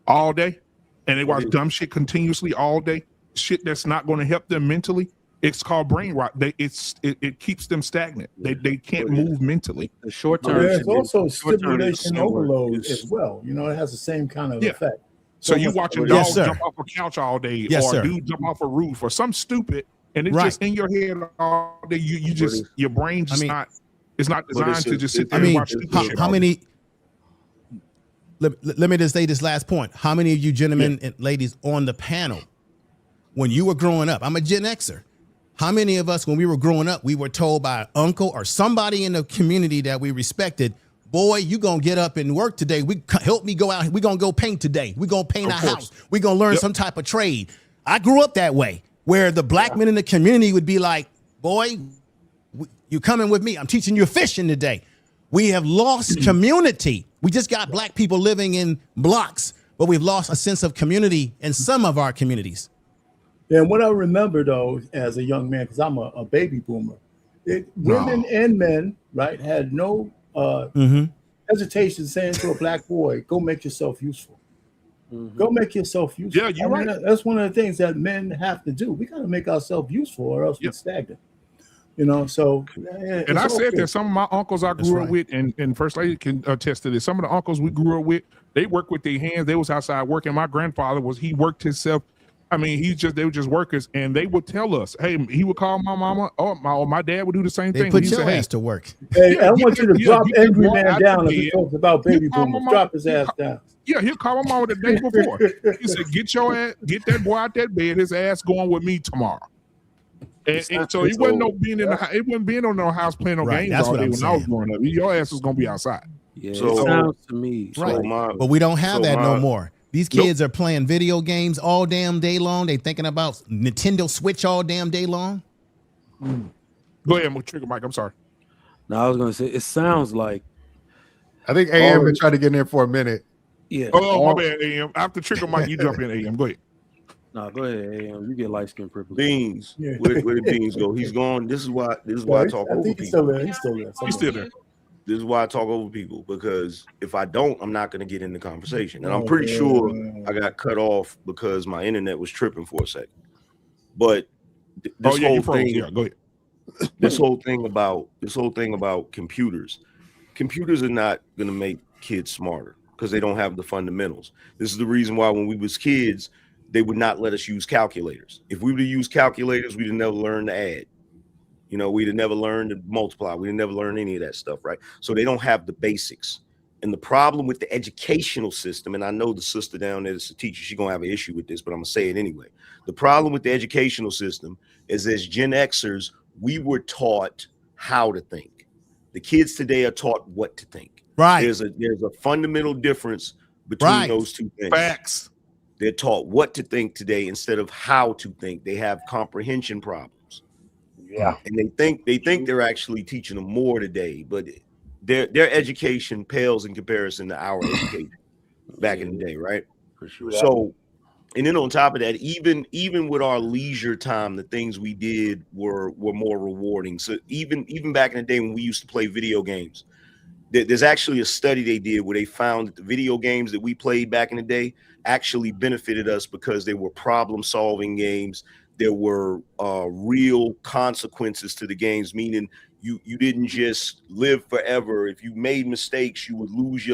all day, and they watch dumb shit continuously all day, shit that's not going to help them mentally, it's called brain rot. It keeps them stagnant. They can't move mentally. The short term. There's also stimulation overload as well. You know, it has the same kind of effect. So you watching dogs jump off a couch all day, or a dude jump off a roof, or some stupid, and it's just in your head all day. You just your brain just it's not designed to just sit there and watch stupid shit. How many? Let me just say this last point. How many of you gentlemen and ladies on the panel, when you were growing up, I'm a Gen Xer. How many of us, when we were growing up, we were told by an uncle or somebody in the community that we respected, boy, you gonna get up and work today. Help me go out. We're gonna go paint today. We're gonna paint our house. We're gonna learn some type of trade. I grew up that way, where the black men in the community would be like, boy, you coming with me? I'm teaching you fishing today. We have lost community. We just got black people living in blocks, but we've lost a sense of community in some of our communities. And what I remember, though, as a young man, because I'm a baby boomer, women and men, right, had no hesitation saying to a black boy, go make yourself useful. Go make yourself useful. Yeah, you're right. That's one of the things that men have to do. We got to make ourselves useful, or else we're stagnant. You know, so. And I said that some of my uncles I grew up with, and First Lady can attest to this. Some of the uncles we grew up with, they worked with their hands. They was outside working. My grandfather he worked himself. I mean, they were just workers, and they would tell us, hey, he would call my mama, my dad would do the same thing. Put your ass to work. Hey, I want you to drop Angry Man down as he talks about baby boomers. Drop his ass down. Yeah, he'll call my mama the day before. He said, get that boy out that bed, his ass going with me tomorrow. And so it wasn't being in the it wasn't being on no house playing no games all day when I was growing up. Your ass was gonna be outside. Yeah, so, it sounds to me. Right. But we don't have that no more. These kids are playing video games all damn day long. They thinking about Nintendo Switch all damn day long. Go ahead, Trigger Mike. I'm sorry. No, I was gonna say it sounds like. I think AM been trying to get in there for a minute. Yeah. Oh, my bad, AM. After Trigger Mike, you jump in, AM. Go ahead. No, go ahead, AM. You get light skin privilege. Beans. Yeah. Where did Beans go? He's gone. This is why I talk over people. He's still there. He's still there. This is why I talk over people, because if I don't, I'm not going to get in the conversation. And I'm pretty sure I got cut off because my internet was tripping for a second. But this whole thing, go ahead. this whole thing about computers are not going to make kids smarter because they don't have the fundamentals. This is the reason why when we was kids, they would not let us use calculators. If we would have used calculators, we'd have never learned to add. You know, we'd have never learned to multiply. We'd have never learned any of that stuff, right? So they don't have the basics. And the problem with the educational system, and I know the sister down there that's a teacher, she's going to have an issue with this, but I'm going to say it anyway. The problem with the educational system is, as Gen Xers, we were taught how to think. The kids today are taught what to think. Right. There's a fundamental difference between those two things. Facts. They're taught what to think today instead of how to think. They have comprehension problems. Yeah. And they think they're actually teaching them more today, but their education pales in comparison to our education back in the day, right? For sure. So, and then on top of that, even with our leisure time, the things we did were more rewarding. So even back in the day when we used to play video games, there's actually a study they did where they found that the video games that we played back in the day actually benefited us because they were problem-solving games. There were real consequences to the games, meaning you didn't just live forever. If you made mistakes, you would lose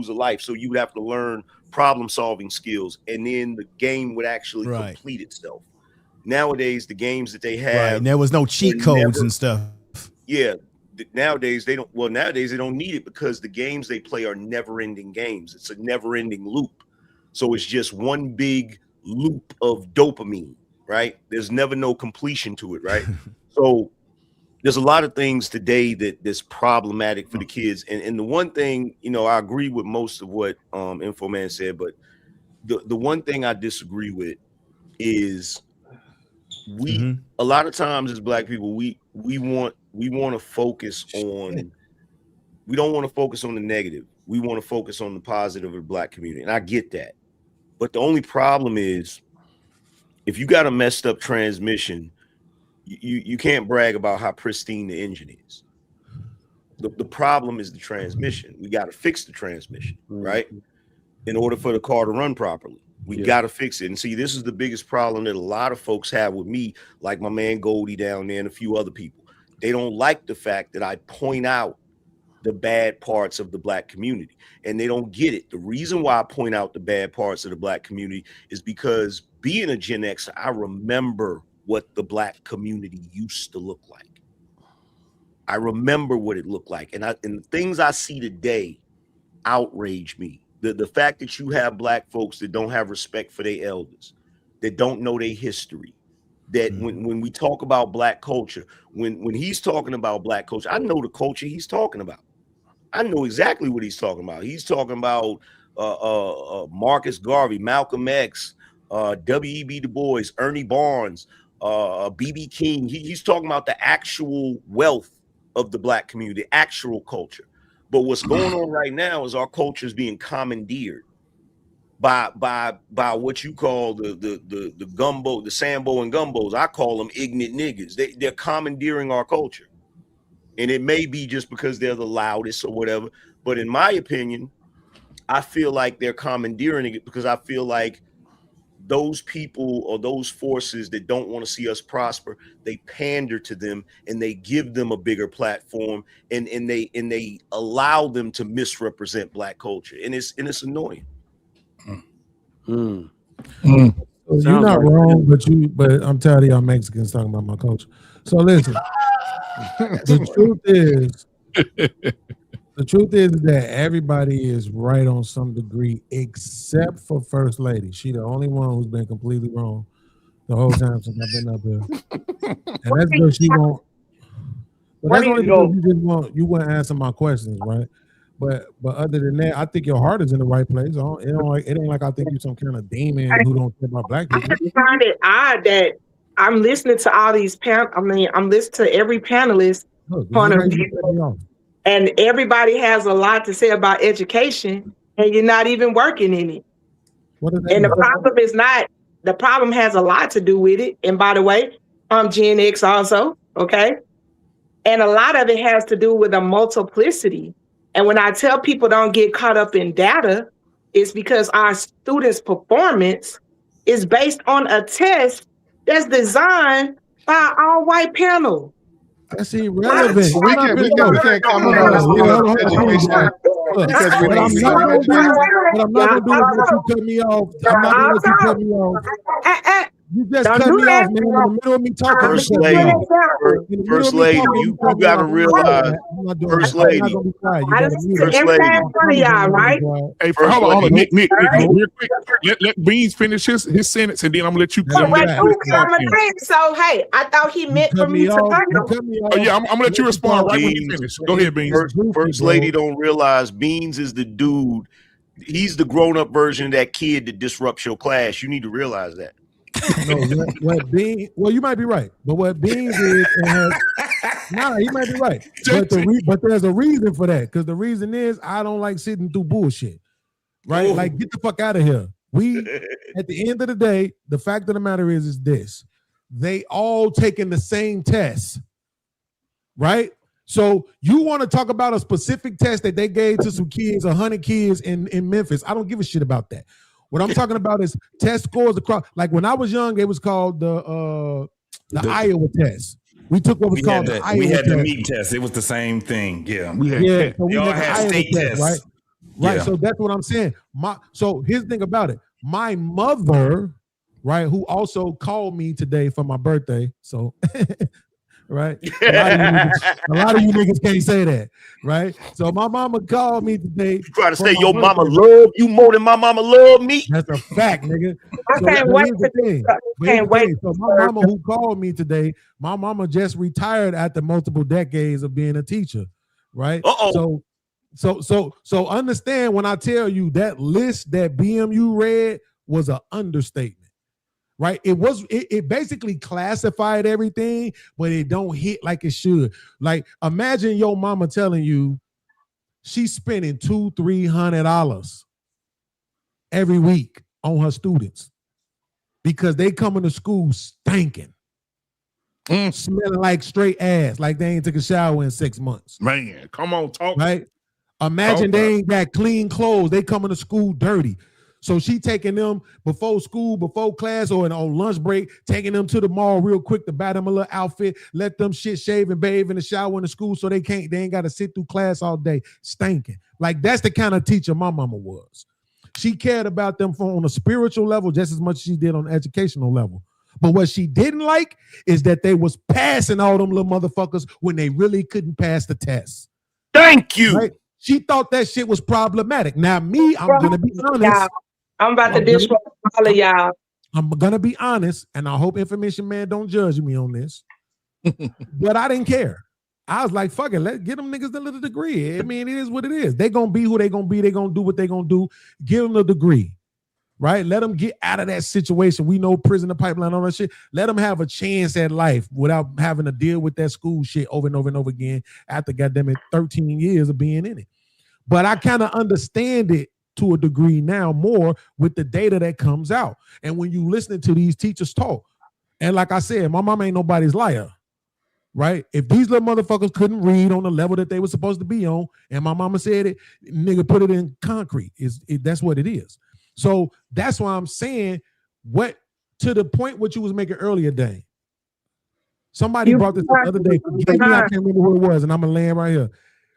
a life. So you would have to learn problem-solving skills, and then the game would actually complete itself. Nowadays, the games that they have, and there was no cheat codes and stuff. Yeah, nowadays they don't. Well, nowadays they don't need it because the games they play are never-ending games. It's a never-ending loop. So it's just one big loop of dopamine. Right? There's never no completion to it, right? So there's a lot of things today that's problematic for the kids. And the one thing, you know, I agree with most of what Infoman said, but the one thing I disagree with is we a lot of times as Black people, we want to focus on. We don't want to focus on the negative. We want to focus on the positive of the Black community, and I get that. But the only problem is, if you got a messed up transmission, you can't brag about how pristine the engine is. The problem is the transmission. We got to fix the transmission, right? In order for the car to run properly, we got to fix it. And see, this is the biggest problem that a lot of folks have with me, like my man Goldie down there and a few other people. They don't like the fact that I point out the bad parts of the Black community, and they don't get it. The reason why I point out the bad parts of the Black community is because being a Gen Xer, I remember what the Black community used to look like. I remember what it looked like, and the things I see today outrage me. The fact that you have Black folks that don't have respect for their elders, that don't know their history, that when we talk about Black culture, when he's talking about Black culture, I know the culture he's talking about. I know exactly what he's talking about. He's talking about Marcus Garvey, Malcolm X, W.E.B. Du Bois, Ernie Barnes, B.B. King. He's talking about the actual wealth of the Black community, actual culture. But what's going on right now is our culture is being commandeered by what you call the gumbo, the Sambo and gumbos. I call them ignorant niggas. They're commandeering our culture. And it may be just because they're the loudest or whatever. But in my opinion, I feel like they're commandeering it because I feel like those people or those forces that don't want to see us prosper, they pander to them and they give them a bigger platform and they allow them to misrepresent Black culture. And it's annoying. So you're not wrong, but I'm tired of y'all Mexicans talking about my culture. So listen. The truth is that everybody is right on some degree, except for First Lady. She the only one who's been completely wrong the whole time since I've been up here. And that's because she won't. But that's only because you wouldn't answer my questions, right? But other than that, I think your heart is in the right place. It ain't like I think you're some kind of demon who don't care about Black people. I find it odd that I'm listening to all these I'm listening to every panelist point of view, and everybody has a lot to say about education, and you're not even working in it. And the problem has a lot to do with it. And by the way, I'm Gen X also, okay? And a lot of it has to do with a multiplicity. And when I tell people don't get caught up in data, it's because our students' performance is based on a test that's designed by an all-white panel. That's irrelevant. We can't comment on education because we don't. But I'm not going to do it. You cut me off. I'm not going to let you cut me off. You just cut me off, man. In the middle of me talking. First lady, you got to realize. First lady. Right? Hey, hold on, Nick, real quick. Let Beans finish his sentence, and then I'm gonna let you. So hey, I thought he meant for me to Oh yeah, I'm gonna let you respond right when you finish. Go ahead, Beans. First lady don't realize Beans is the dude. He's the grown-up version of that kid that disrupts your class. You need to realize that. No, what Beans? Well, you might be right, but what Beans is, he might be right. But there's a reason for that, because the reason is I don't like sitting through bullshit. Right? Ooh. Like, get the fuck out of here. We, at the end of the day, the fact of the matter is this: they all taking the same test, right? So you want to talk about a specific test that they gave to some kids, 100 kids in Memphis? I don't give a shit about that. What I'm talking about is test scores across. Like when I was young, it was called the Iowa test. We took what was called the Iowa test. We had the meat test. It was the same thing. Yeah. So we all had state tests, right? Right. Yeah. So that's what I'm saying. So here's the thing about it. My mother, right, who also called me today for my birthday. So right. A lot of you niggas can't say that, right? So my mama called me today. You try to say your mama love you more than my mama love me? That's a fact, nigga. I can't wait. So my mama who called me today, my mama just retired after multiple decades of being a teacher, right? So understand when I tell you that list that BMU read was an understatement. right? It basically classified everything, but it don't hit like it should. Like, imagine your mama telling you she's spending $200-300 every week on her students because they coming to school stinking, smelling like straight ass, like they ain't took a shower in 6 months. Man, come on, talk. Right? Imagine they ain't got clean clothes. They coming to school dirty. So she taking them before school, before class, or on lunch break, taking them to the mall real quick to buy them a little outfit, let them shit, shave, and bathe in the shower in the school so they ain't got to sit through class all day stinking. Like, that's the kind of teacher my mama was. She cared about them on a spiritual level just as much as she did on an educational level. But what she didn't like is that they was passing all them little motherfuckers when they really couldn't pass the test. Thank you. Right? She thought that shit was problematic. Now, me, I'm going to be honest. I'm about to disrupt all of y'all. I'm going to be honest, and I hope Information Man don't judge me on this. But I didn't care. I was like, fuck it, let's get them niggas a little degree. I mean, it is what it is. They going to be who they going to be. They going to do what they going to do. Give them a degree, right? Let them get out of that situation. We know prison, the pipeline, all that shit. Let them have a chance at life without having to deal with that school shit over and over and over again after, goddamn it, 13 years of being in it. But I kind of understand it to a degree now more with the data that comes out. And when you listening to these teachers talk, and like I said, my mama ain't nobody's liar, right? If these little motherfuckers couldn't read on the level that they were supposed to be on, and my mama said it, nigga, put it in concrete. That's what it is. So that's why I'm saying, what to the point what you was making earlier, Dane. Somebody brought this the other day. Forgive me, I can't remember who it was, and I'm gonna land right here.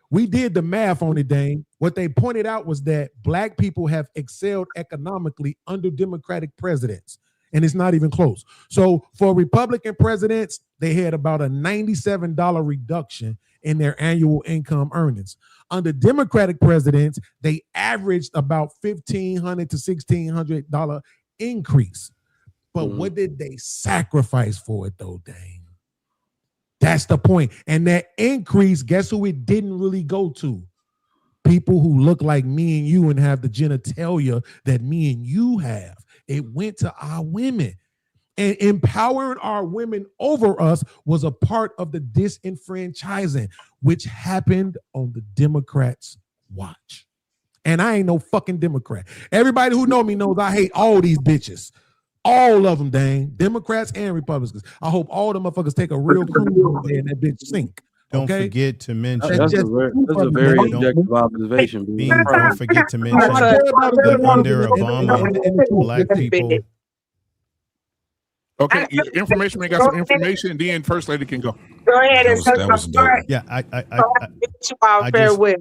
We did the math on it, Dane. What they pointed out was that Black people have excelled economically under Democratic presidents, and it's not even close. So for Republican presidents, they had about a $97 reduction in their annual income earnings. Under Democratic presidents, they averaged about $1,500 to $1,600 increase. But what did they sacrifice for it, though, Dane? That's the point. And that increase, guess who it didn't really go to? People who look like me and you and have the genitalia that me and you have. It went to our women. And empowering our women over us was a part of the disenfranchising, which happened on the Democrats' watch. And I ain't no fucking Democrat. Everybody who know me knows I hate all these bitches. All of them, Dane. Democrats and Republicans. I hope all the motherfuckers take a real cruise over there and that bitch sink. Don't forget to mention. That's a very objective observation. Don't forget to mention that under Obama, Black people. Okay, Information Man got some information, and then First Lady can go. Go ahead and say something. Yeah, I farewell.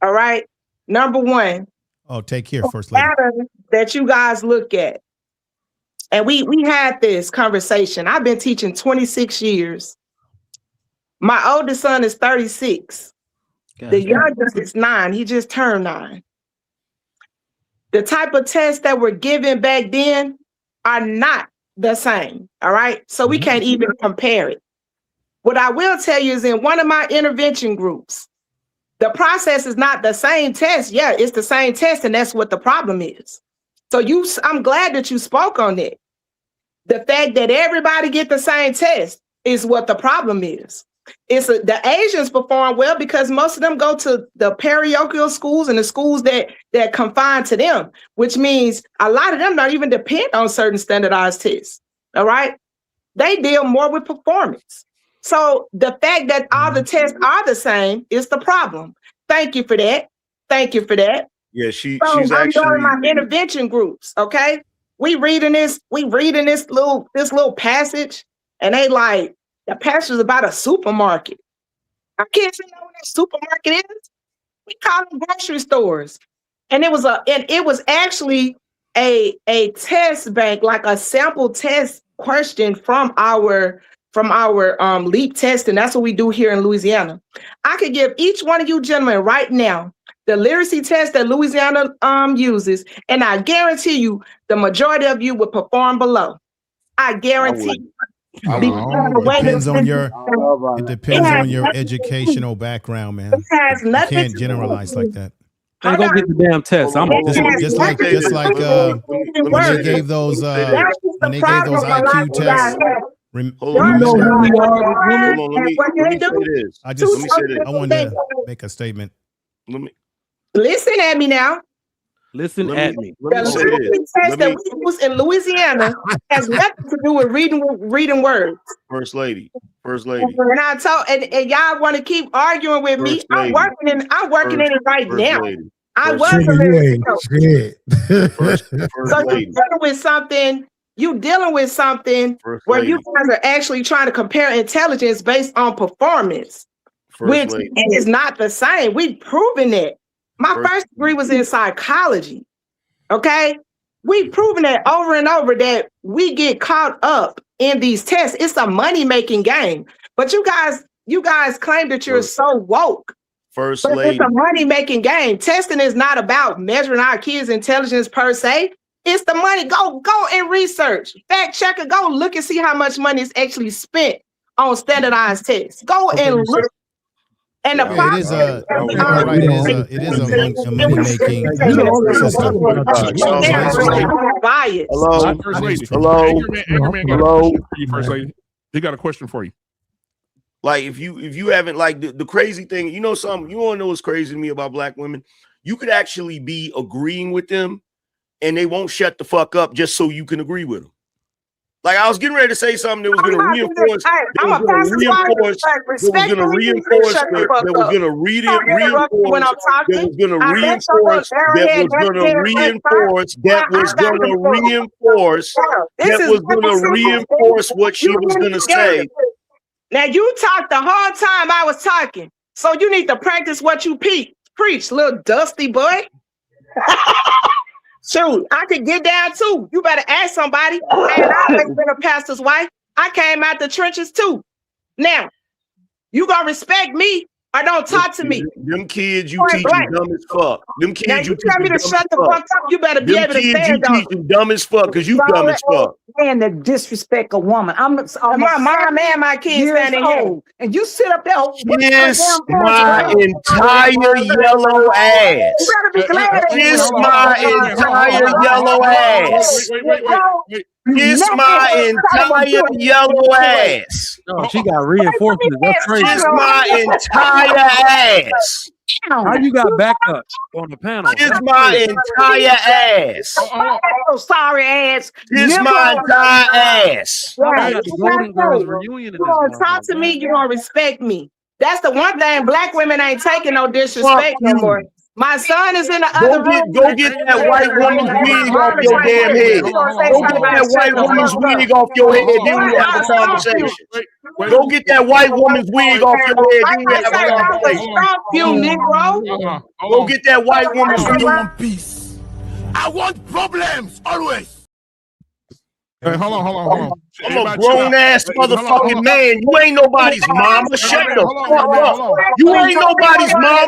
All right. Number one. Oh, take care, First Lady. That you guys look at. And we had this conversation. I've been teaching 26 years. My oldest son is 36. The youngest is 9. He just turned 9. The type of tests that were given back then are not the same. All right. So we can't even compare it. What I will tell you is in one of my intervention groups, the process is not the same test. Yeah, it's the same test, and that's what the problem is. So I'm glad that you spoke on it. The fact that everybody get the same test is what the problem is. The Asians perform well because most of them go to the parochial schools and the schools that confine to them, which means a lot of them don't even depend on certain standardized tests. All right. They deal more with performance. So the fact that all the tests are the same is the problem. Thank you for that. Thank you for that. Yeah, she's I'm actually doing my intervention groups. Okay. We reading this little passage, and they like, the passage is about a supermarket. Our kids know what a supermarket is. We call them grocery stores. And it was actually a test bank, like a sample test question from our LEAP test, and that's what we do here in Louisiana. I could give each one of you gentlemen right now the literacy test that Louisiana uses, and I guarantee you the majority of you would perform below. I guarantee you. It depends on your educational background, man. It has nothing. You can't generalize like that. Man, go get the damn test. I'm just like when they gave those IQ tests. Hold on, you know who we are. Hold on, let me say this. I wanted to make a statement. Listen at me now. Listen at me. Let me say this. Test that we use in Louisiana has nothing to do with reading words. First lady. And I told and y'all want to keep arguing with me. I'm working in it right now. I was a minute ago. So you're dealing with something where you guys are actually trying to compare intelligence based on performance, which is not the same. We've proven it. My first degree was in psychology. Okay. We've proven that over and over that we get caught up in these tests. It's a money-making game. But you guys claim that you're so woke. First but lady. It's a money-making game. Testing is not about measuring our kids' intelligence per se. It's the money. Go and research. Fact checker. Go look and see how much money is actually spent on standardized tests. Go and look. And the problem is it is a money-making system. Hello. First lady. They got a question for you. Like if you haven't, like the crazy thing, you know something, you want to know what's crazy to me about black women? You could actually be agreeing with them and they won't shut the fuck up just so you can agree with them. Like I was getting ready to say something that was going to reinforce. That was going to reinforce what she was going to say. Now you talked the whole time I was talking, so you need to practice what you preach, little dusty boy. Shoot, I could get down too. You better ask somebody. And I've been a pastor's wife. I came out the trenches too. Now, you gonna respect me or don't talk to me. Them kids you teaching dumb as fuck. Them kids now you tell me to shut the fuck up. You better be able to stand up. You teaching dumb as fuck because you dumb as fuck. And to disrespect a woman. I'm my mom and my kids standing here. And you sit up there. Kiss my entire yellow ass. You better be glad. Kiss my entire yellow ass. Kiss my entire yellow ass. No, she got reinforcements. That's crazy. Kiss my entire ass. How you got backup on the panel? Kiss my entire ass. Oh, sorry ass. Kiss my entire ass. You gonna talk to me, you gonna respect me. That's the one thing black women ain't taking no disrespect no more. My son is in the other room. Go get that white woman's wig off your damn head. Go get that white woman's wig off your head. Then we have a conversation. Go get that white woman's wig off your head. Then we have a conversation. You Negro. Go get that white woman's wig. I want peace. I want problems always. Hey, hold on. I'm a grown ass motherfucking man. You ain't nobody's mama. Shut the fuck up. You ain't nobody's mama.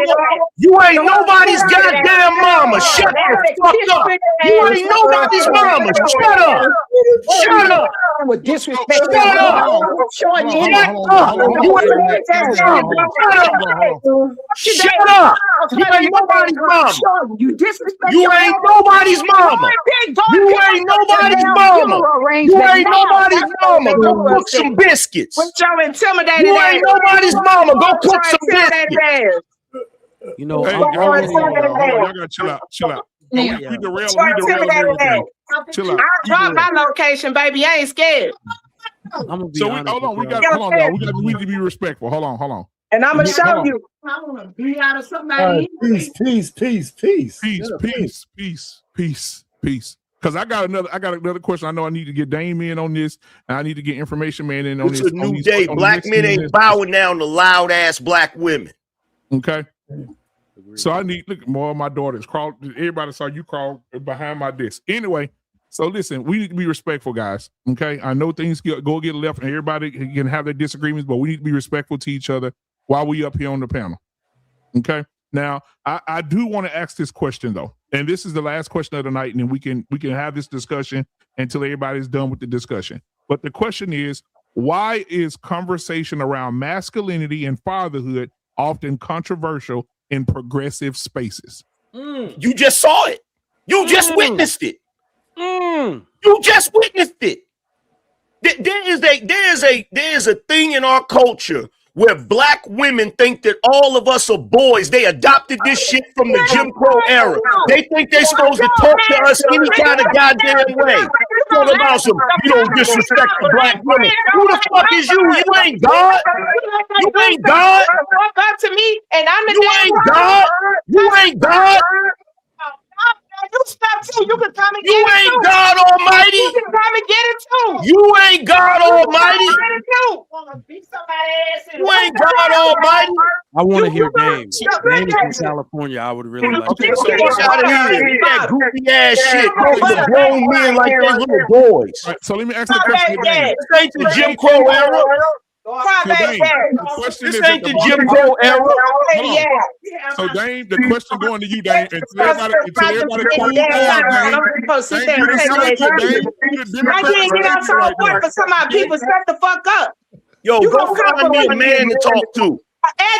You ain't nobody's goddamn mama. Shut the fuck up. You ain't nobody's mama. Shut up. Shut up. With disrespect. Shut up. Shut up. You ain't Shut up. You ain't nobody's mama. You disrespect. You ain't nobody's mama. You ain't nobody's mama. You ain't nobody's mama. Go cook some biscuits. With your intimidating You ain't nobody's mama. Go cook some biscuits. You know, y'all gotta chill out. We derail everything. Chill out. I dropped my location, baby. I ain't scared. I'm gonna be honest. Hold on. We need to be respectful. Hold on. And I'm gonna show you. I want to be out of somebody. Peace. Because I got another question. I know I need to get Dame in on this, and I need to get information man in on this. It's a new day. Black men ain't bowing down to loud ass black women. Okay. So I need look more of my daughters crawl. Everybody saw you crawl behind my desk. Anyway, so listen, we need to be respectful, guys. Okay. I know things go get left and everybody can have their disagreements, but we need to be respectful to each other while we up here on the panel. Okay. Now, I do want to ask this question though, and this is the last question of the night, and then we can have this discussion until everybody's done with the discussion. But the question is, why is conversation around masculinity and fatherhood often controversial in progressive spaces? You just saw it. You just witnessed it. You just witnessed it. There is a thing in our culture where black women think that all of us are boys. They adopted this shit from the Jim Crow era. They think they're supposed to talk to us any kind of goddamn way. Talk about some, you don't disrespect the black women. Who the fuck is you? You ain't God. You ain't God. Walk up to me and I'm the You ain't God. You ain't God. You stop too. You can come and You get it ain't too. God Almighty. You can come and get it too. You ain't God Almighty. You ain't God Almighty. I want to hear Dame. Dame is from California. I would really like Okay, to so hear. get out of here. That goofy ass shit. Those grown men like they little boys. Right, so let me ask the question again. This ain't the Jim Crow era. So Dame, the question This is ain't the Jim Crow era. Hold on. So Dame, the question going to you, Dame, until everybody calm down, Dame. Dame, you the senator, Dame. You the Democrat I can't get out so right hard now. for some of my people. Shut the fuck up. Yo, go find me a man to talk to.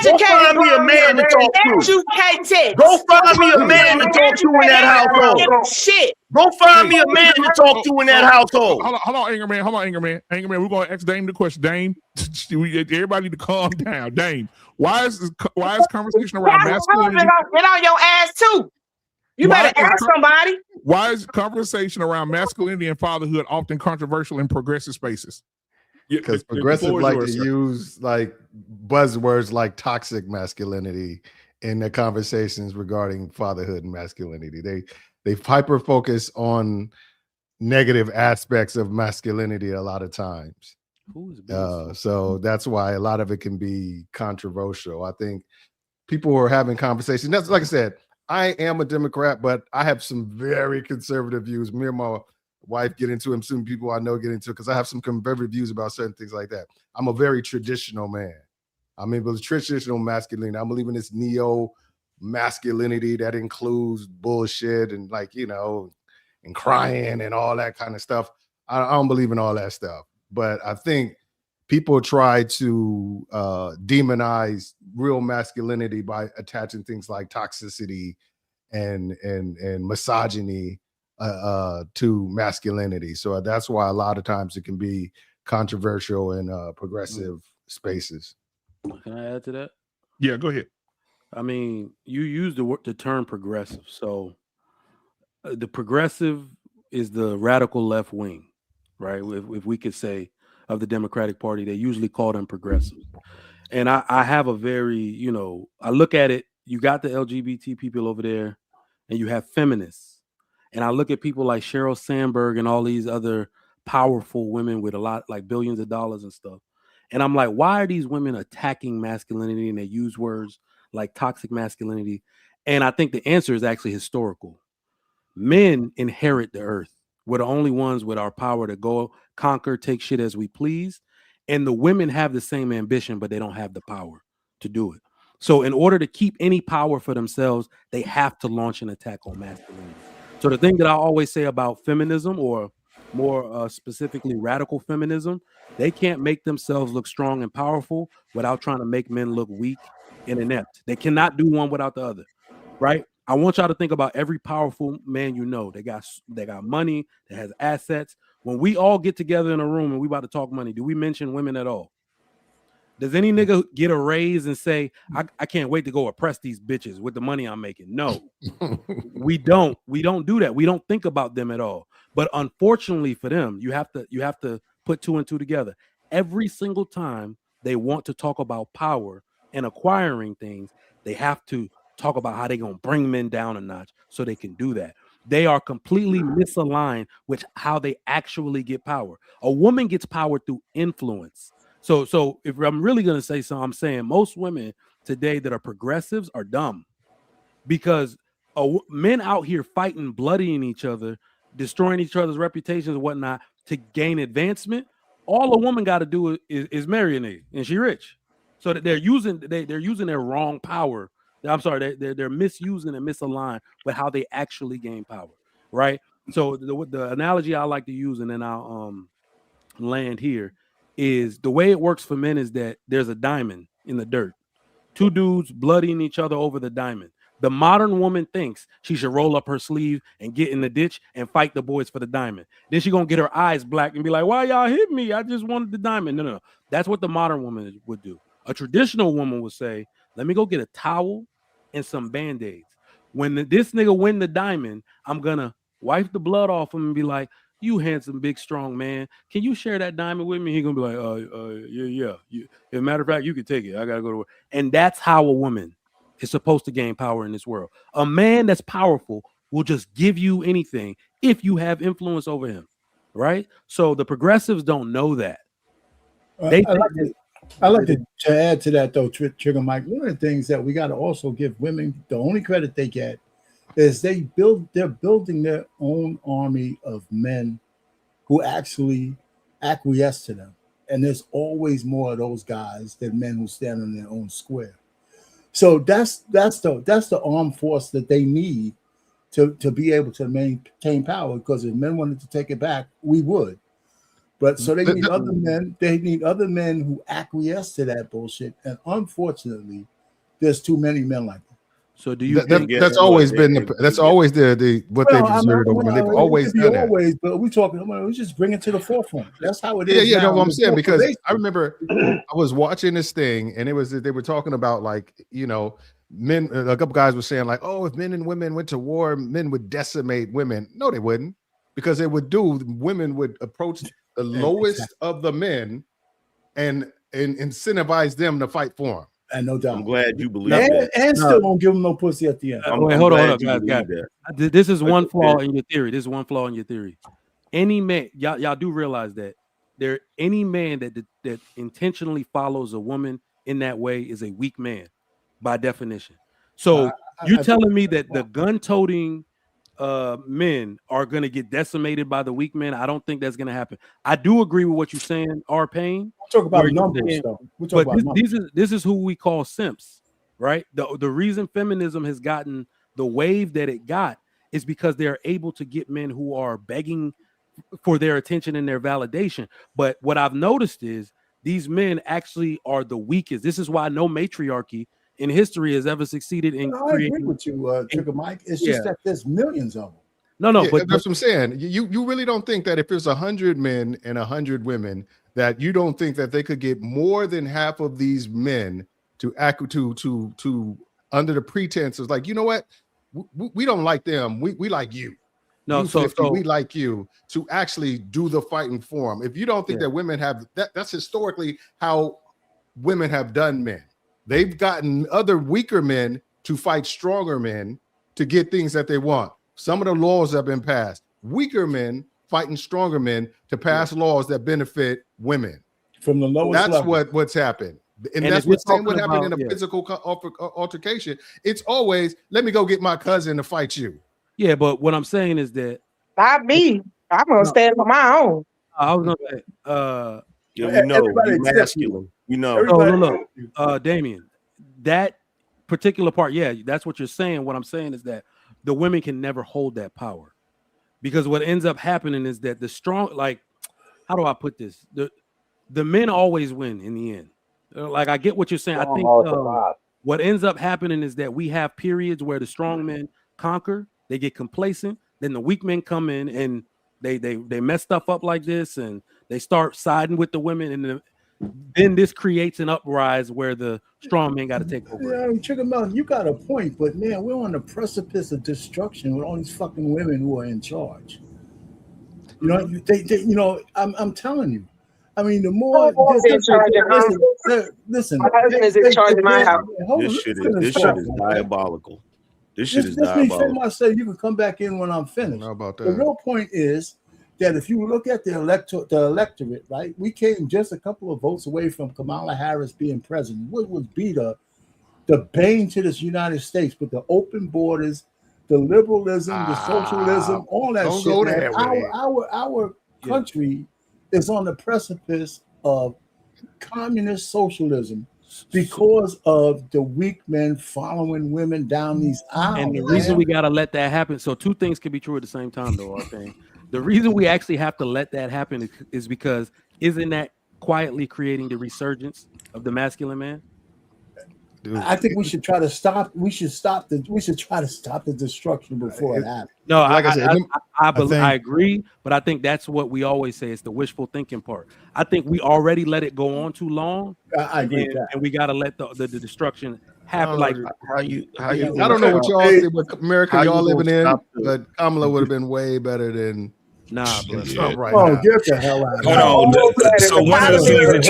Go find me a man to talk to. Educated. Go find me a man to talk to in that household. Shit. Go find me a man to talk to in that household. Hold on, Anger Man. Anger Man, we're going to ask Dame the question. Dame, everybody to calm down. Dame, why is conversation around masculinity? Get on your ass too. You better ask somebody. Why is conversation around masculinity and fatherhood often controversial in progressive spaces? Because progressives like to use like buzzwords like toxic masculinity in their conversations regarding fatherhood and masculinity. They hyper focus on negative aspects of masculinity a lot of times. So that's why a lot of it can be controversial. I think people who are having conversations. That's like I said, I am a Democrat, but I have some very conservative views. Me and my wife get into them. Some people I know get into it because I have some conservative views about certain things like that. I'm a very traditional man. I mean, but traditional masculinity. I believe in this neo masculinity that includes bullshit and and crying and all that kind of stuff. I don't believe in all that stuff. But I think people try to demonize real masculinity by attaching things like toxicity and misogyny to masculinity. So that's why a lot of times it can be controversial in progressive spaces. Can I add to that? Yeah, go ahead. I mean, you use the term progressive. So the progressive is the radical left wing, right? If we could say of the Democratic Party, they usually call them progressive. And I have a very, I look at it, you got the LGBT people over there and you have feminists. And I look at people like Sheryl Sandberg and all these other powerful women with a lot, like billions of dollars and stuff. And I'm like, why are these women attacking masculinity? And they use words like toxic masculinity. And I think the answer is actually historical. Men inherit the earth. We're the only ones with our power to go conquer, take shit as we please. And the women have the same ambition, but they don't have the power to do it. So in order to keep any power for themselves, they have to launch an attack on masculinity. So the thing that I always say about feminism, or more specifically radical feminism, they can't make themselves look strong and powerful without trying to make men look weak and inept. They cannot do one without the other, right? I want y'all to think about every powerful man you know. They got money, that has assets. When we all get together in a room and we about to talk money, do we mention women at all? Does any nigga get a raise and say, I can't wait to go oppress these bitches with the money I'm making? No, we don't. We don't do that. We don't think about them at all. But unfortunately for them, you have to put two and two together. Every single time they want to talk about power and acquiring things, they have to talk about how they're going to bring men down a notch so they can do that. They are completely misaligned with how they actually get power. A woman gets power through influence. So if I'm really going to say something, I'm saying most women today that are progressives are dumb, because men out here fighting, bloodying each other, destroying each other's reputations and whatnot to gain advancement. All a woman got to do is marry a nigga, and she rich. So that they're using their wrong power. I'm sorry, they're misusing and misaligned with how they actually gain power, right? So the analogy I like to use, and then I'll land here, is the way it works for men is that there's a diamond in the dirt. Two dudes bloodying each other over the diamond. The modern woman thinks she should roll up her sleeve and get in the ditch and fight the boys for the diamond. Then she gonna get her eyes black and be like, "Why y'all hit me? I just wanted the diamond." No. That's what the modern woman would do. A traditional woman would say, "Let me go get a towel and some band-aids. When this nigga win the diamond, I'm gonna wipe the blood off him and be like, 'You handsome, big, strong man. Can you share that diamond with me?'" He gonna be like, yeah. As a matter of fact, you can take it. I gotta go to work. And that's how a woman is supposed to gain power in this world. A man that's powerful will just give you anything if you have influence over him, right? So the progressives don't know that. I like to add to that though, Trigger Mike. One of the things that we got to also give women the only credit they get is they're building their own army of men who actually acquiesce to them. And there's always more of those guys than men who stand on their own square. So that's the armed force that they need to be able to maintain power, because if men wanted to take it back, we would. But so they need other men. They need other men who acquiesce to that bullshit. And unfortunately, there's too many men like that. So do you? That's always been that's always the what they've exerted over. They've always done that. Always, but we talking. We just bring it to the forefront. That's how it is. Yeah. No, what I'm saying, because I remember I was watching this thing, and they were talking about, like, you know, men. A couple guys were saying like, oh, if men and women went to war, men would decimate women. No, they wouldn't, because they would women would approach the lowest of the men and incentivize them to fight for them. And no doubt. I'm glad you believe that. And still won't give them no pussy at the end. Wait, hold on, guys. This is one flaw in your theory. This is one flaw in your theory. Any man, y'all do realize that any man that intentionally follows a woman in that way is a weak man by definition. So you telling me that the gun-toting men are going to get decimated by the weak men? I don't think that's going to happen. I do agree with what you're saying, R-Pain. We'll talk about numbers, though. This is who we call simps, right? The reason feminism has gotten the wave that it got is because they're able to get men who are begging for their attention and their validation. But what I've noticed is these men actually are the weakest. This is why no matriarchy in history has ever succeeded in creating. I agree with you, Trigger Mike. It's just that there's millions of them. No, but that's what I'm saying. You really don't think that if there's 100 men and 100 women, that you don't think that they could get more than half of these men to under the pretenses, like, you know what, we don't like them, we like you. No, so we like you, to actually do the fighting for them. If you don't think that women have that's historically how women have done men. They've gotten other weaker men to fight stronger men to get things that they want. Some of the laws have been passed. Weaker men fighting stronger men to pass laws that benefit women. From the lowest level. What's happened. And that's what happened in a physical altercation. It's always, let me go get my cousin to fight you. Yeah, but what I'm saying is that not me. I'm gonna stand on my own. I was gonna say, we know you're masculine. You know. Look, Damien, that particular part, that's what you're saying. What I'm saying is that the women can never hold that power, because what ends up happening is that the strong, like, how do I put this? The men always win in the end. Like, I get what you're saying. I think what ends up happening is that we have periods where the strong men conquer, they get complacent, then the weak men come in and they mess stuff up like this, and they start siding with the women, and then this creates an uprising where the strong men got to take over. Yeah, Trigger Mike, you got a point, but man, we're on the precipice of destruction with all these fucking women who are in charge. You know, I'm telling you. I mean, the more listen, my husband is in charge of my house. This shit is diabolical. This shit is diabolical. I say you can come back in when I'm finished. How about that? The real point is that if you look at the electorate, right, we came just a couple of votes away from Kamala Harris being president. What would be the bane to this United States with the open borders, the liberalism, the socialism, all that shit. Our country is on the precipice of communist socialism because of the weak men following women down these aisles. And the reason we got to let that happen, so two things can be true at the same time, though, I think. The reason we actually have to let that happen is because isn't that quietly creating the resurgence of the masculine man? I think we should try to stop. We should try to stop the destruction before it happens. No, Like I said, I agree, but I think that's what we always say. It's the wishful thinking part. I think we already let it go on too long. I agree with that. And we got to let the destruction happen. Like how you I don't know what y'all see, what America y'all living in, but Kamala would have been way better than Trump right now. Get the hell out of here. Hold on. So one of the things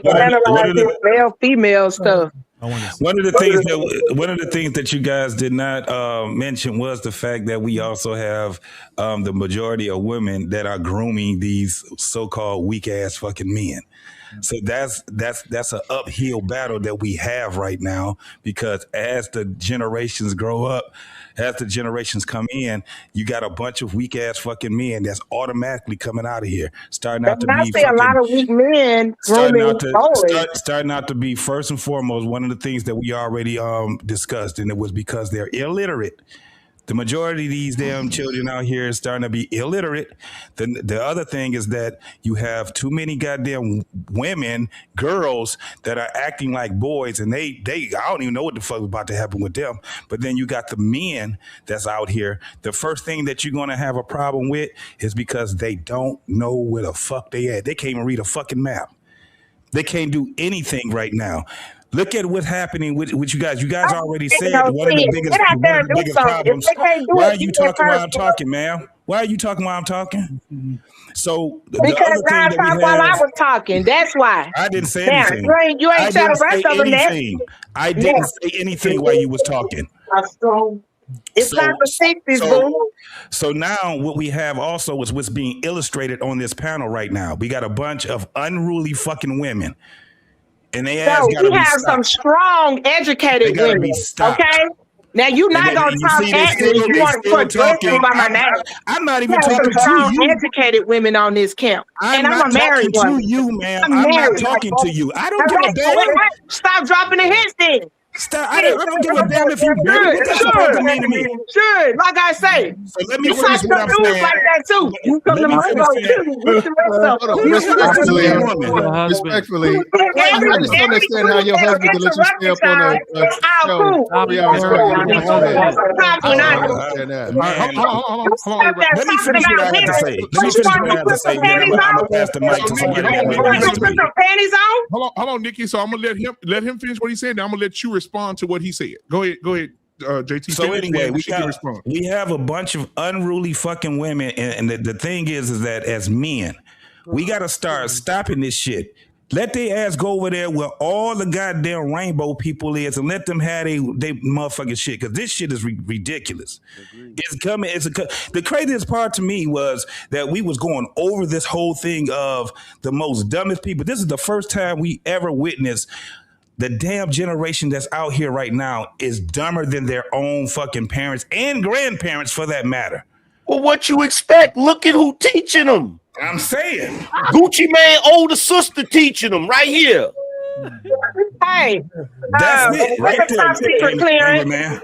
that male female stuff. One of the things that you guys did not mention was the fact that we also have the majority of women that are grooming these so-called weak ass fucking men. So that's an uphill battle that we have right now, because as the generations grow up, as the generations come in, you got a bunch of weak ass fucking men that's automatically coming out of here, starting out to be a lot of weak men starting out to be, first and foremost, one of the things that we already discussed, and it was because they're illiterate. The majority of these damn children out here is starting to be illiterate. The other thing is that you have too many goddamn women, girls that are acting like boys, and they I don't even know what the fuck is about to happen with them. But then you got the men that's out here. The first thing that you're gonna have a problem with is because they don't know where the fuck they at. They can't even read a fucking map. They can't do anything right now. Look at what's happening with you guys. You guys already said one of the biggest problems. Why are you talking while I'm talking, man? Why are you talking while I'm talking? So because God talked while I was talking. That's why. I didn't say anything. You ain't tell the rest of them that. I didn't say anything while you was talking. It's not the 60s, boo. So now what we have also is what's being illustrated on this panel right now. We got a bunch of unruly fucking women. And they we have some strong, educated women. Okay? Now you're not gonna talk at me. You want to put talking by my name. I'm not even talking to you. Educated women on this camp, and I'm a married one. To you, man. I'm not talking to you. I don't give a damn. Stop dropping the hints, then. Stop. I don't give a damn if you married. What that's supposed to mean to me? Sure, like I say. So let me finish what I'm saying. Like that too. You come to my Respectfully, I just don't understand how your husband can let you stay up on a show. Let me finish what I have to say. Then I'm gonna pass the mic to somebody. Hold on, Nikki. So I'm gonna let him finish what he said. Now I'm gonna let you respond to what he said. Go ahead, JT. So anyway, we have a bunch of unruly fucking women, and the thing is that as men, we got to start stopping this shit. Let their ass go over there where all the goddamn rainbow people is, and let them have they motherfucking shit, because this shit is ridiculous. It's coming. The craziest part to me was that we was going over this whole thing of the most dumbest people. This is the first time we ever witnessed the damn generation that's out here right now is dumber than their own fucking parents and grandparents, for that matter. Well, what you expect? Look at who teaching them. I'm saying. Gucci Mane older sister teaching them right here. Hey, that's it. Right there. Top secret clearance,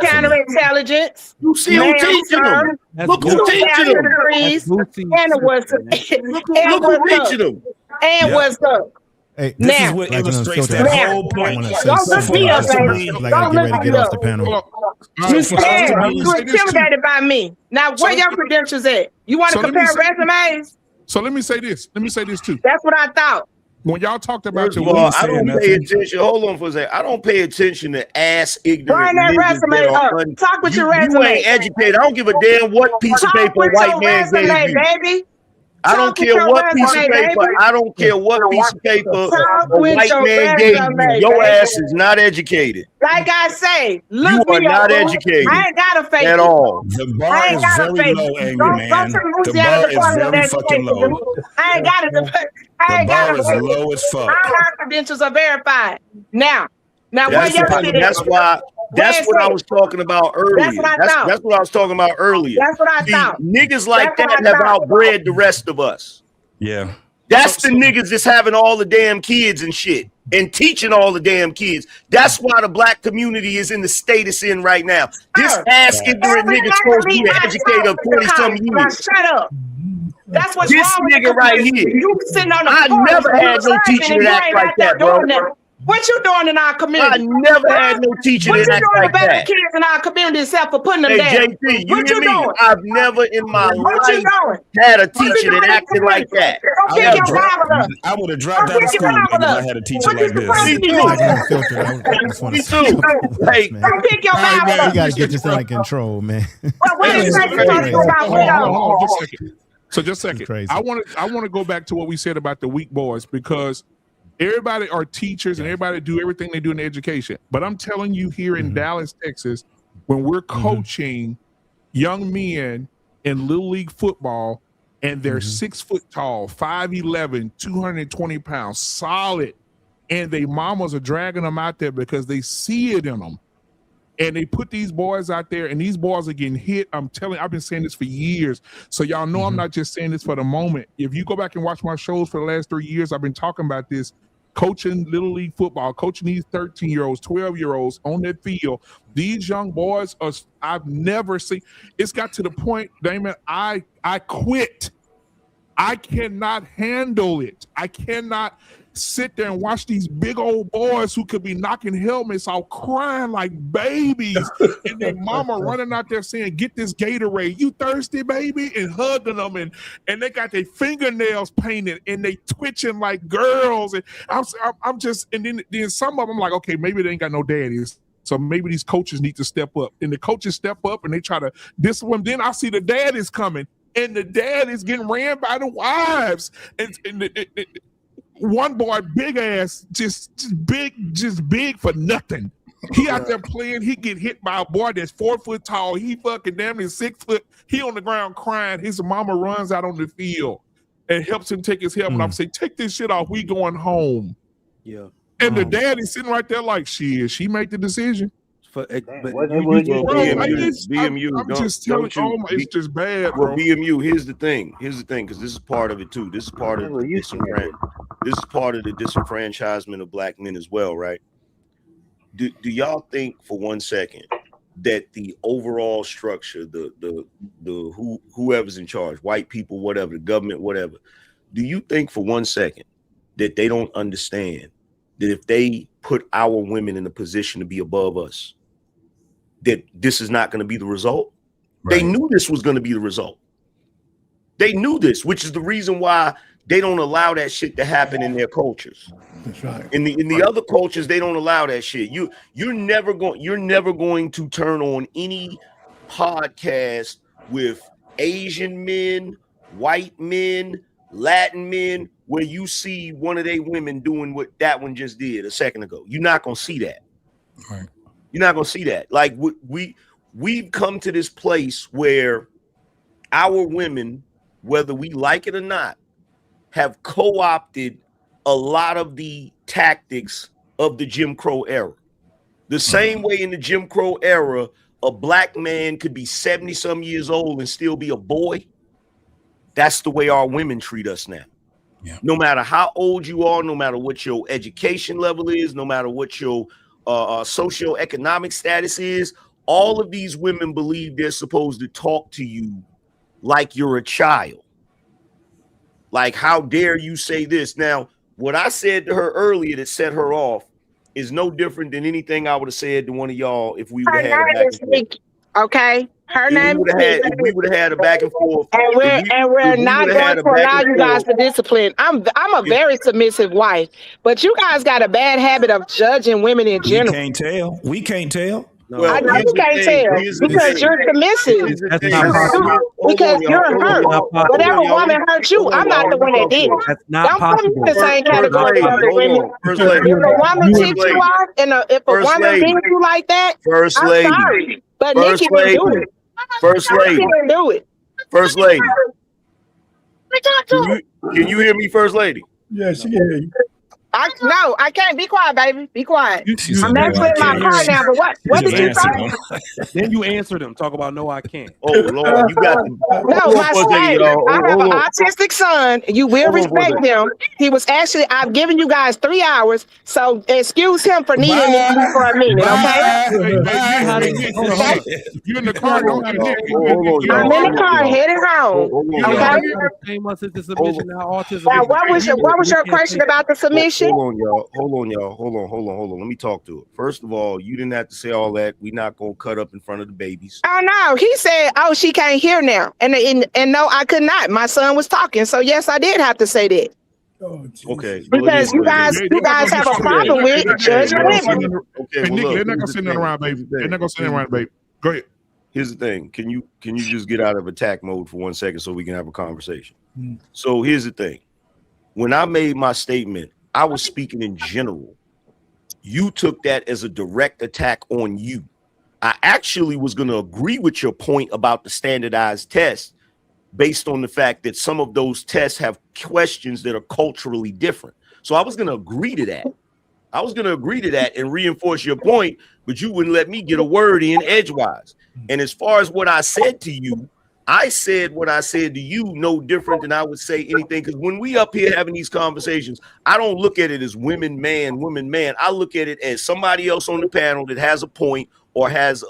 counterintelligence. You see who teaching them? Look who teaching them. And what's up? Look who teaching them. And what's up? Hey, this is what illustrates that whole point. Don't look me up, baby. Like I get ready to get off the panel. You scared. You intimidated by me. Now, where your credentials at? You want to compare resumes? So let me say this. Let me say this too. That's what I thought. When y'all talked about I don't pay attention. Hold on for a second. I don't pay attention to ass ignorant that resume up. Talk with your resume. You ain't educated. I don't give a damn what piece of paper a white man gave you. Baby. I don't care what piece of paper. I don't care what piece of paper a white man gave you. Your ass is not educated. Like I say, look, you are not educated. I ain't got a fake at all. The bar is very low, angry man. The bar is very fucking low. I ain't got it. I ain't got it. The bar is low as fuck. All our credentials are verified. Now that's why. That's what I was talking about earlier. That's what I was talking about earlier. That's what I thought. Niggas like that have outbred the rest of us. Yeah. That's the niggas that's having all the damn kids and shit and teaching all the damn kids. That's why the black community is in the state it's in right now. This ass ignorant nigga supposed to be an educator of 20-some years. Shut up. That's what's this wrong nigga right here. You sitting on the I never had no teacher that act like that, bro. What you doing in our I community? never had no teacher What that you act doing like about the that. kids in our community except for putting them Hey, down? JP, you What hear you me? doing? I've never in my What you life doing? had a What you teacher doing that in acted the like that. Go pick your Bible up. I would have dropped Go out of pick your school Bible if I up. had a teacher What you like this. supposed to be Me doing? too. Unfiltered. I just want Me to too. Hey, Go pick your All right, Bible man. up. we got to get this under control, man. Well, what Hey, is listen, that you talking about? hold on, just a second. So just a This is second. crazy. I want to go back to what we said about the weak boys because everybody are teachers and everybody do everything they do in education. But I'm telling you, here in Dallas, Texas, when we're coaching young men in Little League football and they're 6 foot tall, 5'11", 220 pounds, solid, and they mamas are dragging them out there because they see it in them. And they put these boys out there, and these boys are getting hit. I'm telling you, I've been saying this for years. So y'all know I'm not just saying this for the moment. If you go back and watch my shows for the last 3 years, I've been talking about this, coaching Little League football, coaching these 13-year-olds, 12-year-olds on that field. These young boys are, I've never seen. It's got to the point, Damon, I quit. I cannot handle it. I cannot sit there and watch these big old boys who could be knocking helmets out, crying like babies, and their mama running out there saying, "Get this Gatorade, you thirsty, baby," and hugging them, and they got their fingernails painted and they twitching like girls, and I'm just, and then some of them like, okay, maybe they ain't got no daddies. So maybe these coaches need to step up, and the coaches step up and they try to discipline. Then I see the dad is coming, and the dad is getting ran by the wives, and one boy, big ass, just big for nothing. He out there playing, he get hit by a boy that's 4 foot tall. He fucking damn near 6 foot. He on the ground crying. His mama runs out on the field and helps him take his helmet off. Say, take this shit off. We going home. Yeah. And the dad is sitting right there like, she made the decision. But BMU, I'm just telling you, it's just bad, bro. Well, BMU, here's the thing, because this is part of it too. This is part of the disenfranchisement of black men as well, right? Do y'all think for 1 second that the overall structure, the whoever's in charge, white people, whatever, the government, whatever, do you think for 1 second that they don't understand that if they put our women in a position to be above us, that this is not going to be the result? Right. They knew this was going to be the result. They knew this, which is the reason why they don't allow that shit to happen in their cultures. That's right. In the other cultures, they don't allow that shit. You're never going to turn on any podcast with Asian men, white men, Latin men, where you see one of their women doing what that one just did a second ago. You're not going to see that. Right. You're not going to see that. Like we've come to this place where our women, whether we like it or not, have co-opted a lot of the tactics of the Jim Crow era. The same way in the Jim Crow era, a black man could be 70-some years old and still be a boy. That's the way our women treat us now. Yeah. No matter how old you are, no matter what your education level is, no matter what your socioeconomic status is, all of these women believe they're supposed to talk to you like you're a child. Like, how dare you say this? Now, what I said to her earlier that set her off is no different than anything I would have said to one of y'all if we would have had a back and forth. Okay, her name is if we would have had a back and forth, and we're not going to allow you guys to discipline. I'm a very submissive wife, but you guys got a bad habit of judging women in general. We can't tell. No. I know you can't tell because you're submissive. Because you're hurt. Whatever woman hurt you, I'm not the one that did it. That's not Don't possible. put me in the same category as other women. If a woman tipped you off and if a woman did you like that, I'm sorry. But Nikki can do it. First lady. Can do it. First lady. Can you hear me, First Lady? Yeah, she can hear you. No, I can't. Be quiet, baby. Be quiet. I'm actually in my car now, but what did you say? Then you answered him. Talk about no, I can't. Oh, Lord, you got to. No, my son, I have an autistic son. You will respect him. He was actually, I've given you guys 3 hours, so excuse him for needing me for a minute, okay? You in the car? I'm in the car headed home, okay? Now, Now, what was your question about the submission? question. Hold on, y'all. Hold on. Let me talk to it. First of all, you didn't have to say all that. We're not gonna cut up in front of the babies. Oh no, he said, "Oh, she can't hear now," and no, I could not. My son was talking, so yes, I did have to say that. Oh, okay, because you guys have a problem with judging women. Okay, hey, well, Nikki, look, they're not gonna send that around, baby. They're not gonna send that around, baby. Go ahead. Here's the thing. Can you just get out of attack mode for 1 second so we can have a conversation? So here's the thing. When I made my statement, I was speaking in general. You took that as a direct attack on you. I actually was going to agree with your point about the standardized test based on the fact that some of those tests have questions that are culturally different. So I was going to agree to that. And reinforce your point, but you wouldn't let me get a word in edgewise. And as far as what I said to you, I said what I said to you no different than I would say anything. Because when we up here having these conversations, I don't look at it as women, man. I look at it as somebody else on the panel that has a point or has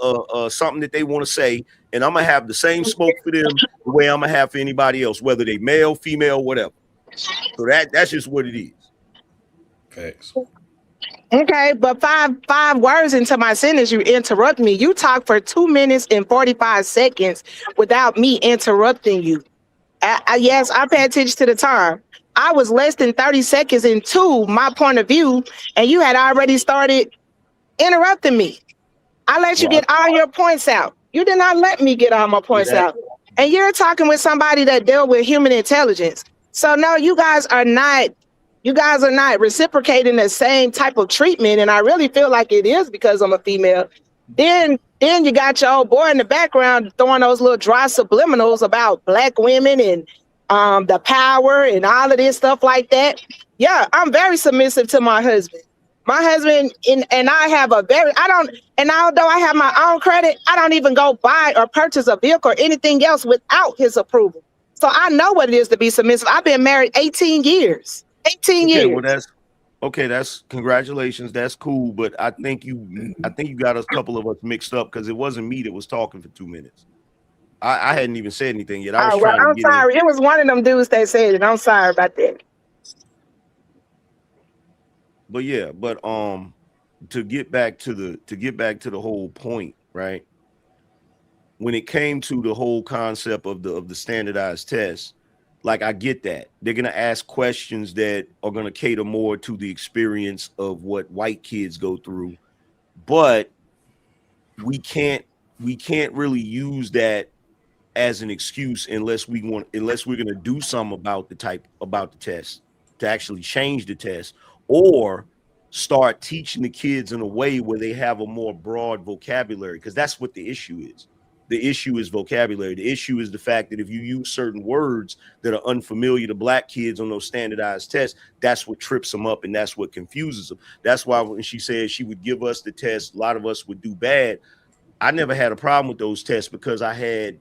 something that they want to say. And I'm going to have the same smoke for them the way I'm going to have for anybody else, whether they male, female, whatever. So that's just what it is. Thanks. Okay, but five words into my sentence, you interrupt me. You talk for 2 minutes and 45 seconds without me interrupting you. Yes, I pay attention to the time. I was less than 30 seconds into my point of view, and you had already started interrupting me. I let you get all your points out. You did not let me get all my points out. And you're talking with somebody that dealt with human intelligence. So no, you guys are not reciprocating the same type of treatment. And I really feel like it is because I'm a female. Then you got your old boy in the background throwing those little dry subliminals about Black women and the power and all of this stuff like that. Yeah, I'm very submissive to my husband. My husband and I have and although I have my own credit, I don't even go buy or purchase a vehicle or anything else without his approval. So I know what it is to be submissive. I've been married 18 years. 18 years. Well, that's congratulations. That's cool. But I think you got a couple of us mixed up because it wasn't me that was talking for 2 minutes. I hadn't even said anything yet. I'm sorry. It was one of them dudes that said it. I'm sorry about that. But yeah, to get back to the whole point, right? When it came to the whole concept of the standardized test, like I get that they're gonna ask questions that are gonna cater more to the experience of what white kids go through, but we can't really use that as an excuse unless we're gonna do something about the test to actually change the test or start teaching the kids in a way where they have a more broad vocabulary, because that's what the issue is. The issue is vocabulary. The issue is the fact that if you use certain words that are unfamiliar to Black kids on those standardized tests, that's what trips them up and that's what confuses them. That's why when she said she would give us the test, a lot of us would do bad. I never had a problem with those tests because I had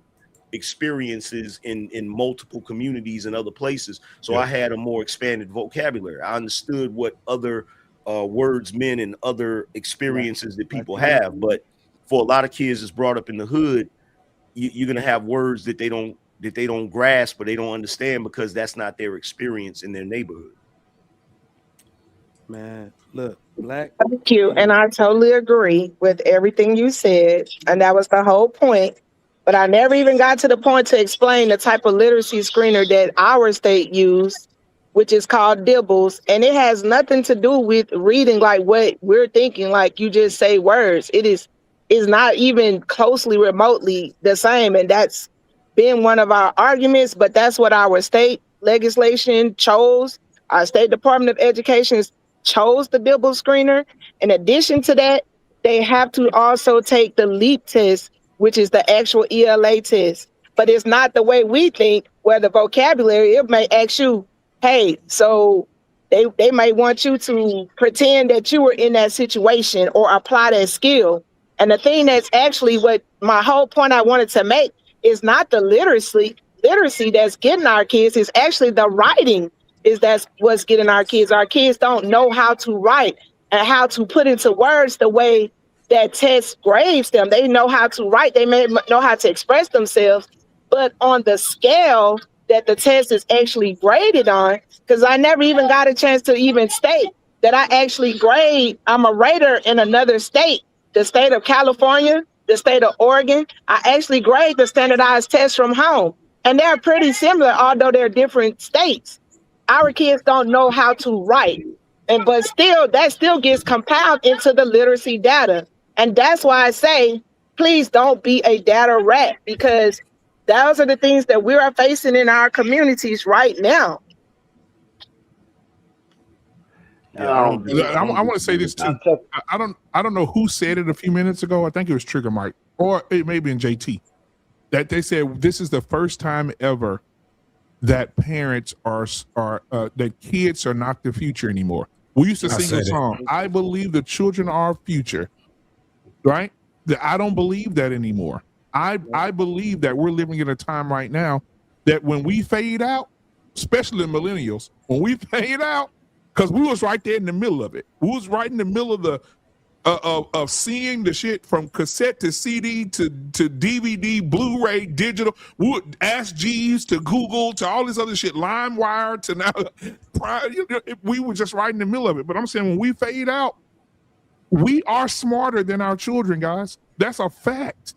experiences in multiple communities and other places. So I had a more expanded vocabulary. I understood what other words meant and other experiences that people have. But for a lot of kids that's brought up in the hood, you're gonna have words that they don't grasp or they don't understand because that's not their experience in their neighborhood. Man, look, Black. Thank you, and I totally agree with everything you said, and that was the whole point. But I never even got to the point to explain the type of literacy screener that our state used, which is called DIBELS, and it has nothing to do with reading like what we're thinking. Like you just say words. It is not even closely remotely the same. And that's been one of our arguments, but that's what our state legislation chose. Our State Department of Education chose the DIBELS screener. In addition to that, they have to also take the LEAP test, which is the actual ELA test. But it's not the way we think, where the vocabulary, it may ask you, hey, so they may want you to pretend that you were in that situation or apply that skill. And the thing that's actually what my whole point I wanted to make is not the literacy that's getting our kids, is actually the writing that's what's getting our kids. Our kids don't know how to write and how to put into words the way that test grades them. They know how to write. They may know how to express themselves, but on the scale that the test is actually graded on, because I never even got a chance to even state that I actually grade. I'm a rater in another state, the state of California, the state of Oregon. I actually grade the standardized tests from home. And they're pretty similar, although they're different states. Our kids don't know how to write. But still, that still gets compiled into the literacy data. And that's why I say, please don't be a data rat, because those are the things that we are facing in our communities right now. Yeah, I want to say this too. I don't know who said it a few minutes ago. I think it was Trigger Mike, or it may be in JT, that they said this is the first time ever that parents are that kids are not the future anymore. We used to sing a song, I believe the children are our future, right? I don't believe that anymore. I believe that we're living in a time right now that when we fade out, especially the millennials, when we fade out, because we was right there in the middle of it. We was right in the middle of the of seeing the shit from cassette to CD to DVD, Blu-ray, digital. We would ask Jeeves to Google to all this other shit, LimeWire to now. We were just right in the middle of it. But I'm saying when we fade out, we are smarter than our children, guys. That's a fact.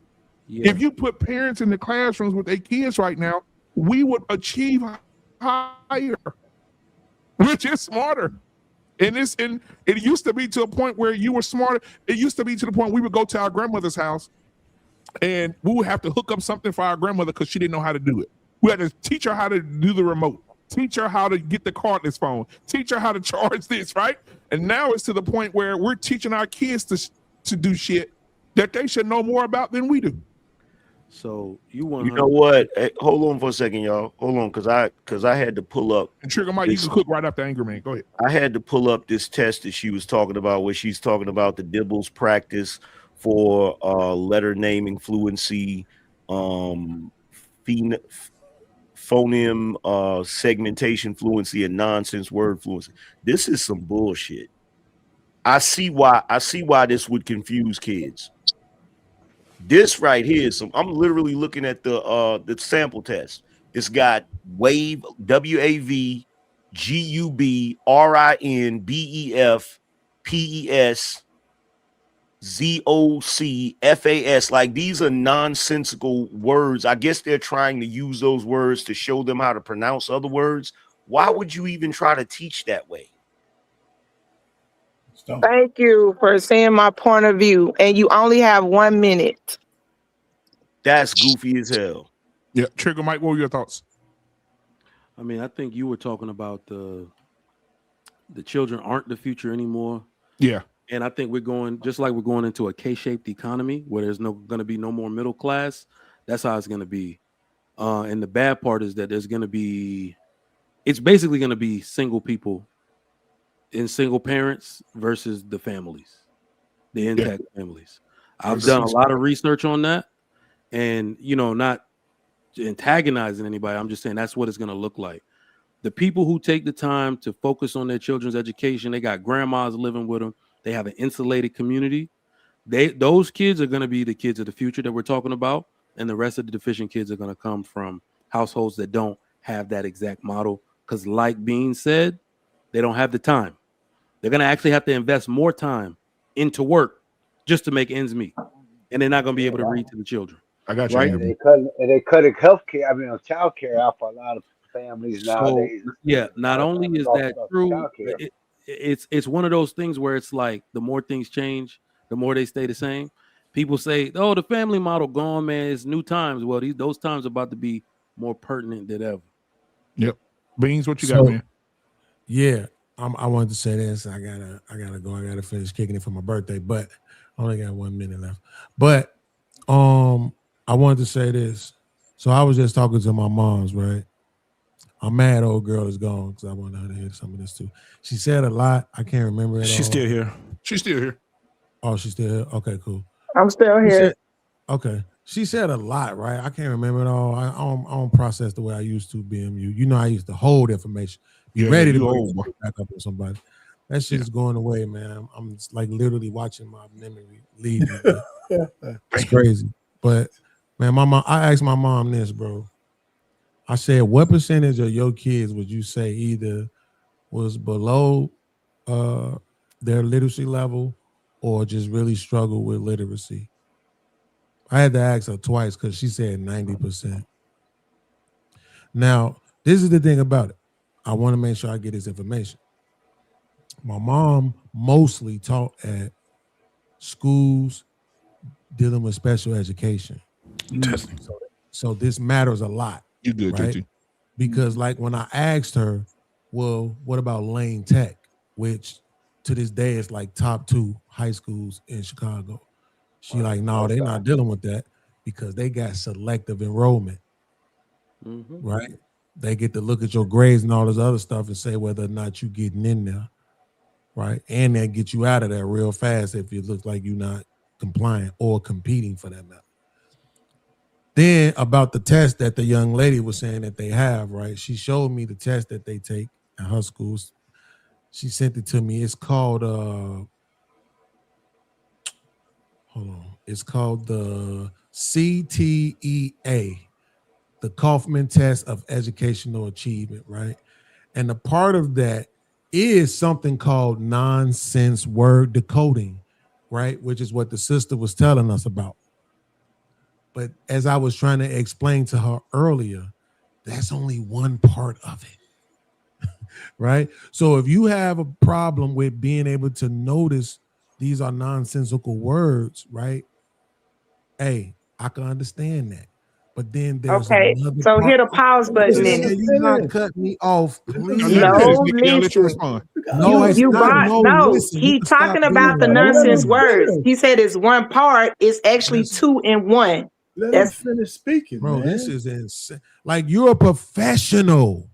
Yeah. If you put parents in the classrooms with their kids right now, we would achieve higher. We're just smarter. And it used to be to a point where you were smarter. It used to be to the point we would go to our grandmother's house and we would have to hook up something for our grandmother because she didn't know how to do it. We had to teach her how to do the remote, teach her how to get the cordless phone, teach her how to charge this, right? And now it's to the point where we're teaching our kids to do shit that they should know more about than we do. So you know what? Hey, hold on for a second, y'all. Hold on, because I had to pull up. And Trigger Mike, you can cook right after Angry Man. Go ahead. I had to pull up this test that she was talking about, where she's talking about the Dibbles practice for letter naming fluency, phoneme segmentation fluency, and nonsense word fluency. This is some bullshit. I see why this would confuse kids. This right here is I'm literally looking at the sample test. It's got WAVE, WAV, GUB, RIN, BEF, PES, ZOC, FAS. Like, these are nonsensical words. I guess they're trying to use those words to show them how to pronounce other words. Why would you even try to teach that way? Thank you for saying my point of view. And you only have 1 minute. That's goofy as hell. Yeah. Trigger Mike, what were your thoughts? I mean, I think you were talking about the children aren't the future anymore. Yeah. And I think we're going into a K-shaped economy where there's going to be no more middle class. That's how it's going to be. And the bad part is that it's basically going to be single people in single parents versus the families, the intact families. I've done a lot of research on that, and not antagonizing anybody. I'm just saying that's what it's going to look like. The people who take the time to focus on their children's education, they got grandmas living with them. They have an insulated community. Those kids are going to be the kids of the future that we're talking about, and the rest of the deficient kids are going to come from households that don't have that exact model. Because, like Bean said, they don't have the time. They're going to actually have to invest more time into work just to make ends meet. And they're not going to be able to read to the children. I got you. Right? And they cutting healthcare, child care out for a lot of families nowadays. Yeah, not only is that true, it's one of those things where it's like the more things change, the more they stay the same. People say, oh, the family model gone, man. It's new times. Well, those times are about to be more pertinent than ever. Yep. Beans, what you got, man? Yeah, I wanted to say this. I gotta go. I gotta finish kicking it for my birthday, but I only got 1 minute left. But I wanted to say this. So I was just talking to my mom's, right? I'm mad old girl is gone because I wanted her to hear some of this too. She said a lot. I can't remember it. She's still here. She's still here. Oh, she's still here. Okay, cool. I'm still here. Okay. She said a lot, right? I can't remember it all. I don't process the way I used to, BMU. I used to hold information. Be ready to go back up on somebody. That shit is going away, man. I'm just like literally watching my memory leave me. It's crazy. But man, I asked my mom this, bro. I said, what percentage of your kids would you say either was below their literacy level or just really struggle with literacy. I had to ask her twice because she said 90%. Now, this is the thing about it. I want to make sure I get this information. My mom mostly taught at schools dealing with special education. So this matters a lot. You good, right? JT? Because like when I asked her, well, what about Lane Tech, which to this day is like top 2 high schools in Chicago. She like, no, they're not dealing with that because they got selective enrollment, right? They get to look at your grades and all this other stuff and say whether or not you getting in there, right? And they get you out of there real fast if it looks like you're not compliant or competing for that matter. Then about the test that the young lady was saying that they have, right? She showed me the test that they take at her schools. She sent it to me. It's called hold on. It's called the CTEA, the Kaufman Test of Educational Achievement, right? And a part of that is something called nonsense word decoding, right? Which is what the sister was telling us about. But as I was trying to explain to her earlier, that's only one part of it. Right? So if you have a problem with being able to notice these are nonsensical words, right? Hey, I can understand that. But then there's Okay, another so part. hit the pause button Listen, then. you not cut me off, please. No, let you listen. respond. No, it's not. No, listen, you He can stop talking doing about the that. nonsense words. He said it's one part. It's actually 2 in 1. Let him That's finish speaking, Bro, man. this is insane. Like, you're a professional.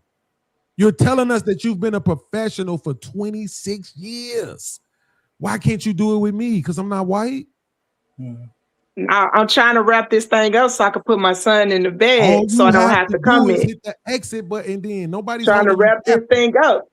You're telling us that you've been a professional for 26 years. Why can't you do it with me? Because I'm not white? I'm trying to wrap this thing up so I can put my son in the bed so I don't have to do comment. is hit the exit button. Then nobody's Trying to holding you wrap this captive. thing up.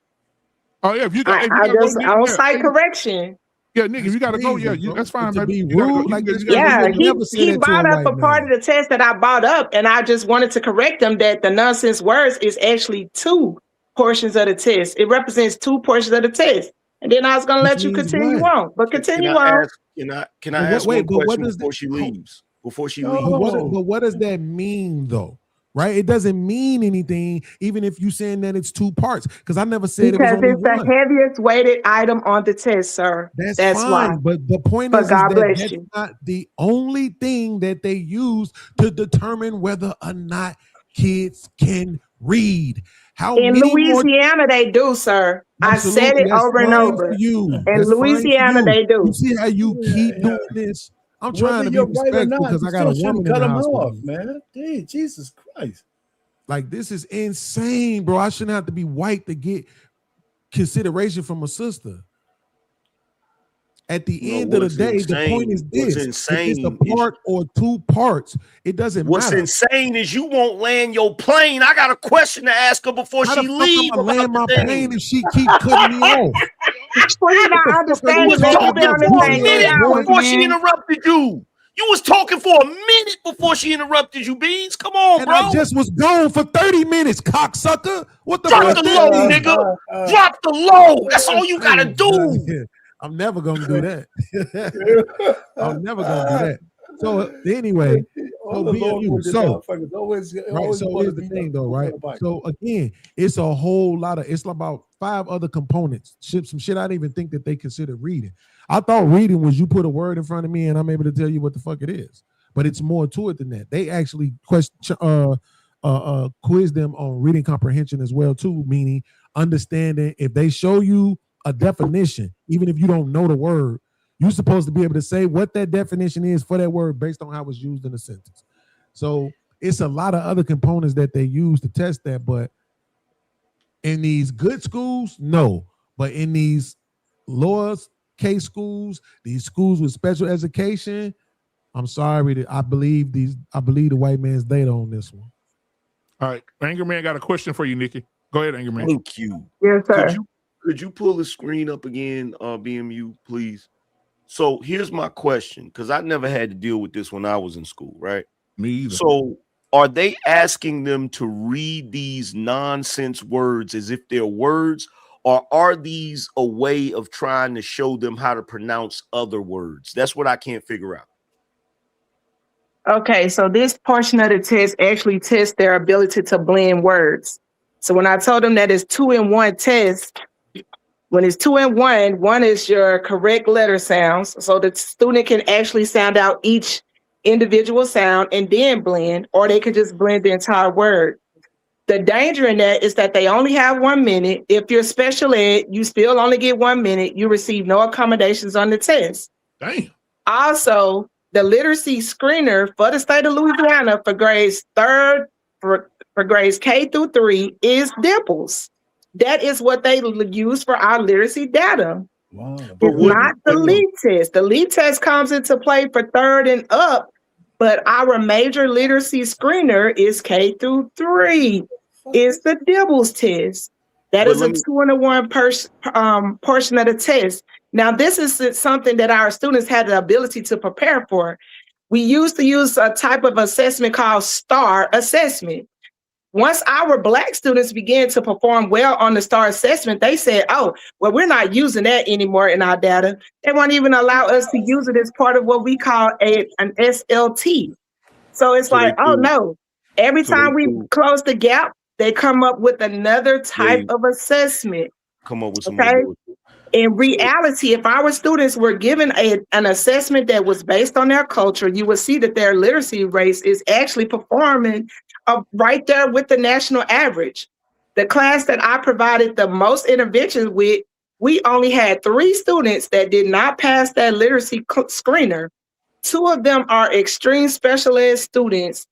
Oh yeah, if you I gotta go, just Nick, on yeah. site correction. Yeah, Nick, if That's you gotta go, crazy, yeah, bro. that's fine, But to baby. be You gotta go. rude like this, You gotta bro, go. you would Yeah, never say he that to a brought up white a part man. of the test that I brought up, and I just wanted to correct him that the nonsense words is actually 2 portions of the test. It represents 2 portions of the test. And then I was gonna Which let you means continue what? on. But Can continue I on. ask? Can I But ask one but what question does before she leaves? Before she but leaves, what does that mean though? Right? It doesn't mean anything, even if you're saying that it's 2 parts. Because I never said it was Because only it's the one. heaviest weighted item on the test, sir. That's fine, why. but the point But is God that bless that's you. not the only thing that they use to determine whether or not kids can read. How In many more? Louisiana, they do, sir. I said Absolutely, it that's over and fine for over. you. In That's fine for Louisiana, you. they You do. see how you keep doing this? I'm trying Whether to be you're right or respectful not, because you I got a still woman shouldn't in cut the him house with off, me. man. Dude, Jesus Christ. Like, this is insane, bro. I shouldn't have to be white to get consideration from a sister. At the end of the day, the point is What's this: if it's a insane is part or 2 parts, it doesn't what's matter. insane is you won't land your plane. I got a question to ask her before How she the fuck leave I'm gonna land my about the plane thing. if she keep cutting me off? Well, you're What the not fuck are You you understanding, was man. You've talking been talking on about, this for a thing goofy 3 ass minute boy? hours, before she man. interrupted you. You was talking for a minute before she interrupted you, Beans. Come on, And bro. I just was gone for 30 minutes, cocksucker. What the Drop fuck the that low, mean? nigga. Drop the low. That's all you I gotta ain't done do. yet. I'm never gonna do that. I'm never gonna do that. So anyway, All so the BMU. long-winded So motherfuckers always right. So want here's to the be thing, though, the right? bike. So again, it's a whole lot of. It's about 5 other components. Some shit I didn't even think that they considered reading. I thought reading was you put a word in front of me and I'm able to tell you what the fuck it is. But it's more to it than that. They actually quiz them on reading comprehension as well too, meaning understanding. If they show you a definition, even if you don't know the word, you're supposed to be able to say what that definition is for that word based on how it's used in a sentence. So it's a lot of other components that they use to test that. But in these good schools, no. But in these lower case schools, these schools with special education, I'm sorry that I believe the white man's data on this one. All right, Anger Man got a question for you, Nikki. Go ahead, Anger Man. Thank you. Yes, sir. Could you pull the screen up again, BMU, please? So here's my question, because I never had to deal with this when I was in school, right? Me either. So are they asking them to read these nonsense words as if they're words, or are these a way of trying to show them how to pronounce other words? That's what I can't figure out. Okay, so this portion of the test actually tests their ability to blend words. So when I told them that it's 2-in-1 test, when it's 2-in-1, one is your correct letter sounds. So the student can actually sound out each individual sound and then blend, or they could just blend the entire word. The danger in that is that they only have 1 minute. If you're special ed, you still only get 1 minute. You receive no accommodations on the test. Damn. Also, the literacy screener for the state of Louisiana for grades grades K through 3 is Dimples. That is what they use for our literacy data. Wow. It's not the LEAD test. The LEAD test comes into play for 3rd and up, but our major literacy screener is K through 3. It's the Dimples test. That is a 2-in-1 portion of the test. Now, this is something that our students had the ability to prepare for. We used to use a type of assessment called STAR assessment. Once our Black students began to perform well on the STAR assessment, they said, oh, well, we're not using that anymore in our data. They won't even allow us to use it as part of what we call an SLT. So it's like, oh, no. Every time we close the gap, they come up with another type of assessment. Come up with some okay? more. In reality, if our students were given an assessment that was based on their culture, you would see that their literacy rates is actually performing right there with the national average. The class that I provided the most interventions with, we only had 3 students that did not pass that literacy screener. 2 of them are extreme special ed students,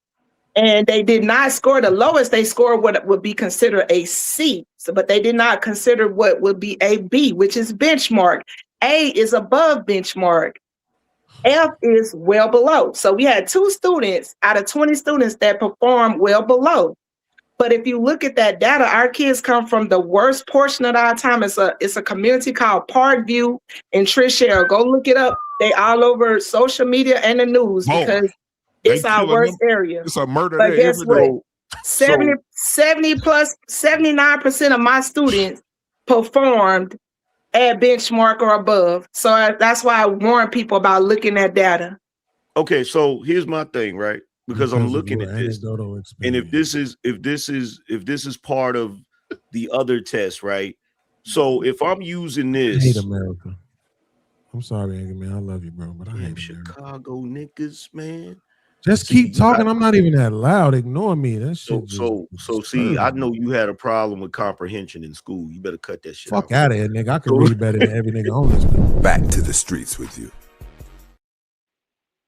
and they did not score the lowest. They scored what would be considered a C, but they did not consider what would be a B, which is benchmark. A is above benchmark. F is well below. So we had 2 students out of 20 students that performed well below. But if you look at that data, our kids come from the worst portion of our time. It's a community called Parkview and Trishelle. Go look it up. They all over social media and the news because it's our worst area. It's a murder. But guess what? 79% of my students performed at benchmark or above. So that's why I warn people about looking at data. Okay, so here's my thing, right? Because I'm looking at this, and if this is part of the other test, right? So if I'm using this, I hate America. I'm sorry, Angry Man. I love you, bro, but I hate Chicago niggas, man. Just keep talking. I'm not even that loud. Ignore me. That shit. So see, I know you had a problem with comprehension in school. You better cut that shit. Fuck out of here, nigga. I can read better than every nigga on this. Back to the streets with you.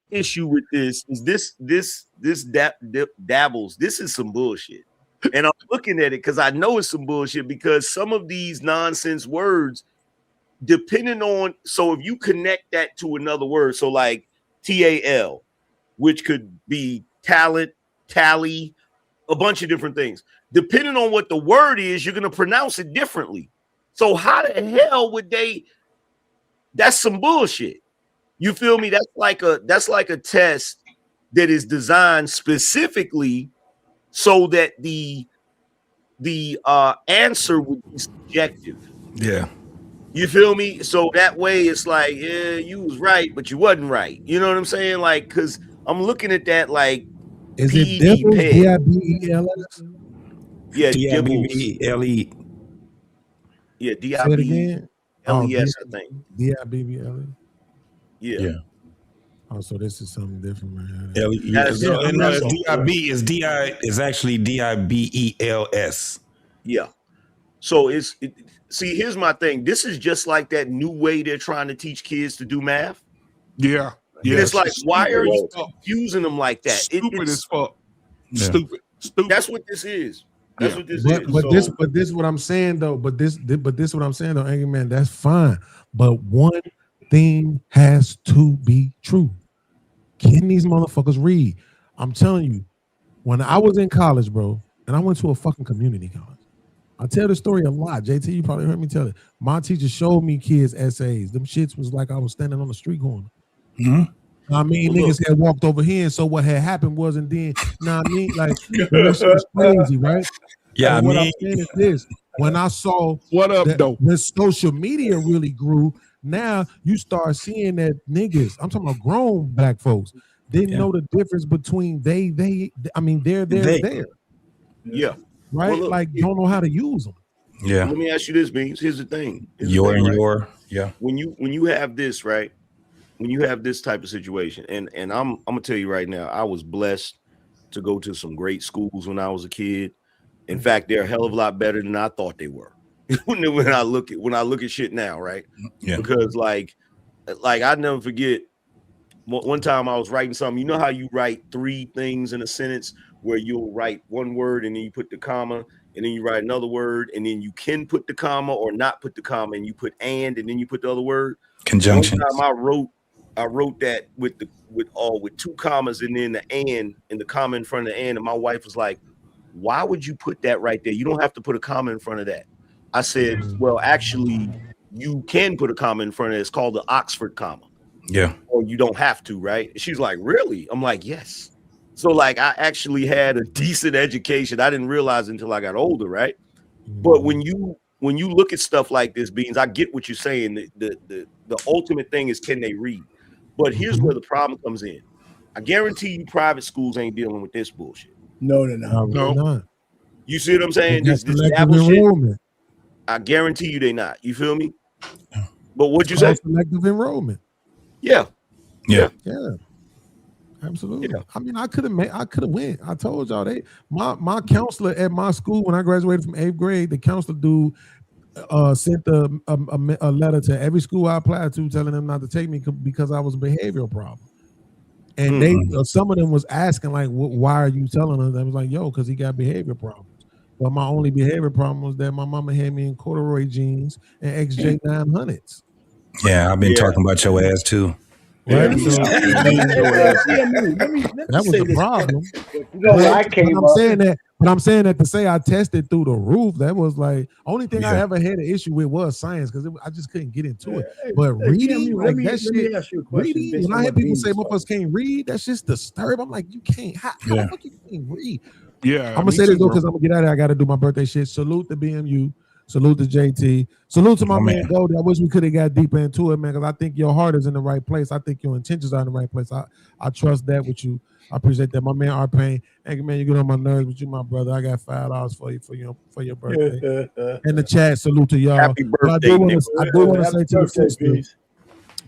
Issue with this is this dabbles. This is some bullshit, and I'm looking at it because I know it's some bullshit because some of these nonsense words, depending on, so if you connect that to another word, so like TAL, which could be talent, tally, a bunch of different things. Depending on what the word is, you're going to pronounce it differently. So how the hell would they? That's some bullshit. You feel me? That's like a test that is designed specifically so that the answer would be subjective. Yeah. You feel me? So that way it's like, yeah, you was right, but you wasn't right. You know what I'm saying? Like, because I'm looking at that like, is it Dimples? D-I-B-E-L-S? Yeah, D-I-B-B-E-L-E. Yeah, D-I-B-L-E-S, I think. D-I-B-B-L-E? Yeah. Oh, so this is something different, man. D-I-B is actually D-I-B-E-L-S. Yeah. So see, here's my thing. This is just like that new way they're trying to teach kids to do math. Yeah. Yeah. It's like, why are you confusing them like that? Stupid as fuck. Yeah. Stupid. That's what this is. That's what this is. But this is what I'm saying though. But this what I'm saying though, Angry Man. That's fine. But one thing has to be true. Can these motherfuckers read? I'm telling you, when I was in college, bro, and I went to a fucking community college. I tell the story a lot. JT, you probably heard me tell it. My teacher showed me kids' essays. Them shits was like I was standing on the street corner. Mm-hmm. I mean, niggas had walked over here, and so what had happened was, and then, I mean, like, that shit was crazy, right? Yeah, what I'm saying is this: when I saw what up, though? When social media really grew, now you start seeing that niggas, I'm talking about grown black folks, didn't know the difference between they're there. Yeah. Right? Well, look, like don't know how to use them. Yeah. Let me ask you this, Beans. Here's the thing. Yeah. When you have this, right? When you have this type of situation, and I'm gonna tell you right now, I was blessed to go to some great schools when I was a kid. In fact, they're a hell of a lot better than I thought they were. when I look at shit now, right? Yeah. Because like I never forget one time I was writing something. You know how you write 3 things in a sentence where you'll write one word and then you put the comma and then you write another word and then you can put the comma or not put the comma and you put and then you put the other word. Conjunction. One time I wrote that with 2 commas and then the and the comma in front of the and my wife was like, why would you put that right there? You don't have to put a comma in front of that. I said, well, actually, you can put a comma in front of it. It's called the Oxford comma. Yeah. Or you don't have to, right? She's like, really? I'm like, yes. So like I actually had a decent education. I didn't realize until I got older, right? But when you look at stuff like this, Beans, I get what you're saying. The ultimate thing is, can they read? But here's where the problem comes in. I guarantee you private schools ain't dealing with this bullshit. No, they're not. No. You see what I'm saying? This selective enrollment. I guarantee you they not. You feel me? But what you say? Selective enrollment. Yeah. Absolutely. Yeah. I mean, I could have went. I told y'all my counselor at my school when I graduated from 8th grade, the counselor dude sent a letter to every school I applied to telling them not to take me because I was a behavioral problem. And they some of them was asking like, why are you telling us? I was like, yo, because he got behavior problems. But my only behavior problem was that my mama had me in corduroy jeans and XJ 900s. Yeah, I've been talking about your ass too. Right? Let me That was the problem. But I'm saying that to say I tested through the roof, that was like only thing I ever had an issue with was science because I just couldn't get into it. But reading, like that shit, reading, when I hear people say motherfuckers can't read, that's just disturbing. I'm like, you can't. How the fuck you can't read? Yeah, I'm gonna say this though because I'm gonna get out of here. I gotta do my birthday shit. Salute the BMU. Salute to JT. Salute to my man Goldie. I wish we could have got deeper into it, man, because I think your heart is in the right place. I think your intentions are in the right place. I trust that with you. I appreciate that. My man Arpain. Hey man, you get on my nerves, but you my brother. I got $5 for you for your birthday. In the chat, salute to y'all. Happy birthday, I do want to say to the sister.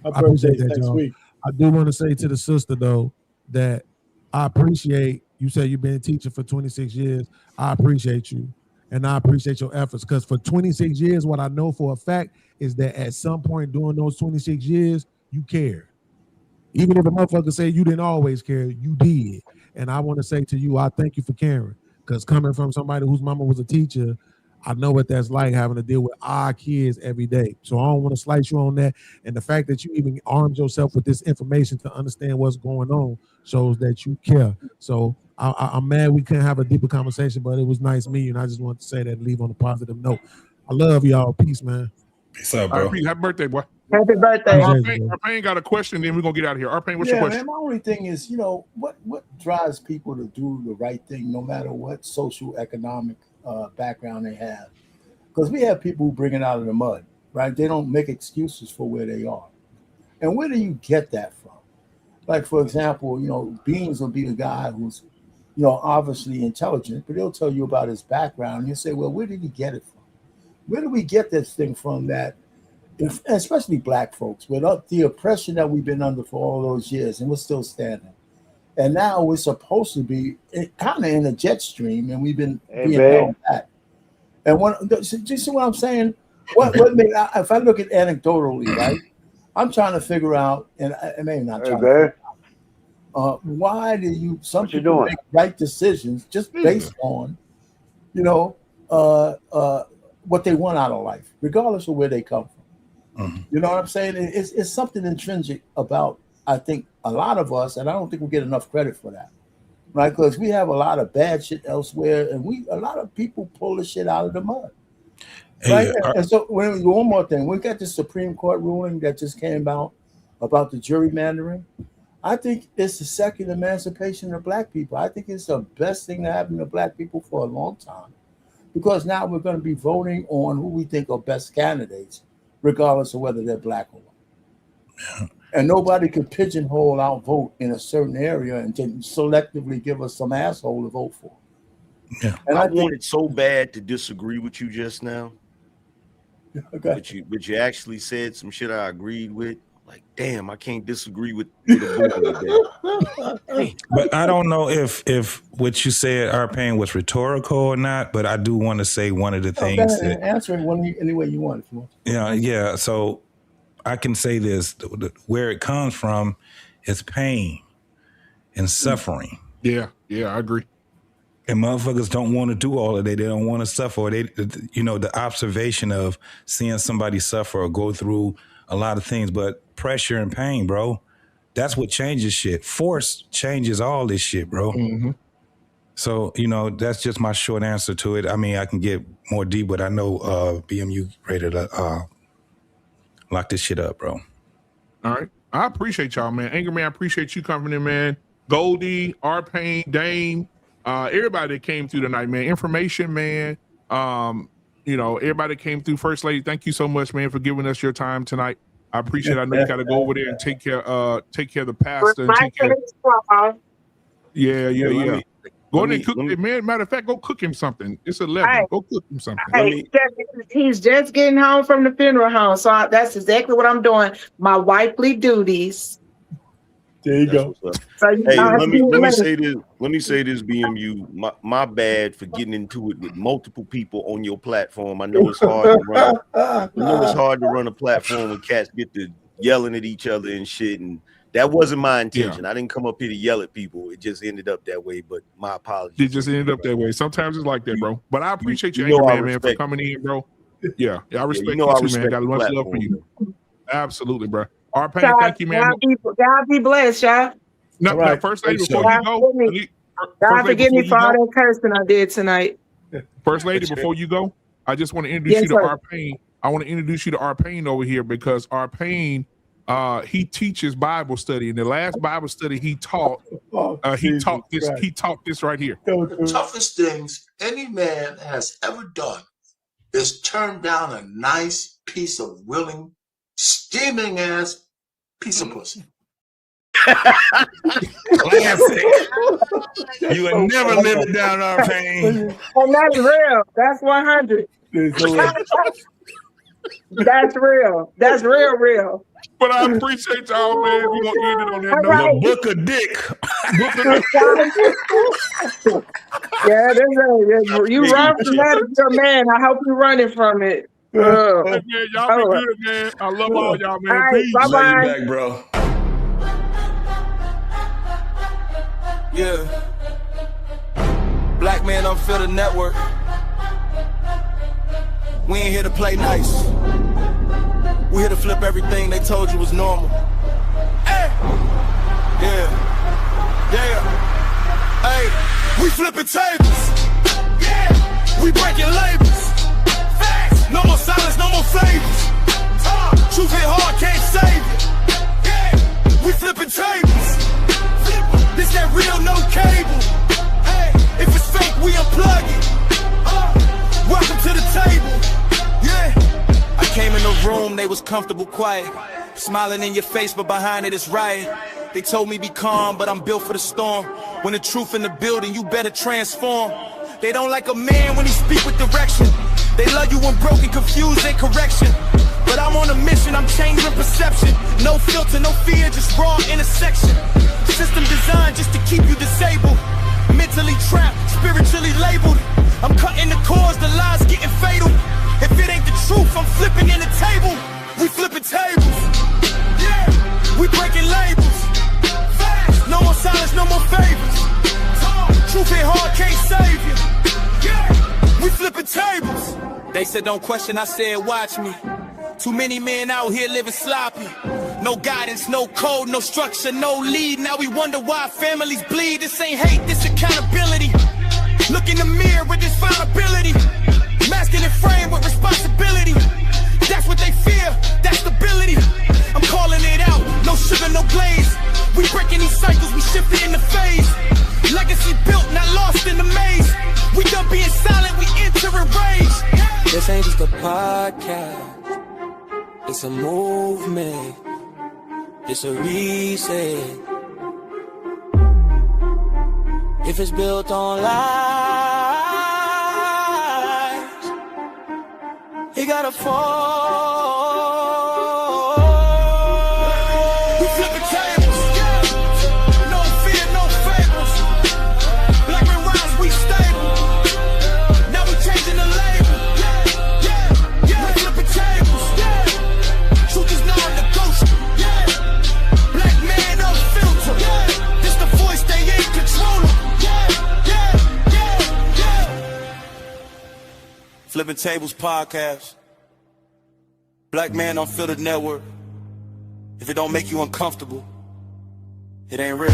I appreciate that, y'all. I do want to say to the sister though that I appreciate you said you've been a teacher for 26 years. I appreciate you. And I appreciate your efforts because for 26 years, what I know for a fact is that at some point during those 26 years, you cared. Even if a motherfucker say you didn't always care, you did. And I want to say to you, I thank you for caring because coming from somebody whose mama was a teacher, I know what that's like having to deal with our kids every day. So I don't want to slice you on that. And the fact that you even armed yourself with this information to understand what's going on shows that you care. So I'm mad we couldn't have a deeper conversation, but it was nice meeting you. And I just want to say that and leave on a positive note. I love y'all. Peace, man. Peace out, bro. Happy birthday, boy. Happy birthday. Arpain got a question, then we're going to get out of here. Arpain, what's your question? Man, my only thing is, what drives people to do the right thing no matter what social economic background they have? Because we have people who bring it out of the mud, right? They don't make excuses for where they are. And where do you get that from? Like, for example, Beans will be the guy who's, obviously intelligent, but he'll tell you about his background. And you'll say, well, where did he get it from? Where do we get this thing from that, especially black folks, with the oppression that we've been under for all those years, and we're still standing. And now we're supposed to be kind of in a jet stream, and we've been being held back. And do you see what I'm saying? If I look at anecdotally, right, I'm trying to figure out, and I maybe not trying to figure out, why do some people make right decisions just based on, what they want out of life, regardless of where they come from. Mm-hmm. You know what I'm saying? It's something intrinsic about, I think, a lot of us, and I don't think we get enough credit for that, right? Because we have a lot of bad shit elsewhere, and a lot of people pull the shit out of the mud. Right? And so, one more thing, we got the Supreme Court ruling that just came out about the gerrymandering. I think it's the second emancipation of black people. I think it's the best thing that happened to black people for a long time. because now we're going to be voting on who we think are best candidates, regardless of whether they're black or white. Yeah. And nobody can pigeonhole our vote in a certain area and then selectively give us some asshole to vote for. Yeah. And I wanted so bad to disagree with you just now. Okay. But you actually said some shit I agreed with. Like, damn, I can't disagree with a boy. But I don't know if what you said, our pain, was rhetorical or not. But I do want to say one of the things that answer it any way you want. If you want. Yeah. So I can say this: where it comes from is pain and suffering. Yeah, I agree. And motherfuckers don't want to do all of that. They don't want to suffer. The observation of seeing somebody suffer or go through a lot of things, but pressure and pain, bro, that's what changes shit. Force changes all this shit, bro. Mm-hmm. So, that's just my short answer to it. I mean, I can get more deep, but I know BMU ready to lock this shit up, bro. All right. I appreciate y'all, man. Anger Man, I appreciate you coming in, man. Goldie, R-Pain, Dame, everybody that came through tonight, man. Information, man. Everybody came through. First Lady, thank you so much, man, for giving us your time tonight. I appreciate it. I know you got to go over there and take care of the pastor. Yeah. Go ahead and cook it, man. Matter of fact, go cook him something. It's 11. Hey, go cook him something. Hey, he's just getting home from the funeral home, so that's exactly what I'm doing. My wifely duties. There you go. So hey, let me say this. Let me say this, BMU. My bad for getting into it with multiple people on your platform. I know it's hard to run. I know it's hard to run a platform when cats get to yelling at each other and shit. And that wasn't my intention. I didn't come up here to yell at people. It just ended up that way. But my apologies. It just ended up that way. Sometimes it's like that, bro. But I appreciate you, man, for coming in, bro. Yeah, I respect you too, man. Got much love for you. Absolutely, bro. R-Pain, thank you, man. God be blessed, y'all. No, right. First Lady, before you go. God forgive me for all that cursing I did tonight. First Lady, before you go, I just want to introduce you to R-Pain. I want to introduce you to R-Pain over here because R-Pain, he teaches Bible study. In the last Bible study he taught, he taught this right here. The toughest things any man has ever done is turn down a nice piece of willing, steaming ass piece of pussy. Classic. You would never live it down, our pain. And that's real. That's 100. That's real. That's real. But I appreciate y'all, man. We're gonna end it on that note. Right. Book of dick. Yeah, you run from that, your man. I hope you running from it. Hey, man, y'all be good, man. I love all y'all, man. All right, bye-bye. Love you back, bro. Yeah. Black Man Unfiltered Network. We ain't here to play nice. We here to flip everything they told you was normal. Hey! Yeah. Hey! We flipping tables. Yeah! We breaking labels. Facts! No more silence, no more favors. Truth hit hard, can't save it. Yeah! We flipping tables. This that real, no cable. Hey! If it's fake, we unplug it. Welcome to the table. Yeah! I came in the room, they was comfortable, quiet. Smiling in your face, but behind it is riot. They told me be calm, but I'm built for the storm. When the truth in the building, you better transform. They don't like a man when he speak with direction. They love you when broken, confused, and correction. But I'm on a mission, I'm changing perception. No filter, no fear, just raw intersection. System designed just to keep you disabled. Mentally trapped, spiritually labeled. I'm cutting the cords, the lies getting fatal. If it ain't the truth, I'm flipping in the table. We flipping tables. Yeah, we breaking labels. Facts. No more silence, no more favors. Truth hit hard, can't save you. Yeah, we flipping tables. They said don't question, I said watch me. Too many men out here living sloppy. No guidance, no code, no structure, no lead. Now we wonder why families bleed. This ain't hate, this accountability. Look in the mirror with this vulnerability. Masking and frame with responsibility. That's what they fear, that stability. I'm calling it out, no sugar, no glaze. We breaking these cycles, we shifting in the phase. Legacy built, not lost in the maze. We done being silent, we entering Podcast. It's a movement. It's a reset. If it's built on lies, it gotta fall. We flipping tables, no fear, no fables. Black Man Rise, we stable. Now we changing the label. We flipping tables. Truth is non-negotiable. Black Man Unfiltered. This the voice they ain't controlling. Flippin Tables Podcast. Black Man Unfiltered Network. If it don't make you uncomfortable, it ain't real.